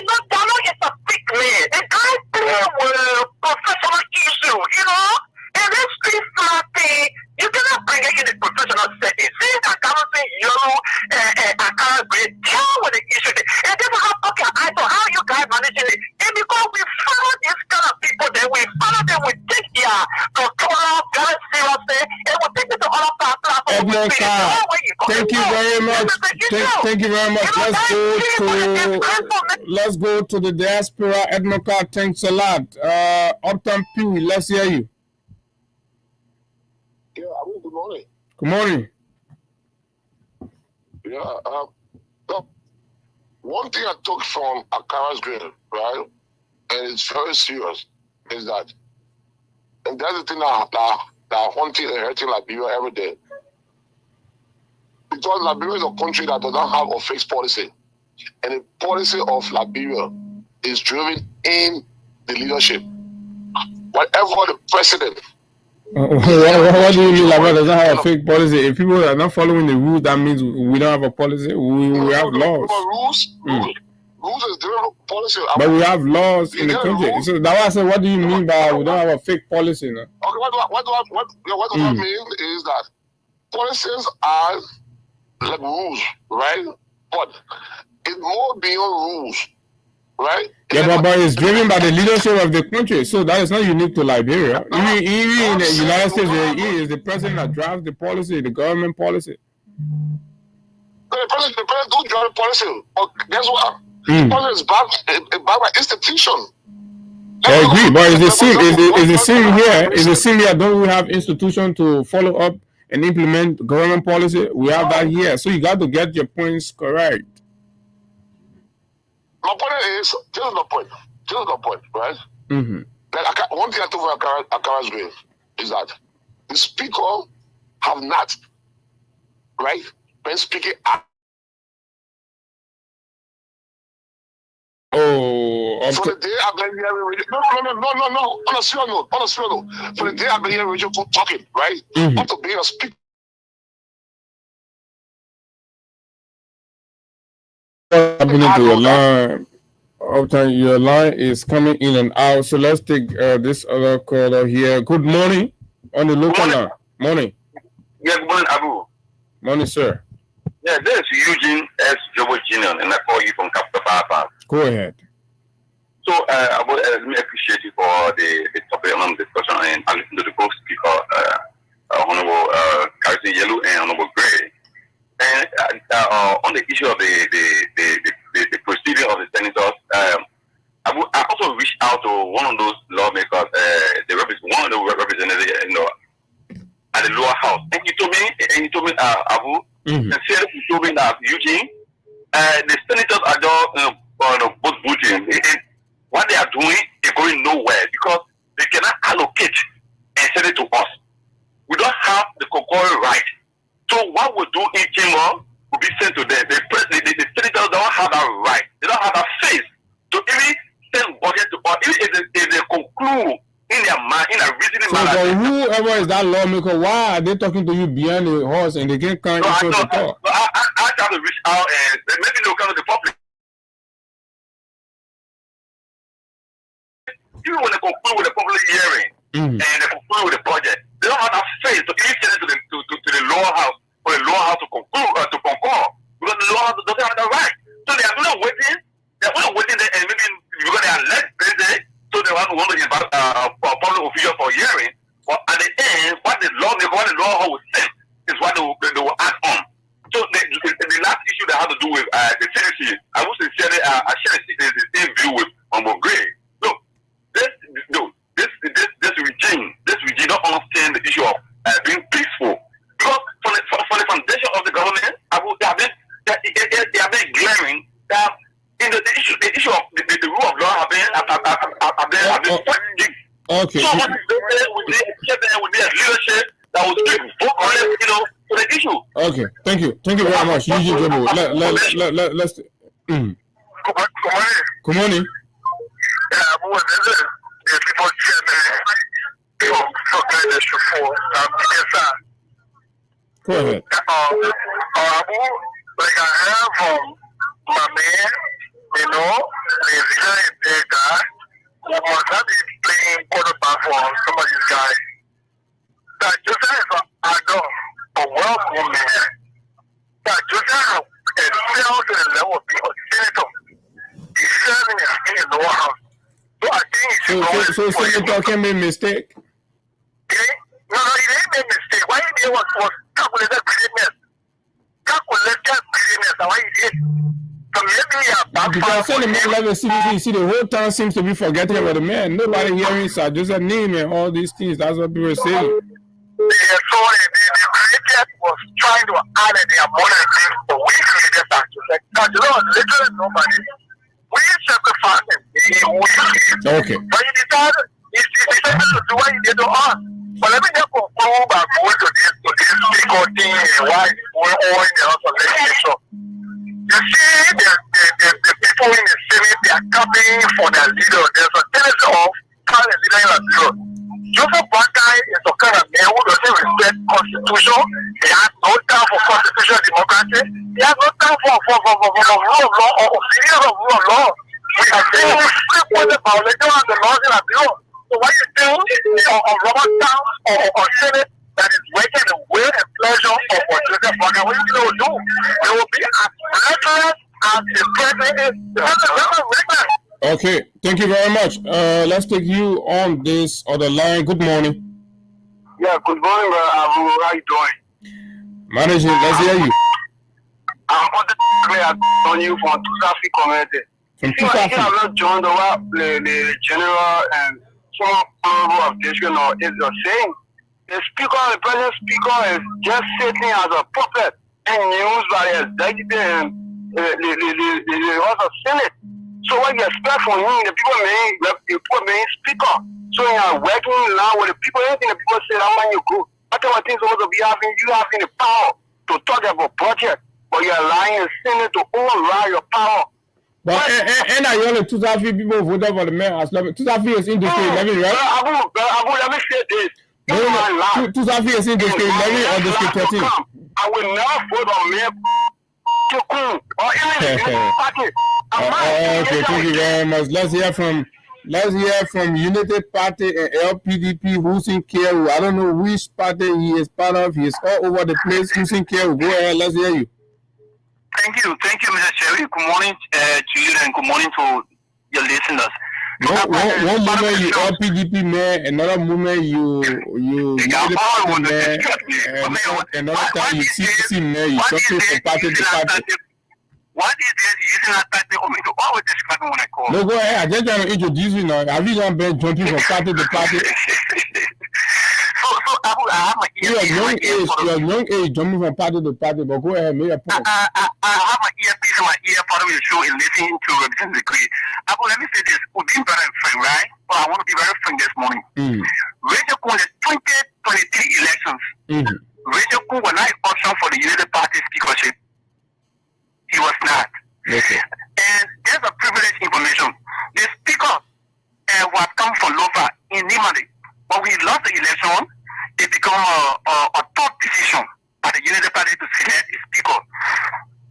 know, Dano is a big man. The guy play with professional issue, you know? And this street thing, you cannot bring it in the professional setting. See, I cannot say yellow and I can't agree. Deal with the issue. And then okay, I know how you guys managing it. And because we follow these kind of people, then we follow them, we take their control very seriously, and we take it to all of our platforms. Thank you very much. Thank you very much. Let's go to the diaspora. Edmond Carr, thanks a lot. Upton Pew, let's hear you. Yeah, good morning. Good morning. Yeah, one thing I took from Akara's Green, right, and it's very serious, is that, and that's the thing that haunting and hurting Liberia every day. Because Liberia is a country that does not have a fixed policy. And the policy of Liberia is driven in the leadership. Whatever the president. What do you mean Liberia doesn't have a fake policy? If people are not following the rules, that means we don't have a policy. We have laws. Rules is different policy. But we have laws in the country. So that's why I said, what do you mean by we don't have a fake policy? No? Okay, what do I mean is that policies are like rules, right? But it's more beyond rules, right? Yeah, but it's driven by the leadership of the country. So that is not unique to Liberia. Even in the United States, it is the president that drives the policy, the government policy. The president do drive the policy. But guess what? The policy is backed by institution. I agree, but it's the same here. It's the same here. Don't we have institutions to follow up and implement government policy? We have that here. So you got to get your points correct. My point is, this is the point, right? Like, one thing I took from Akara's Green is that the speaker have not, right, been speaking up. For the day I've been hearing radio. No. On a serious note. For the day I've been hearing radio talking, right? Not to be a speaker. Your line is coming in and out. So let's take this other caller here. Good morning on the local line. Morning. Yeah, good morning, Abu. Morning, sir. Yeah, this is Eugene S. Jobo Jr., and I call you from Capital Power. Go ahead. So, I would really appreciate you for the topic on discussion, and I listen to the co-speaker, Honorable Carson Yellow and Honorable Gray. And on the issue of the proceeding of the senators, I also reached out to one of those lawmakers, one of the representatives, at the lower house, and he told me, Abu, sincerely, he told me that Eugene, the senators are just both voting. What they are doing is going nowhere because they cannot allocate and send it to us. We don't have the Concord right. So what we do in chamber will be sent to them. The senators don't have that right. They don't have that face to even send budget to us. Even if they conclude in their mind, in a reasoning manner. So whoever is that lawmaker, why are they talking to you behind the horse and they can't come in front to talk? I try to reach out and maybe they'll come to the public. Even when they conclude with the public hearing and they conclude with the budget, they don't have that face to even send it to the lower house for the lower house to conclude to concord because the lower house doesn't have that right. So they are not waiting. They are not waiting there and maybe because they are less busy, so they want to invite public official for hearing. But at the end, what the lower house will send is what they will act on. So the last issue that has to do with the CDC, I would sincerely share the same view with Honorable Gray. This regime don't understand the issue of being peaceful. Because for the foundation of the government, they have been glaring that in the issue of the rule of law have been okay. So what we need a leadership that will speak vote on it, for the issue. Okay, thank you very much. Eugene Jobo. Good morning. Go ahead. Like I have my man, you know, the guy who must have been playing quarterback for some of these guys. That Joseph is a well-known man. That Joseph excelled to the level of being a senator. He's serving in the lower house. So I think so senator can be a mistake. No, he didn't make a mistake. Why he did was calculated greatness. Calculated greatness. Why he did. So maybe because when the man left the CBC, you see the whole town seems to be forgetting about the man. Nobody hearing Sir Joseph name and all these things. That's what people are saying. Yeah, so the creator was trying to add their modern things, but we created that. Now, you know, literally nobody. We sacrificed him. Okay. But he decided to do what he did to us. But let me just conclude by going to this speaker thing and why we're all in the house of legislation. You see, the people in the Senate, they are campaigning for their leader. There's a tendency of calling a leader in a leader. Joseph Boakai is a kind of man who doesn't respect Constitution. He has no time for constitutional democracy. He has no time for rule of law or opinion of rule of law. We are saying we violation of the laws in a bureau. So what you do on Robert Town or Senate that is working the will and pleasure of Joseph Boakai, what you will do? It will be as reckless as the president is. Okay, thank you very much. Let's take you on this other line. Good morning. Yeah, good morning, bro. How are you doing? Manager, let's hear you. I'm on the way on you from Tusafi community. From Tusafi? I'm not joined the general and some honorable objection or is the same. The president speaker is just sitting as a puppet and used by the executive and the other Senate. So what you expect from him, the people may speaker. So you are working now with the people, anything the people say, how many you go. Whatever things supposed to be having, you having the power to talk about budget, but you're allowing the Senate to override your power. But and I only 2,000 people voted for the mayor as 2,000 is in district 11, right? Abu, let me say this. 2,000 is in district 11 or district 13. I will never vote on Mayor Chukwu or any party. Okay, thank you very much. Let's hear from United Party and LPDP who's in Kiev. I don't know which party he is part of. He is all over the place. Who's in Kiev? Go ahead, let's hear you. Thank you, Mr. Cherry. Good morning to you and good morning to your listeners. One moment you LPDP mayor, another moment you United Party mayor, another time you CCC mayor, you talking from party to party. What is this using that party or me to always describe when I call? No, go ahead. I just trying to introduce you now. Have you not been jumping from party to party? So Abu, I have my earpiece. You are young age jumping from party to party, but go ahead, make a point. I have my earpiece in my ear following the show and listening to Representative Degree. Abu, let me say this. We've been very frank, right? But I want to be very frank this morning. Rachel Kuhn, the 2023 elections, Rachel Kuhn was not option for the United Party speakership. He was not. Okay. And there's a privileged information. The speaker was come from Lofa in Nimali. But we lost the election, it became a tough decision by the United Party to select a speaker.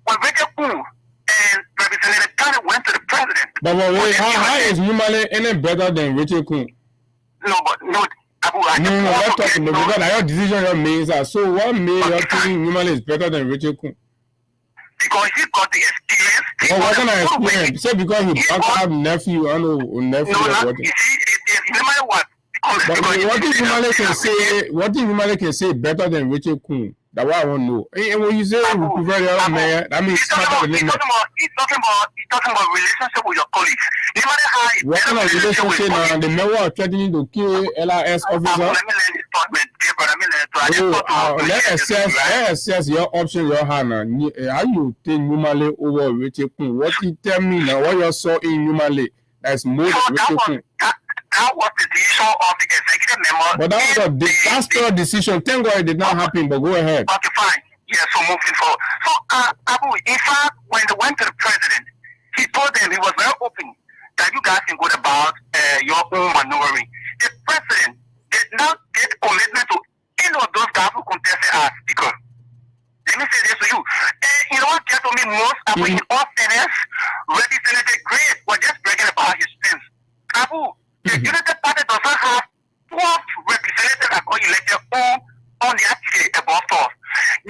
When Rachel Kuhn and Representative Khan went to the president. But wait, how is Nimali any better than Rachel Kuhn? No, let's talk about because your decision your made. So what made you think Nimali is better than Rachel Kuhn? Because he got the experience. Well, what kind of experience? Say because he backed up nephew, I know nephew. You see, no matter what. But what if Nimali can say better than Rachel Kuhn? That's what I want to know. And when you say we prefer the other mayor, that means he's talking about relationship with your colleagues. No matter how what kind of relationship now? The mayor was threatening to kill LRS officer. Let me learn this statement. Let's assess your option, your hand. How you take Nimali over Rachel Kuhn? What you tell me now? What you saw in Nimali that's more than Rachel Kuhn? That was the decision of the executive member. But that was a disaster decision. Thank God it did not happen, but go ahead. Okay, fine. Yeah, so moving forward. So, Abu, in fact, when they went to the president, He told them, he was very open, that you guys can go about your own maneuvering. The president did not get commitment to any of those guys who contested as speaker. Let me say this to you. You know what gets to me most? In all fairness, Representative Gray was just bragging about his sins. Abu, the United Party does not have 12 representatives that got elected on the ticket above 12.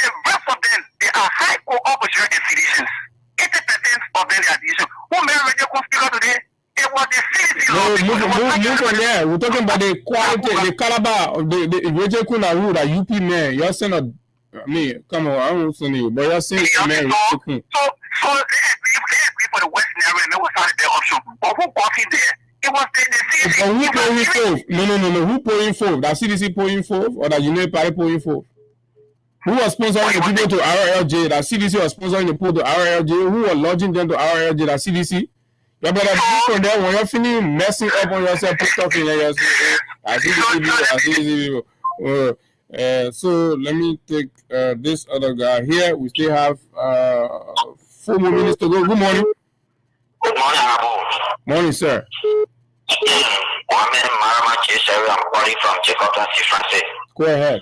The rest of them, they are high court officers and citizens. 80% of them are citizens. Who made a radio speaker today? It was the citizen. No, move on there. We're talking about the quality, the caliber of the Roger Kunaru, the UP man. You're saying, I mean, come on, I don't know you, but you're saying, man, so they agree for the West area, and that was not their option. But who got in there? It was the citizen. Who pulling forth? No. Who pulling forth? That CDC pulling forth, or that United Party pulling forth? Who was sponsoring the people to RLJ? That CDC was sponsoring the people to RLJ. Who was lodging them to RLJ? That CDC. You better be from there when you're finished messing up on yourself, put stuff in there. CDC people. So let me take this other guy here. We still have 4 more minutes to go. Good morning. Good morning, Abu. Morning, sir. I'm calling from Jakarta, France. Go ahead.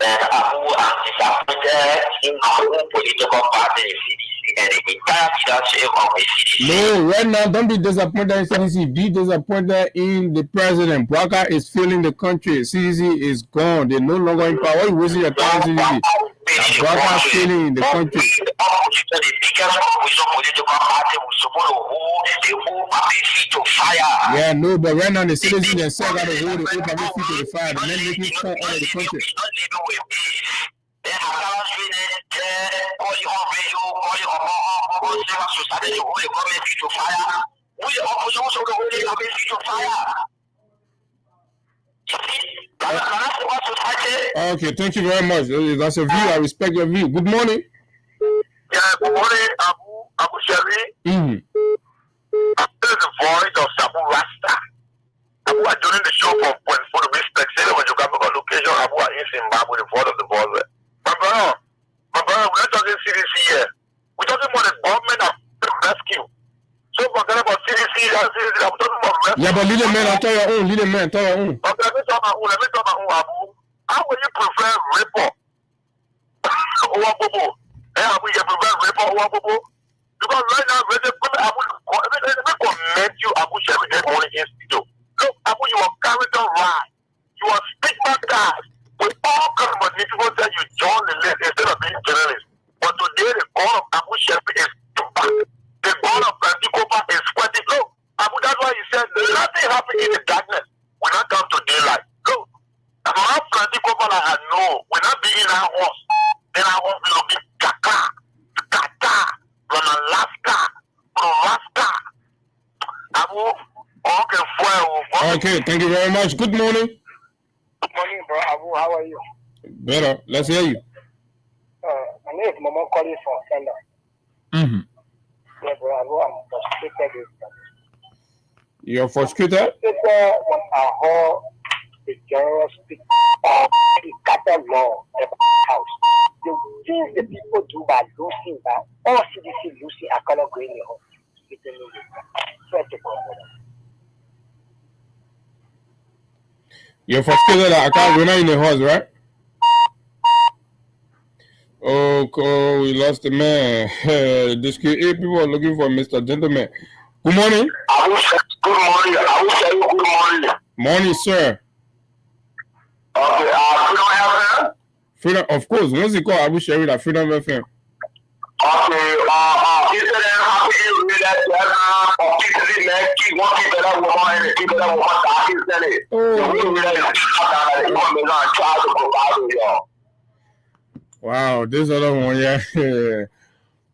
Abu, I'm disappointed in our political party, CDC, and the entire leadership of the CDC. No, right now, don't be disappointed in CDC. Be disappointed in the president. Bwaka is failing the country. CDC is gone. They're no longer in power. Why are you wasting your time, CDC? Bwaka is failing in the country. The biggest opposition political party was supposed to hold the whole party to fire. Yeah, no, but right now the citizens themselves got to hold the whole party to the fire. The men making fun of the country. Okay, thank you very much. That's a view. I respect your view. Good morning. Yeah, good morning, Abu Shari. This is the voice of Sabu Rasta. Abu are joining the show for the respect. Say when you come to a location, Abu are in Zimbabwe, the voice of the voice. My brother, we're not talking CDC here. We're talking about the government of rescue. So forget about CDC, I'm talking about rescue. Yeah, but lead a man, I'll tell your own. Lead a man, tell your own. Okay, let me talk about who, Abu. How will you prefer Ripple over Bobo? Yeah, we can prevent Ripple over Bobo. Because right now, let me commend you, Abu Shari, everyone in studio. Look, Abu, you are character right. You are stigmatized with all kinds of magnificent that you join the list instead of being journalist. But today, the God of Abu Shari is too bad. The God of Antikopa is sweating. Look, Abu, that's why he said, nothing happened in the darkness when I come to daylight. Look, I'm not Antikopa like I know. When I be in our house, then I want to be Kaka, from Alaska, Abu, okay, thank you very much. Good morning. Good morning, bro. Abu, how are you? Better. Let's hear you. My name is Momo calling from Senda. Yeah, bro. Abu, I'm frustrated. You're frustrated? When I heard the general speak of the capital law of the house. The things the people do by losing that all CDC losing, I cannot go in the home. You're frustrated that I can't go in the house, right? Oh, we lost the man. This people are looking for Mr. Gentleman. Good morning. Good morning. I will say good morning. Morning, sir. Okay, Freedom FM? Freedom, of course. What's it called? Abu Shari, that Freedom FM. Okay, wow, this other one, yeah.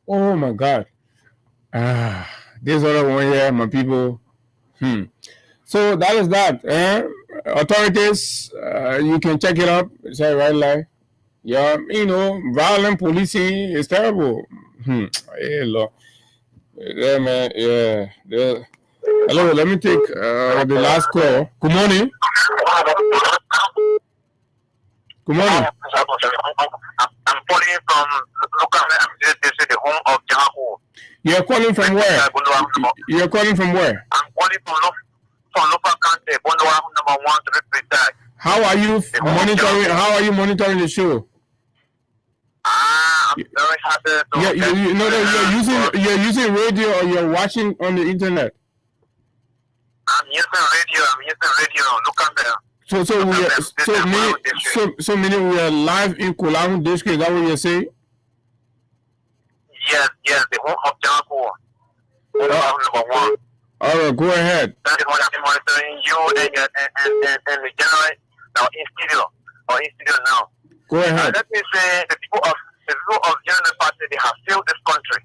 Oh my God. This other one, yeah, my people. So that is that. Authorities, you can check it up. It's a right line. Yeah, you know, violent policing is terrible. Hey, Lord. Yeah, man. Yeah. Hello, let me take the last call. Good morning. Good morning. I'm calling from local, the home of Yahoo. You're calling from where? You're calling from where? I'm calling from local county, Bondwa number 1 to be precise. How are you monitoring the show? I'm very happy to you're using radio or you're watching on the internet? I'm using radio. Look at there. So meaning we are live in Kulang district, is that what you're saying? Yes, the home of Janko. Number 1. All right, go ahead. That is what I'm monitoring you and the general now in studio now. Go ahead. Let me say the people of General Party, they have failed this country.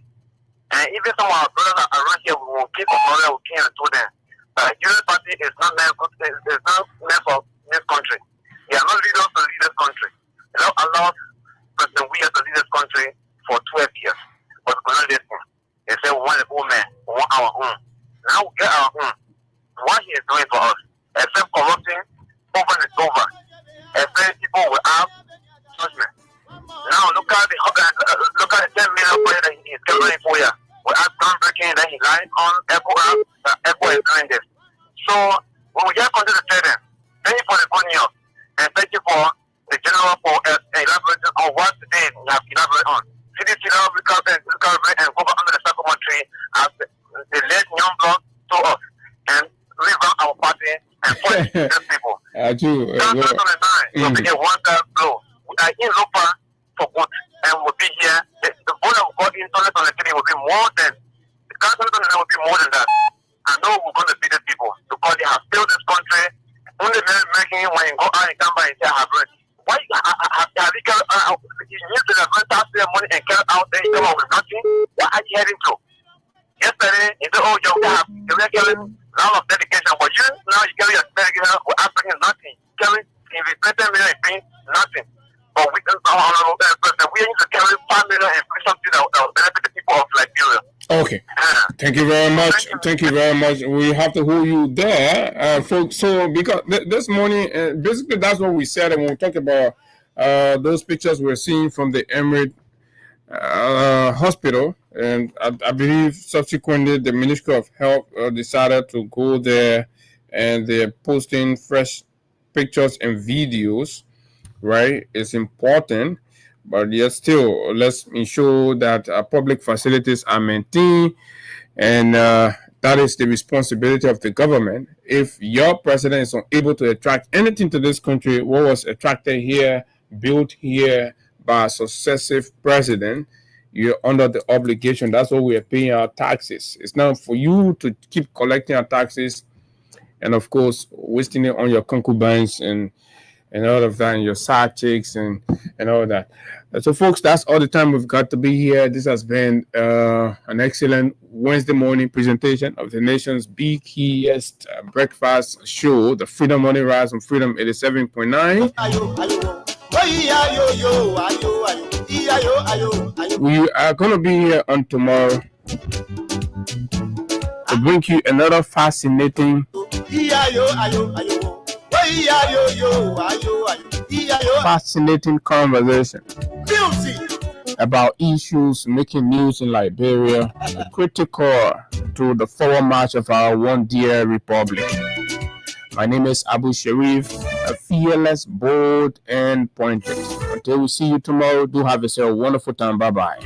And even some of our brothers around here will keep on morale, we can to them. But General Party is not meant for this country. They are not leaders to lead this country. They don't allow President Weah to lead this country for 12 years. But we don't listen. They say we want a old man, we want our own. Now we get our own. What he is doing for us, except corrupting, over and over. Except people will have judgment. Now look at the 10 million prayer that he is carrying for you. We have groundbreaking that he lied on Echo is doing this. So when we get into the trading, thank you for the good news. And thank you for the general for elaborating on what today we have elaborated on. CDC now recovery and go back under the Sacramento tree as the late young blood to us and revamp our party and fight these people. I do. Will be a wonder blow. We are in Lupa for good and we'll be here. The vote of God in 2023 will be more than the council will be more than that. I know we're going to beat the people because they have failed this country. Only making when you go out and come by and say I have read. Why have you used to the taxpayer money and carry out there you come out with nothing? What are you heading to? Yesterday, you said, oh, you have a lot of dedication, but you now you carry your dedication with African nothing. Carry invested million and nothing. But we need to carry 5 million and bring something that will benefit the people of Liberia. Okay. Thank you very much. Thank you very much. We have to hold you there, folks. So because this morning, basically that's what we said, and when we talk about those pictures we're seeing from the Emirate hospital, and I believe subsequently the Ministry of Health decided to go there, and they're posting fresh pictures and videos. Right, it's important, but yet still, let's ensure that public facilities are maintained, and that is the responsibility of the government. If your president is unable to attract anything to this country, what was attracted here, built here by a successive president, you're under the obligation. That's why we are paying our taxes. It's not for you to keep collecting our taxes and, of course, wasting it on your concubines and all of that, and your side chicks and all that. So, folks, that's all the time we've got to be here. This has been an excellent Wednesday morning presentation of the nation's biggest breakfast show, the Freedom Morning Rise on Freedom 87.9. We are going to be here on tomorrow to bring you another fascinating conversation about issues making news in Liberia, critical to the forward march of our one dear republic. My name is Abu Sharif, a fearless, bold, and pointed. Until we see you tomorrow, do have yourself a wonderful time. Bye-bye.